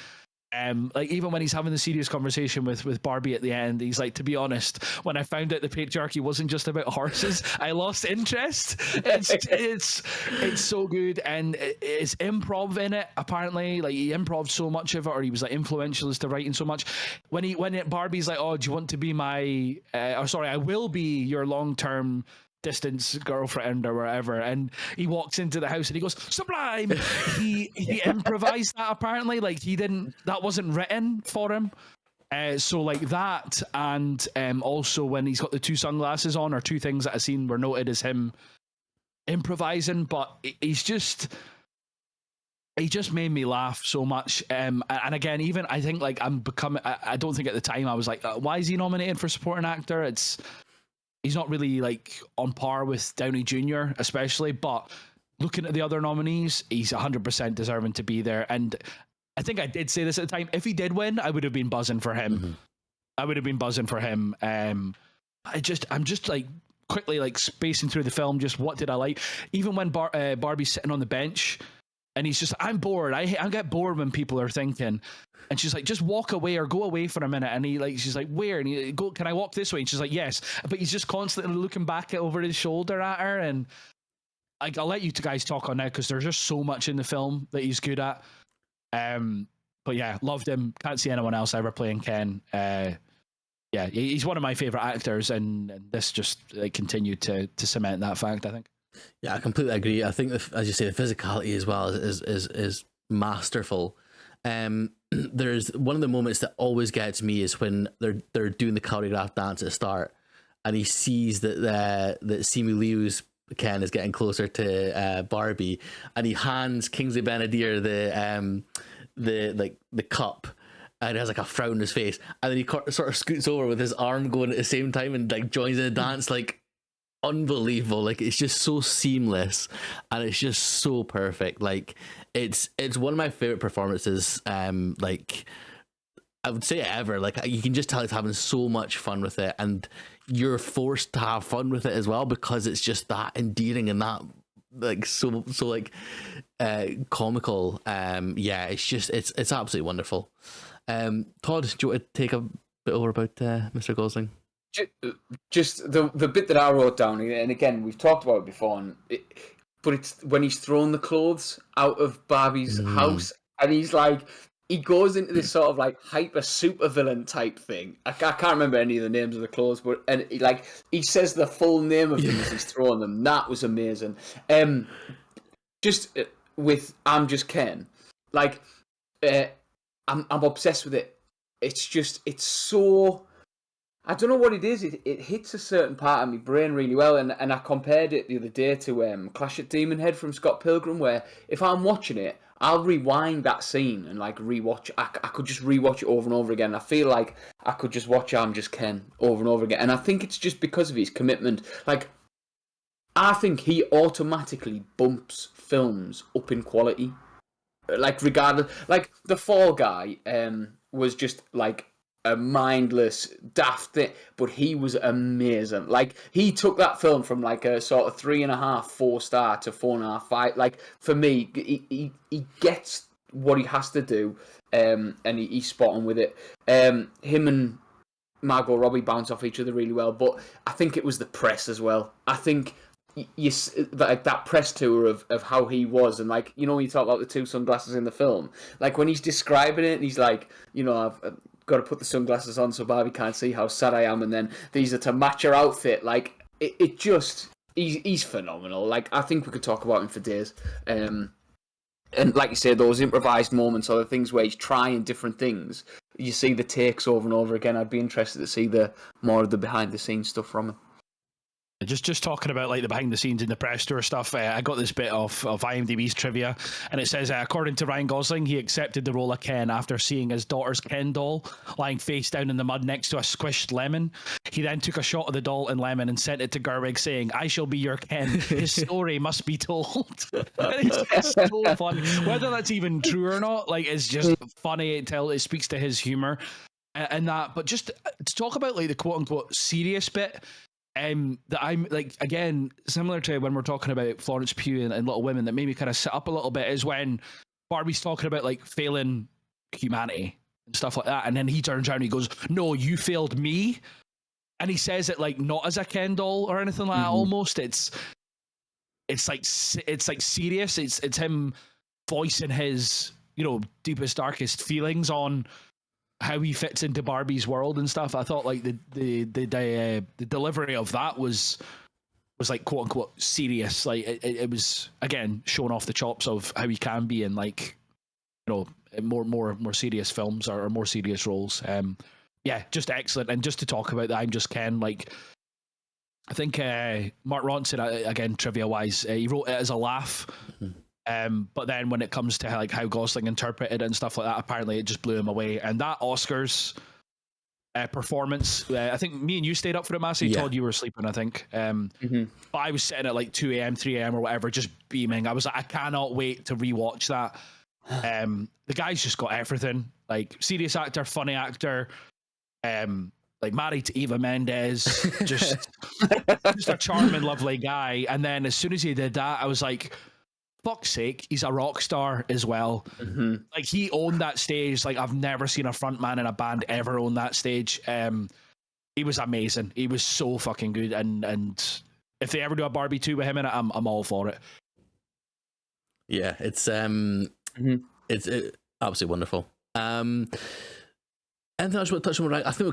Like, even when he's having the serious conversation with Barbie at the end, he's like, to be honest, when I found out the patriarchy wasn't just about horses, I lost interest. It's so good, and it's improv in it. Apparently, like, he improved so much of it, or he was like influential as to writing so much. When Barbie's like, oh, do you want to be my? I will be your long-term distance girlfriend or wherever, and he walks into the house and he goes, sublime. he improvised that, apparently. Like, that wasn't written for him. So like that, and also when he's got the two sunglasses on, or two things that I've seen were noted as him improvising, but he's just. He just made me laugh so much. And again, even I think like I'm becoming. I don't think at the time I was like, why is he nominated for supporting actor? He's not really like on par with Downey Jr. especially, but looking at the other nominees, he's 100% deserving to be there. And I think I did say this at the time. If he did win, I would have been buzzing for him. Mm-hmm. I would have been buzzing for him. I'm just like quickly like spacing through the film. Just what did I like? Even when Barbie's sitting on the bench. And he's just, I'm bored. I get bored when people are thinking. And she's like, just walk away or go away for a minute. And she's like, where? And he go, can I walk this way? And she's like, yes. But he's just constantly looking back over his shoulder at her. And I'll let you two guys talk on now because there's just so much in the film that he's good at. But yeah, loved him. Can't see anyone else ever playing Ken. Yeah, he's one of my favorite actors, and this just continued to cement that fact, I think. Yeah, I completely agree. I think, as you say, the physicality as well is masterful. There's one of the moments that always gets me is when they're doing the choreographed dance at the start, and he sees that Simu Liu's Ken is getting closer to Barbie, and he hands Kingsley Ben-Adir the cup. And he has like a frown on his face, and then he sort of scoots over with his arm going at the same time and like joins in the dance. Like, unbelievable. Like, it's just so seamless and it's just so perfect. Like, it's one of my favorite performances, like I would say ever. Like, you can just tell he's having so much fun with it, and you're forced to have fun with it as well because it's just that endearing and that like so like comical. Yeah, it's absolutely wonderful. Todd, do you want to take a bit over about Mr. Gosling? Just the bit that I wrote down, and again we've talked about it before, but it's when he's thrown the clothes out of Barbie's house, and he's like, he goes into this sort of like hyper super villain type thing. I can't remember any of the names of the clothes, but he says the full name of them as he's throwing them. That was amazing. Just with I'm Just Ken, like I'm obsessed with it. It's so. I don't know what it is. It hits a certain part of my brain really well, and I compared it the other day to Clash at Demon Head from Scott Pilgrim, where if I'm watching it, I'll rewind that scene and like rewatch. I could just rewatch it over and over again. I feel like I could just watch I'm Just Ken over and over again, and I think it's just because of his commitment. Like, I think he automatically bumps films up in quality. Like, regardless, like The Fall Guy was just like a mindless, daft thing, but he was amazing. Like, he took that film from like a sort of 3.5, 4 star to 4.5, 5. Like, for me, he gets what he has to do, and he's spot on with it. Him and Margot Robbie bounce off each other really well, but I think it was the press as well. I think that press tour of how he was, and like, you know, when you talk about the 2 sunglasses in the film, like when he's describing it and he's like, you know, I've got to put the sunglasses on so Barbie can't see how sad I am, and then these are to match her outfit. Like, it just, he's phenomenal. Like, I think we could talk about him for days. And like you said, those improvised moments are the things where he's trying different things. You see the takes over and over again. I'd be interested to see the more of the behind the scenes stuff from him. Just talking about like the behind the scenes in the press tour stuff, I got this bit of IMDb's trivia, and it says, according to Ryan Gosling, he accepted the role of Ken after seeing his daughter's Ken doll lying face down in the mud next to a squished lemon. He then took a shot of the doll and lemon and sent it to Gerwig saying, "I shall be your Ken. His story must be told." It's so funny. Whether that's even true or not, like, it's just funny. It speaks to his humor and that. But just to talk about like the quote unquote serious bit. That I'm like, again, similar to when we're talking about Florence Pugh and Little Women, that made me kind of sit up a little bit, is when Barbie's talking about like failing humanity and stuff like that, and then he turns around and he goes, "No, you failed me," and he says it like not as a Ken doll or anything like that. Almost, it's like serious. It's him voicing his, you know, deepest, darkest feelings on how he fits into Barbie's world and stuff. I thought like the delivery of that was like quote unquote serious. Like it was, again, showing off the chops of how he can be in, like, you know, more serious films or more serious roles. Yeah, just excellent. And just to talk about that, I'm Just Ken, like, I think Mark Ronson, again, trivia-wise, he wrote it as a laugh. But then when it comes to like how Gosling interpreted it and stuff like that, apparently it just blew him away. And that Oscars performance, I think me and you stayed up for it, Massey. Yeah. Todd, you were sleeping, I think. But I was sitting at like 2 a.m., 3 a.m. or whatever, just beaming. I was like, I cannot wait to rewatch that. The guy's just got everything. Like, serious actor, funny actor, like married to Eva Mendes, just a charming, lovely guy. And then as soon as he did that, I was like, fuck's sake, he's a rock star as well. Like, he owned that stage. Like, I've never seen a frontman in a band ever own that stage. He was amazing. He was so fucking good. And if they ever do a Barbie 2 with him in it, I'm all for it. Yeah, it's absolutely wonderful. Anything else you want to touch on? Right, I think we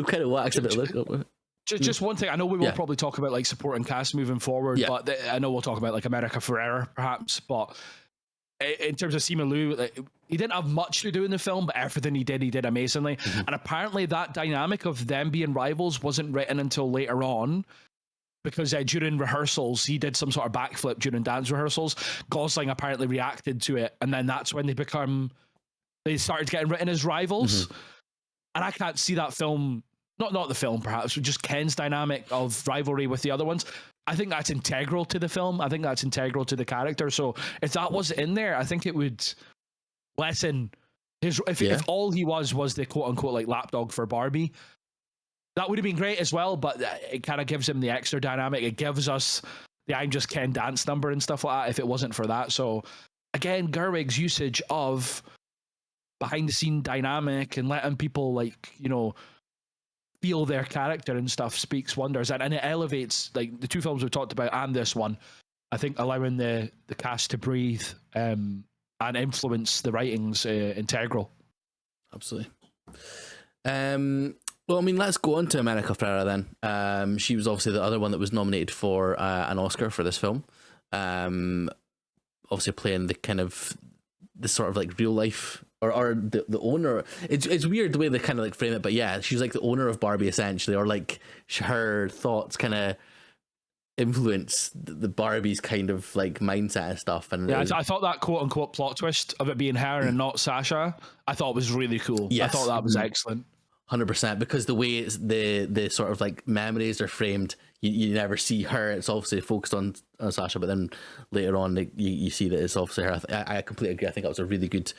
kind of waxed a bit. Just one thing. I know we will probably talk about like supporting cast moving forward, but I know we'll talk about like America Ferrera perhaps. But in terms of Simu Liu, like, he didn't have much to do in the film, but everything he did amazingly. And apparently that dynamic of them being rivals wasn't written until later on, because during rehearsals he did some sort of backflip during dance rehearsals. Gosling apparently reacted to it, and then that's when they started getting written as rivals. And I can't see that film. Not the film, perhaps, but just Ken's dynamic of rivalry with the other ones. I think that's integral to the film. I think that's integral to the character. So if that was in there, I think it would lessen his. If all he was the quote unquote like lapdog for Barbie, that would have been great as well. But it kind of gives him the extra dynamic. It gives us the I'm Just Ken dance number and stuff like that. If it wasn't for that, so again, Gerwig's usage of behind the scene dynamic and letting people feel their character and stuff speaks wonders, and it elevates like the two films we've talked about and this one. I think allowing the cast to breathe and influence the writings integral. Absolutely. Well, I mean, let's go on to America Ferrera then. She was obviously the other one that was nominated for an Oscar for this film. Obviously playing the sort of like real life or the owner. It's weird the way they kind of like frame it, but yeah, she's like the owner of Barbie essentially, or like her thoughts kind of influence the Barbie's kind of like mindset and stuff. And yeah, I thought that quote unquote plot twist of it being her and not Sasha, I thought was really cool. Yes. I thought that was excellent. 100%, because the way it's the sort of like memories are framed, you never see her. It's obviously focused on Sasha, but then later on you see that it's obviously her. I completely agree. I think that was a really good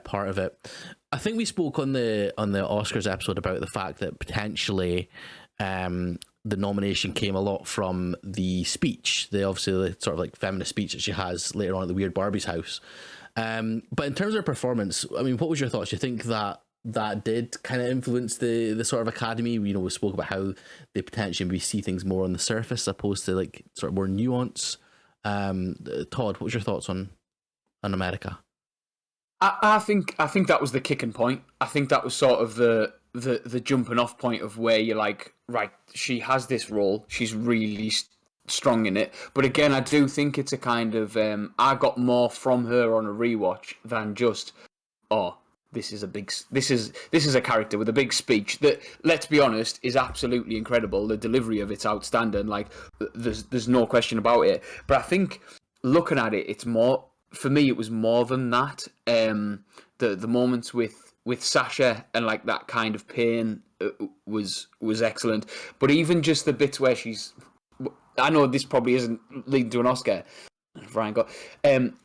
part of it. I think we spoke on the Oscars episode about the fact that potentially the nomination came a lot from the speech, the sort of like feminist speech that she has later on at the Weird Barbie's house. But in terms of her performance, I mean, what was your thoughts? Do you think that did kind of influence the sort of Academy? We spoke about how they potentially maybe see things more on the surface opposed to like sort of more nuance. Todd, what was your thoughts on America? I think that was the kicking point. I think that was sort of the jumping off point of where you're like, right, she has this role, she's really strong in it. But again, I do think it's a kind of I got more from her on a rewatch than just this is a character with a big speech that, let's be honest, is absolutely incredible. The delivery of it's outstanding. Like there's no question about it. But I think looking at it, it's more, for me, it was more than that. The moments with Sasha and like that kind of pain was excellent. But even just the bits where she's, I know this probably isn't leading to an Oscar, Ryan got,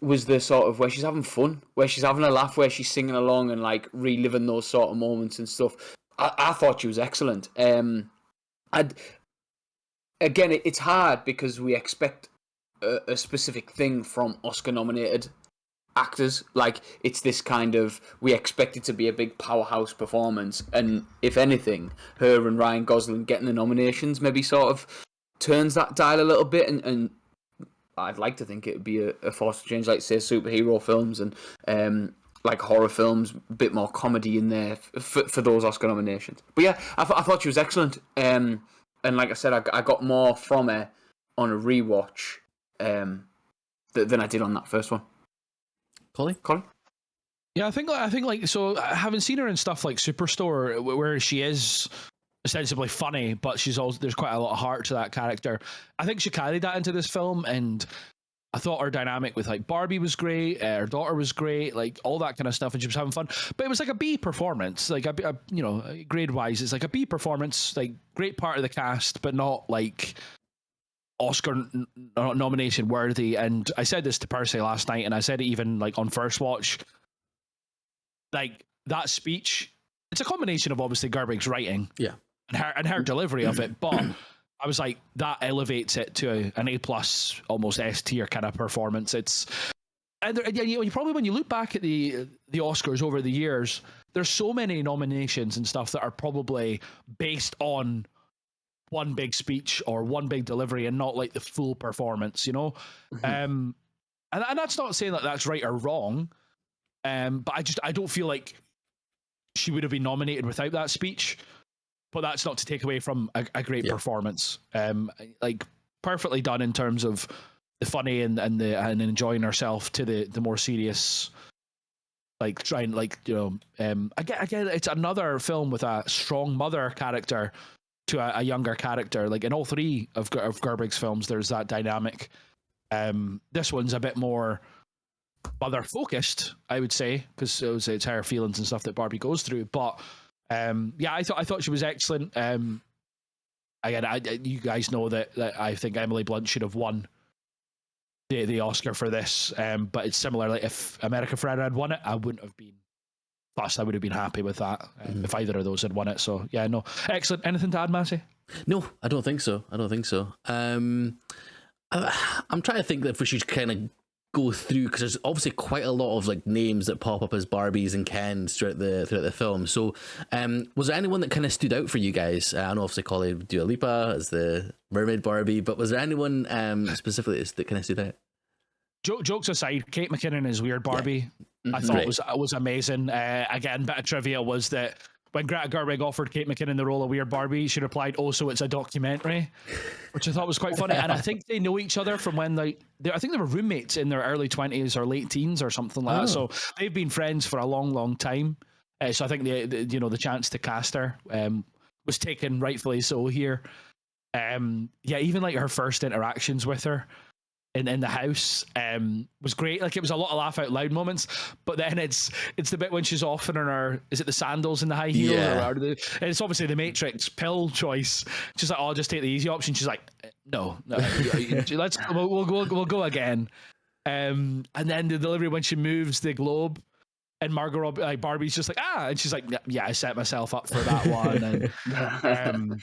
was the sort of where she's having fun, where she's having a laugh, where she's singing along and like reliving those sort of moments and stuff. I thought she was excellent. Again, it's hard because we expect a specific thing from Oscar-nominated actors. Like, it's this kind of, we expect it to be a big powerhouse performance, and if anything, her and Ryan Gosling getting the nominations maybe sort of turns that dial a little bit, and I'd like to think it would be a force to change, like say superhero films and like horror films, a bit more comedy in there for those Oscar nominations. But yeah, I thought she was excellent, and like I said, I got more from her on a rewatch than I did on that first one. Colin? Yeah, I think like, so having seen her in stuff like Superstore, where she is ostensibly funny, but she's also, there's quite a lot of heart to that character. I think she carried that into this film, and I thought her dynamic with like Barbie was great, her daughter was great, like all that kind of stuff, and she was having fun. But it was like a B performance, like a you know, grade wise, it's like a B performance, like great part of the cast, but not like Oscar nomination worthy. And I said this to Percy last night, and I said it even like on first watch, like that speech. It's a combination of obviously Gerwig's writing, and her delivery of it, but I was like, that elevates it to an A+, almost S tier kind of performance. It's, and you probably, when you look back at the Oscars over the years, there's so many nominations and stuff that are probably based on one big speech or one big delivery and not like the full performance, you know? And that's not saying that that's right or wrong, but I don't feel like she would have been nominated without that speech. But that's not to take away from a great performance. Like perfectly done in terms of the funny and enjoying herself to the more serious, like trying, like, you know, again it's another film with a strong mother character to a younger character. Like in all three of Gerwig's films, there's that dynamic. This one's a bit more mother focused, I would say, because it's her feelings and stuff that Barbie goes through, but. I thought she was excellent. Again, you guys know that I think Emily Blunt should have won the Oscar for this. But it's similar. Like if America Ferrera had won it, I wouldn't have been fussed. I would have been happy with that if either of those had won it. So yeah, no, excellent. Anything to add, Massey? No, I don't think so. I'm trying to think if we should kind of go through, because there's obviously quite a lot of like names that pop up as Barbies and Kens throughout the film. So was there anyone that kind of stood out for you guys? I know obviously Collie Dua Lipa as the mermaid Barbie, but was there anyone specifically that kind of stood out? Jokes aside, Kate McKinnon as Weird Barbie, I thought was amazing. Again, bit of trivia was that when Greta Gerwig offered Kate McKinnon the role of Weird Barbie, she replied, "Oh, so it's a documentary," which I thought was quite funny. And I think they know each other from when I think they were roommates in their early 20s or late teens or something like that. So they've been friends for a long, long time. So I think the chance to cast her was taken rightfully so here. Even like her first interactions with her in the house was great. Like it was a lot of laugh out loud moments, but then it's the bit when she's offering her, is it the sandals and the high heels? And it's obviously the Matrix pill choice. She's like, "Oh, I'll just take the easy option." She's like, no, we'll go again. And then the delivery when she moves the globe, and Margot Robbie, like Barbie's just like, and she's like, "Yeah, I set myself up for that one." And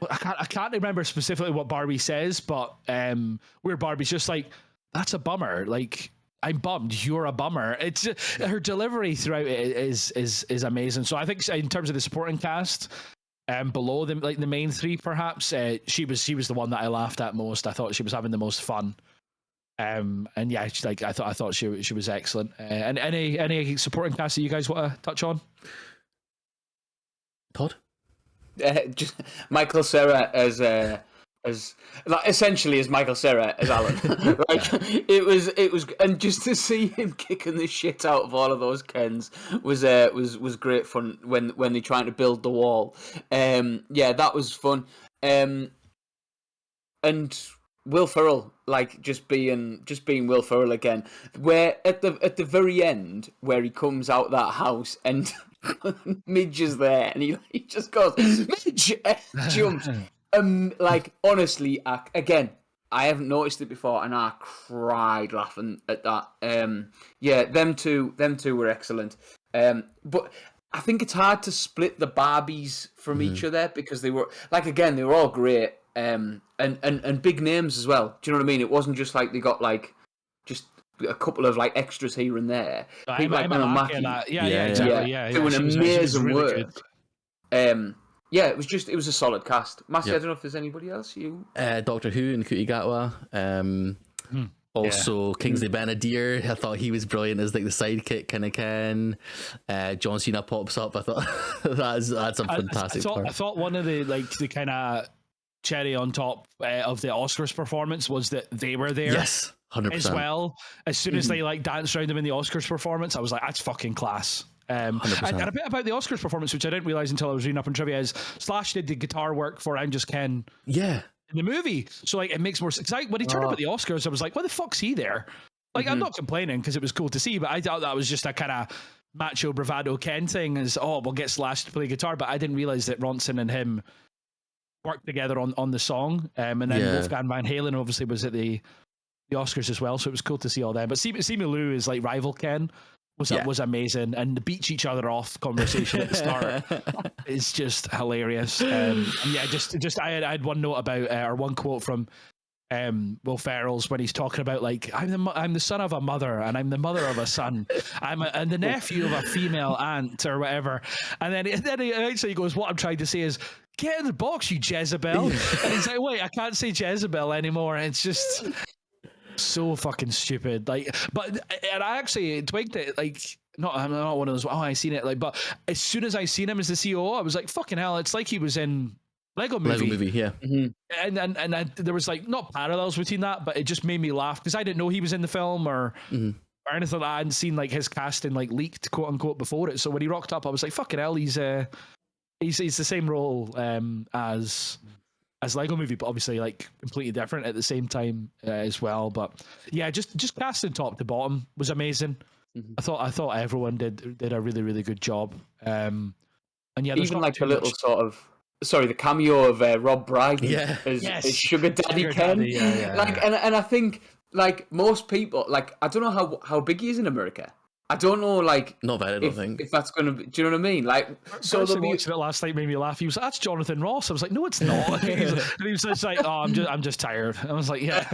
I can't remember specifically what Barbie says, but where Barbie's just like, "That's a bummer. Like, I'm bummed. You're a bummer." It's her delivery throughout it is amazing. So I think in terms of the supporting cast, below them, like the main three, perhaps she was the one that I laughed at most. I thought she was having the most fun. And yeah, I thought she was excellent. And any supporting cast that you guys want to touch on? Todd? Just Michael Cera as like essentially as Michael Cera as Alan. Like it was, and just to see him kicking the shit out of all of those Kens was great fun when they're trying to build the wall. That was fun. And Will Ferrell, like just being Will Ferrell again. Where at the very end, where he comes out that house and Midge is there, and he just goes, "Midge!" jumps. Like honestly, again, I haven't noticed it before, and I cried laughing at that. Them two were excellent. But I think it's hard to split the Barbies from each other because they were they were all great. And big names as well. Do you know what I mean? It wasn't just like they got like just a couple of like extras here and there. People like Emma Mackey, exactly. doing amazing work. It was a solid cast. Massey, I don't know if there's anybody else you. Doctor Who and Kuti Gatwa. Also, Kingsley Ben-Adir, I thought he was brilliant as like the sidekick kind of Ken. John Cena pops up. I thought that's a fantastic part. I thought one of the kind of cherry on top of the Oscars performance was that they were there. Yes, 100%. As well. As soon as they like danced around them in the Oscars performance, I was like, that's fucking class. And 100%. a bit about the Oscars performance, which I didn't realize until I was reading up in trivia, is Slash did the guitar work for I'm Just Ken Yeah. in the movie. So like it makes more sense. When he turned up at the Oscars, I was like, why the fuck's he there? Like I'm not complaining because it was cool to see, but I thought that was just a kind of macho bravado Ken thing. Is we'll get Slash to play guitar, but I didn't realize that Ronson and him worked together on the song. And then Wolfgang Van Halen obviously was at the Oscars as well, so it was cool to see all that. But Simu Liu is like rival Ken. Was amazing, and the beach each other off conversation at the start is just hilarious. Just I had one note about or one quote from Will Ferrell's when he's talking about like I'm the son of a mother and I'm the mother of a son, and the nephew of a female aunt or whatever, and then he actually goes, what I'm trying to say is get in the box, you Jezebel, and he's like, wait, I can't say Jezebel anymore, and it's just so fucking stupid. Like, but and I actually twigged it. Like, I'm not one of those. Oh, I seen it. Like, but as soon as I seen him as the COO, I was like, fucking hell! It's like he was in Lego Movie. Yeah. And there was like not parallels between that, but it just made me laugh because I didn't know he was in the film or anything. I hadn't seen like his casting like leaked, quote unquote, before it. So when he rocked up, I was like, fucking hell! He's the same role as Lego Movie, but obviously like completely different at the same time as well. But yeah, just casting top to bottom was amazing. I thought everyone did a really, really good job. And yeah, even like a little sort of the cameo of Rob Brydon as Sugar Daddy Ken. And I think like most people, like I don't know how big he is in America. I don't know, like, not bad. I don't think if that's going to be. Do you know what I mean? Like, so the watched it last night made me laugh. He was like, "That's Jonathan Ross." I was like, "No, it's not." And he was just like, "Oh, I'm just tired." I was like, "Yeah."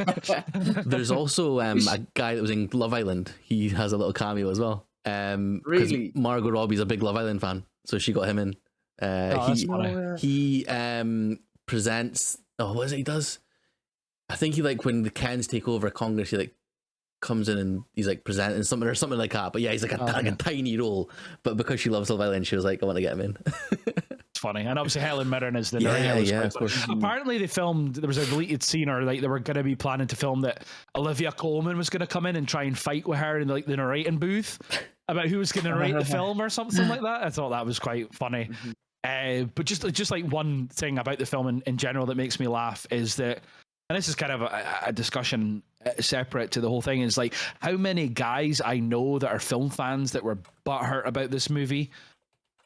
There's also a guy that was in Love Island. He has a little cameo as well. Really? Margot Robbie's a big Love Island fan, so she got him in. He presents. Oh, what is it he does? I think he like when the Kens take over Congress, he like comes in and he's like presenting something or something like that. But yeah, he's like a tiny role. But because she loves Love Island, she was like, I want to get him in. It's funny. And obviously Helen Mirren is the narrator. Yeah, of course. Apparently they filmed, there was a deleted scene, or like they were going to be planning to film that Olivia Colman was going to come in and try and fight with her in like the narrating booth about who was going to narrate the film or something like that. I thought that was quite funny. But just like one thing about the film in general that makes me laugh is that, and this is kind of a discussion separate to the whole thing, is like how many guys I know that are film fans that were butthurt about this movie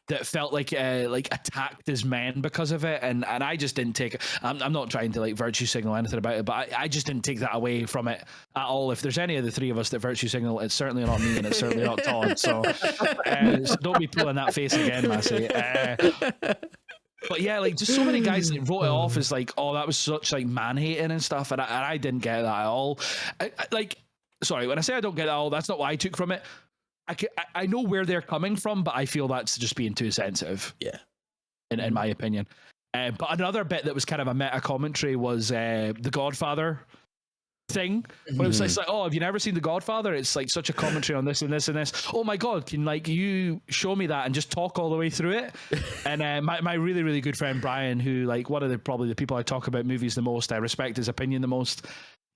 that felt like attacked as men because of it, and I just didn't take it. I'm not trying to like virtue signal anything about it, but I just didn't take that away from it at all. If there's any of the three of us that virtue signal, it's certainly not me, and it's certainly not Todd. So don't be pulling that face again, Massey. But yeah, like just so many guys that wrote it off as like, oh, that was such like man hating and stuff, and I didn't get that at all. Sorry, when I say I don't get it at all, that's not what I took from it. I know where they're coming from, but I feel that's just being too sensitive. Yeah, in my opinion. But another bit that was kind of a meta commentary was the Godfather thing, when it was like, oh, have you never seen The Godfather? It's like such a commentary on this and this and this. Oh my god, can like you show me that and just talk all the way through it? And my really, really good friend Brian, who like one of the probably the people I talk about movies the most, I respect his opinion the most,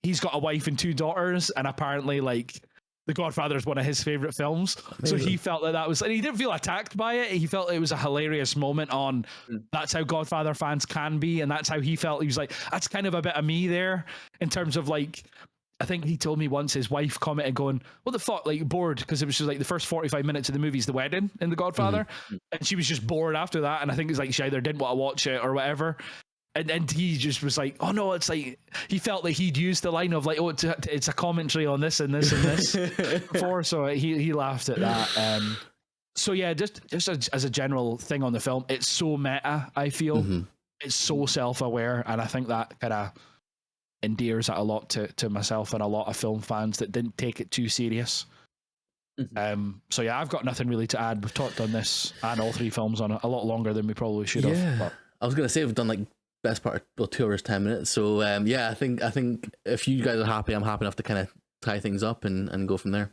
he's got a wife and 2 daughters, and apparently like The Godfather is one of his favorite films. Amazing. So he felt that was, and he didn't feel attacked by it. He felt it was a hilarious moment on that's how Godfather fans can be. And that's how he felt. He was like, that's kind of a bit of me there in terms of like, I think he told me once his wife commented going, what the fuck, like bored, because it was just like the first 45 minutes of the movie's the wedding in The Godfather. And she was just bored after that. And I think it's like she either didn't want to watch it or whatever. And he just was like, oh no, it's like, he felt like he'd used the line of like, oh, it's a commentary on this and this and this before. So he laughed at that. So yeah, just as a general thing on the film, it's so meta, I feel. It's so self-aware. And I think that kind of endears it a lot to myself and a lot of film fans that didn't take it too serious. So yeah, I've got nothing really to add. We've talked on this and all 3 films on a lot longer than we probably should have. But I was going to say we've done like best part of 2 hours 10 minutes, so yeah, I think if you guys are happy, I'm happy enough to kind of tie things up and go from there.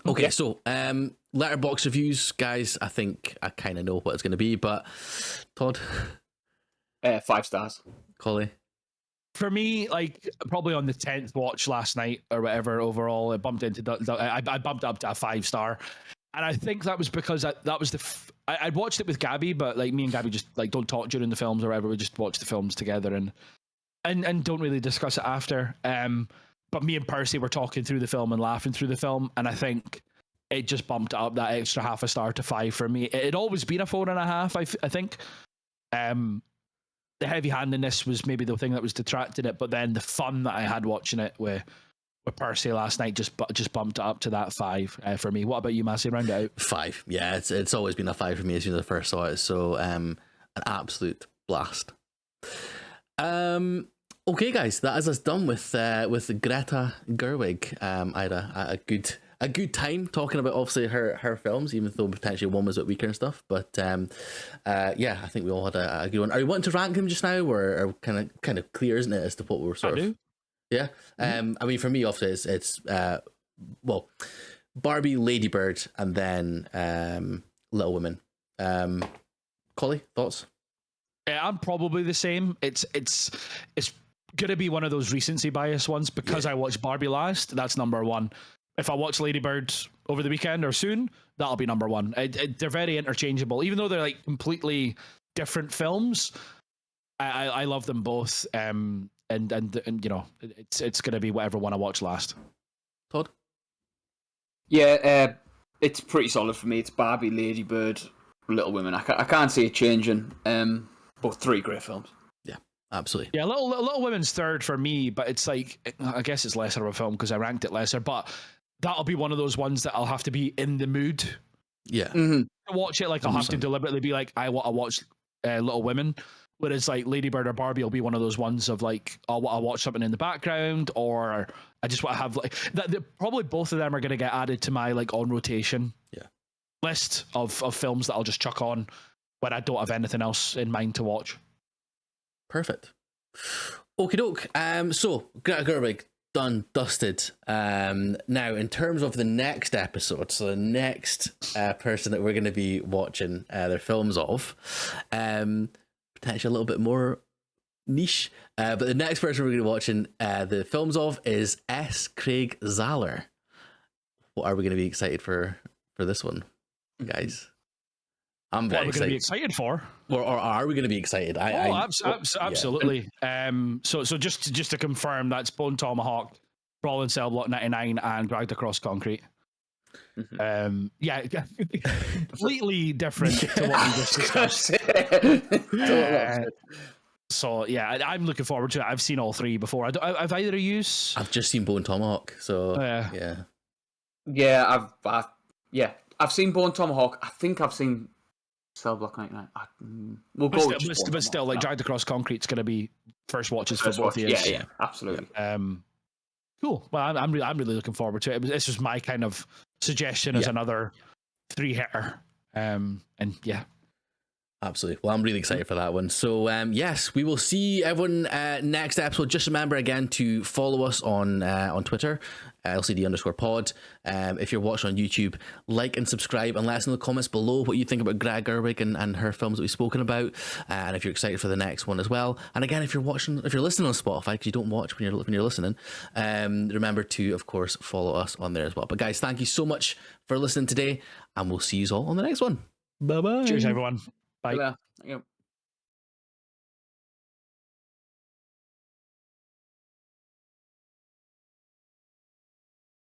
Okay, so letterbox reviews, guys. I think I kind of know what it's going to be, but Todd, 5 stars. Collie, for me, like probably on the 10th watch last night or whatever, overall I bumped into I bumped up to a 5-star. And I think that was because that was I'd watched it with Gabby, but like me and Gabby just like don't talk during the films or whatever. We just watch the films together and don't really discuss it after. But me and Percy were talking through the film and laughing through the film, and I think it just bumped up that extra half a star to 5 for me. It had always been a 4.5, I think. The heavy-handedness was maybe the thing that was detracting it, but then the fun that I had watching it with Percy last night just bumped it up to that 5 for me. What about you, Massey? Round it out. 5. Yeah, it's always been a 5 for me as soon as I first saw it. So an absolute blast. Okay, guys, that is us done with Greta Gerwig. I had a good time talking about obviously her films, even though potentially one was a bit weaker and stuff. But yeah, I think we all had a good one. Are you wanting to rank them just now, or kind of clear, isn't it, as to what we were sort of? Yeah. I mean, for me, obviously, it's well, Barbie, Lady Bird, and then Little Women. Collie, thoughts? Yeah, I'm probably the same. It's gonna be one of those recency bias ones because I watched Barbie last. That's number 1. If I watch Lady Bird over the weekend or soon, that'll be number 1. They're very interchangeable, even though they're like completely different films. I love them both. And you know, it's gonna be whatever one I watch last. Todd? Yeah, it's pretty solid for me. It's Barbie, Lady Bird, Little Women. I can't see it changing. Both 3 great films. Yeah, absolutely. Yeah, Little Women's 3rd for me, but it's like, I guess it's lesser of a film because I ranked it lesser, but that'll be one of those ones that I'll have to be in the mood to watch it. Like, I'll have to deliberately be like, I want to watch Little Women. Whereas like Lady Bird or Barbie will be one of those ones of like, I'll watch something in the background, or I just want to have like that. Probably both of them are going to get added to my like on rotation list of films that I'll just chuck on when I don't have anything else in mind to watch. Perfect. Okie doke. So Greta Gerwig, done, dusted. Now, in terms of the next episode, so the next person that we're going to be watching their films of, potentially a little bit more niche, but the next person we're going to be watching the films of is S. Craig Zahler. What are we going to be excited for this one, guys? I'm very excited. What are we going to be excited for? Or are we going to be excited? Absolutely. So just to confirm, that's Bone Tomahawk, Brawl in Cell Block 99, and Dragged Across Concrete. Yeah, completely different to what we just discussed. So yeah, I'm looking forward to it. I've seen all 3 before. Have either of you? I've just seen Bone Tomahawk, so I've seen Bone Tomahawk. I think I've seen Cell Block 99. We'll go. But still, like Dragged Across Concrete's going to be first watches for both of you. Yeah, absolutely. Cool. Well, I'm really looking forward to it. This was my kind of suggestion as another 3-hitter. And yeah. Absolutely. Well, I'm really excited for that one. So, yes, we will see everyone next episode. Just remember again to follow us on Twitter, LCD_pod. If you're watching on YouTube, like and subscribe, and let us know in the comments below what you think about Greta Gerwig and her films that we've spoken about, and if you're excited for the next one as well. And again, if you're listening on Spotify, because you don't watch when you're listening, remember to, of course, follow us on there as well. But guys, thank you so much for listening today, and we'll see you all on the next one. Bye bye. Cheers, everyone. Bye. Thank you.